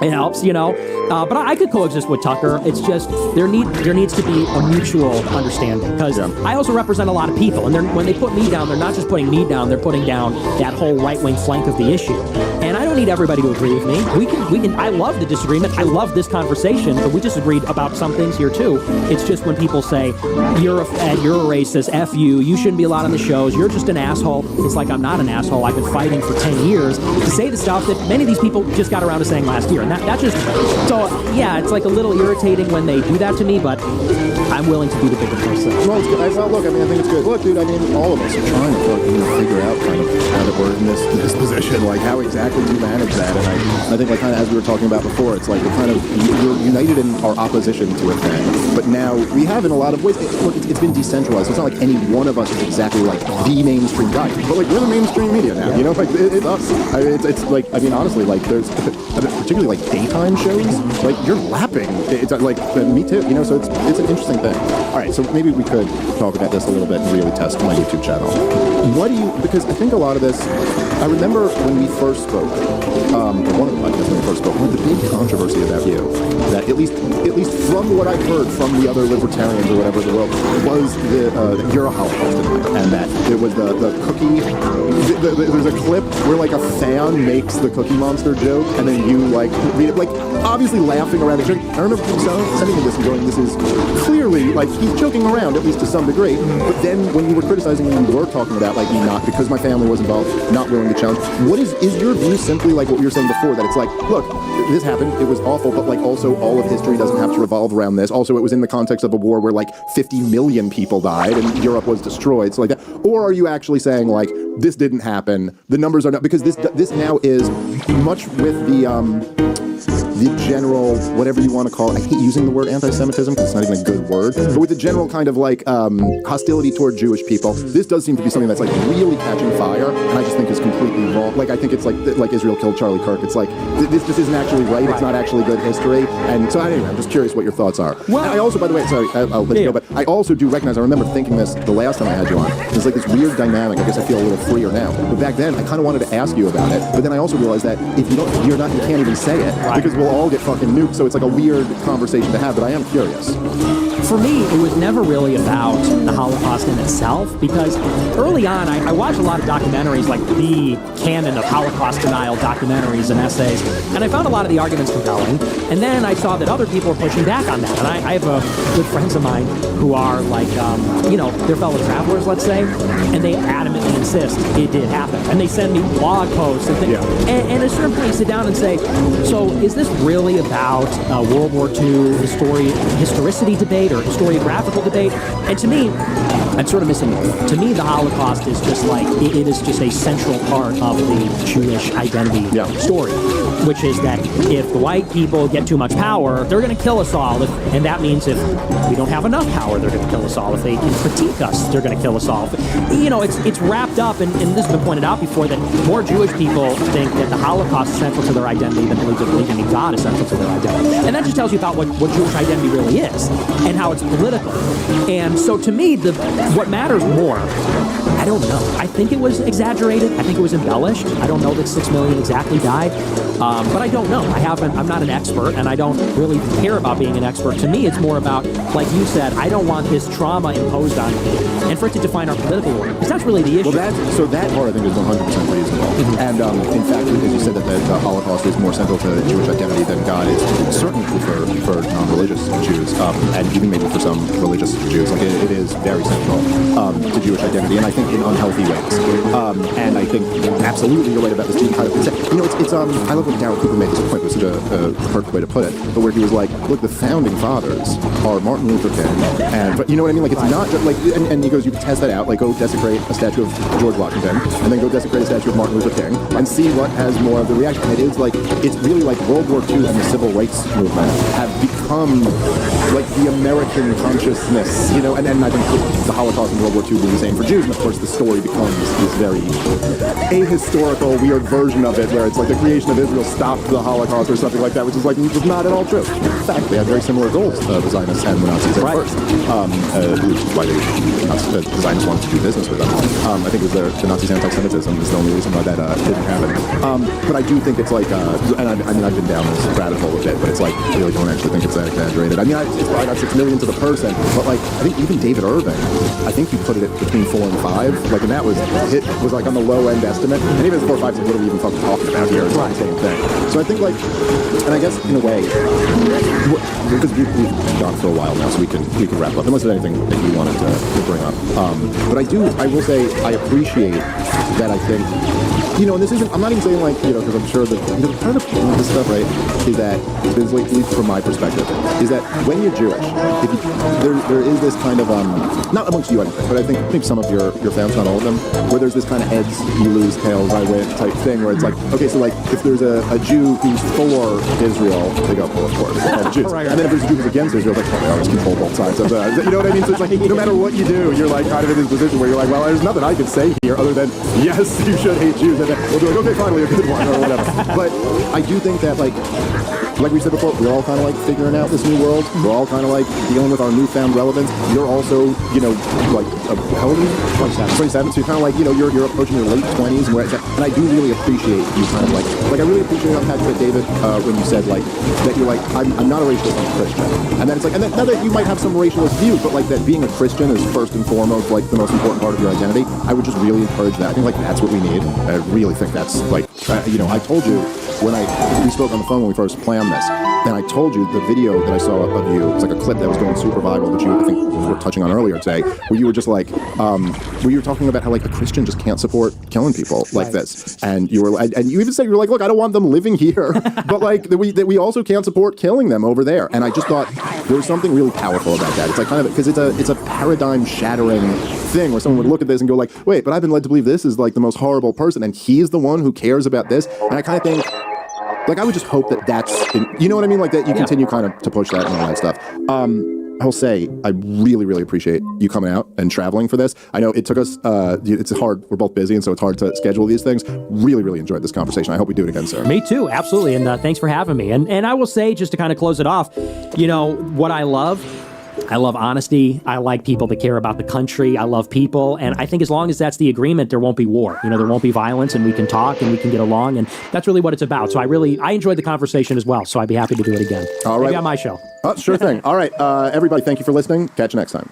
It helps, you know. But I could coexist with Tucker. It's just there needs to be a mutual understanding, because I also represent a lot of people, and when they put me down, they're not just putting me down; they're putting down that whole right-wing flank of the issue. And I don't need everybody to agree with me. We can. I love the disagreement. I love this conversation, but we disagreed about some things here too. It's just when people say you're a Fed, you're a racist, F you shouldn't be allowed on the shows, you're just an asshole. It's like, I'm not an asshole. I've been fighting for 10 years to say the stuff that many of these people just got around to saying last year. And that just, so yeah, it's like a little irritating when they do that to me, but I'm willing to be the bigger person. Well, it's good. Look, I mean, I think it's good. Look, dude, I mean, all of us are trying to figure out kind of how that we're in this position, like how exactly exactly to manage that. And I think, like, kind of as we were talking about before, it's like we're united in our opposition to a thing. But now we have, in a lot of ways, it's been decentralized. So it's not like any one of us is exactly like the mainstream guy. But like we're the mainstream media now. You know, like it's us. I mean, it's like, I mean, honestly, like there's particularly like daytime shows. Like you're lapping. It's like me too. You know, so it's an interesting thing. All right, so maybe we could talk about this a little bit and really test my YouTube channel. What do you? Because I think a lot of this. I remember when we first spoke, or one of the podcasts when we first spoke, one of the big controversy about you, that at least from what I've heard from the other libertarians or whatever in the world, was that you're a Holocaust denier, and that it was the cookie. There's a clip where like a fan makes the Cookie Monster joke, and then you like read it, like obviously laughing around the joke. I remember sending me this and going, "This is clearly like he's joking around, at least to some degree." But then when you were criticizing, you were talking about like me not, because my family was involved, not willing to challenge. What is your view simply like what we were saying before, that it's like, look, this happened, it was awful, but like also all of history doesn't have to revolve around this. Also, it was in the context of a war where like 50 million people died and Europe was destroyed, so like that. Or are you actually saying like this didn't happen? The numbers are not, because this now is much with the general, whatever you want to call it. I hate using the word anti-Semitism because it's not even a good word. But with the general kind of like hostility toward Jewish people, this does seem to be something that's like really catching fire, and I just think is completely wrong. Like I think it's like Israel killed Charlie Kirk. It's like this just isn't actually right. It's not actually good history. And so anyway, I'm just curious what your thoughts are. Well, and I also, by the way, sorry, I'll let you go, but I also do recognize. I remember thinking this the last time I had you on. There's like this weird dynamic. I guess I feel a little freer now. But back then, I kind of wanted to ask you about it. But then I also realized that if you can't even say it because we'll all get fucking nuked. So it's like a weird conversation to have. But I am curious. For me, it was never really about the Holocaust in itself, because early on, I watched a lot of documentaries, like the canon of Holocaust denial documentaries and essays, and I found a lot of the arguments compelling. And then I saw that other people were pushing back on that. And I have good friends of mine who are like, they're fellow travelers, let's say, and they adamantly insist it did happen. And they send me blog posts and things. Yeah. And at a certain point, you sit down and say, so is this really about World War II historicity debate or historiographical debate? And to me, I'm sort of missing it. To me, the Holocaust is just like, it is just a central part of the Jewish identity story, which is that if the white people get too much power, they're going to kill us all. And that means if we don't have enough power, they're going to kill us all. If they can critique us, they're going to kill us all. You know, it's wrapped up, and this has been pointed out before, that more Jewish people think that the Holocaust is central to their identity than believing in God is central to their identity. And that just tells you about what Jewish identity really is and how it's political. And so to me, what matters more, I don't know. I think it was exaggerated. I think it was embellished. I don't know that 6 million exactly died. But I don't know. I'm not an expert, and I don't really care about being an expert. To me, it's more about, like you said, I don't want this trauma imposed on me, and for it to define our political order, because that's really the issue. Well, that part I think is 100% reasonable. Mm-hmm. And in fact, because you said that the Holocaust is more central to Jewish identity than God is, certainly true for non-religious Jews, and even maybe for some religious Jews. Like it is very central to Jewish identity, and I think in unhealthy ways. And I think absolutely you're right about this being kind of, it's I love when Darryl Cooper made this point. It was such a perfect way to put it. But where he was like, look, the founding fathers are Martin Luther King, but you know what I mean? Like it's not just like, and he goes, you can test that out. Like go desecrate a statue of George Washington, and then go desecrate a statue of Martin Luther King, and see what has more of the reaction. And it is like, it's really like World War II and the Civil Rights Movement have become like the American consciousness, you know. And I think the Holocaust and World War II being the same for Jews, and of course the story becomes this very ahistorical, weird version of it, where it's like the creation of Israel stopped the Holocaust or something like that, which is like was not at all true. In fact, they had very similar goals, the Zionists and the Nazis at first. Which is why the Zionists wanted to do business with them. I think it was the Nazis' anti-Semitism is the only reason why that didn't happen. But I do think it's like, and I've been down this rabbit hole a bit, but it's like, I really don't actually think it's that exaggerated. I mean, it's probably not 6 million to the person, but like, I think even David Irving, I think he put it at between 4 and 5, like, and that was like on the low end estimate, and even 4 or 5 said, what are we even fucking talking about here? It's the same thing. So I think like, and I guess in a way, because we've gone for a while now, so we can wrap up, unless there's anything that you wanted to bring up. But I will say, I appreciate that. I think, and this isn't, I'm not even saying like, because I'm sure that part of this stuff, right, is that, at least from my perspective, is that when you're Jewish, there is this kind of, not amongst you, I don't think, but I think some of your accounts, not all of them, where there's this kind of heads you lose, tails I win type thing, where it's like, okay, so like if there's a Jew who's for Israel, they go, well, of course, they're all Jews. Right. And then if there's a Jew who's against Israel, it's like, oh, they always control both sides of the, you know what I mean? So it's like, no matter what you do, you're like kind of in this position where you're like, well, there's nothing I can say here other than, yes, you should hate Jews. And then we'll be like, okay, finally, a good one, or whatever. But I do think that, like we said before, we're all kind of like figuring out this new world. We're all kind of like dealing with our newfound relevance. You're also, you know, like, how old are you? 27. So you're kind of like, you know, you're approaching your late 20s, and I do really appreciate you kind of like I really appreciate how you said, David, when you said like that you're like, I'm not a racialist, I'm a Christian. And then it's like, and then now that you might have some racialist views, but like that being a Christian is first and foremost like the most important part of your identity. I would just really encourage that. I think like that's what we need. I really think that's like, you know, I told you when we spoke on the phone when we first planned this, and I told you the video that I saw of you, it's like a clip that was going super viral that you, I think, were touching on earlier today, where you were just like, where you were talking about how like a Christian just can't support killing people like this, and you were, and you even said you were like, look, I don't want them living here, but like that we also can't support killing them over there, and I just thought there was something really powerful about that. It's like kind of because it's a paradigm shattering thing where someone would look at this and go like, wait, but I've been led to believe this is like the most horrible person, and he's the one who cares about this, and I kind of think. Like, I would just hope that you know what I mean? Like, that you continue kind of to push that and all that stuff. I'll say, I really, really appreciate you coming out and traveling for this. I know it took us, it's hard, we're both busy, and so it's hard to schedule these things. Really, really enjoyed this conversation. I hope we do it again, sir. Me too, absolutely, and thanks for having me. And I will say, just to kind of close it off, you know, what I love honesty. I like people that care about the country. I love people. And I think as long as that's the agreement, there won't be war. You know, there won't be violence, and we can talk and we can get along. And that's really what it's about. So I enjoyed the conversation as well. So I'd be happy to do it again. All right. Maybe on my show. Sure thing. All right. Everybody, thank you for listening. Catch you next time.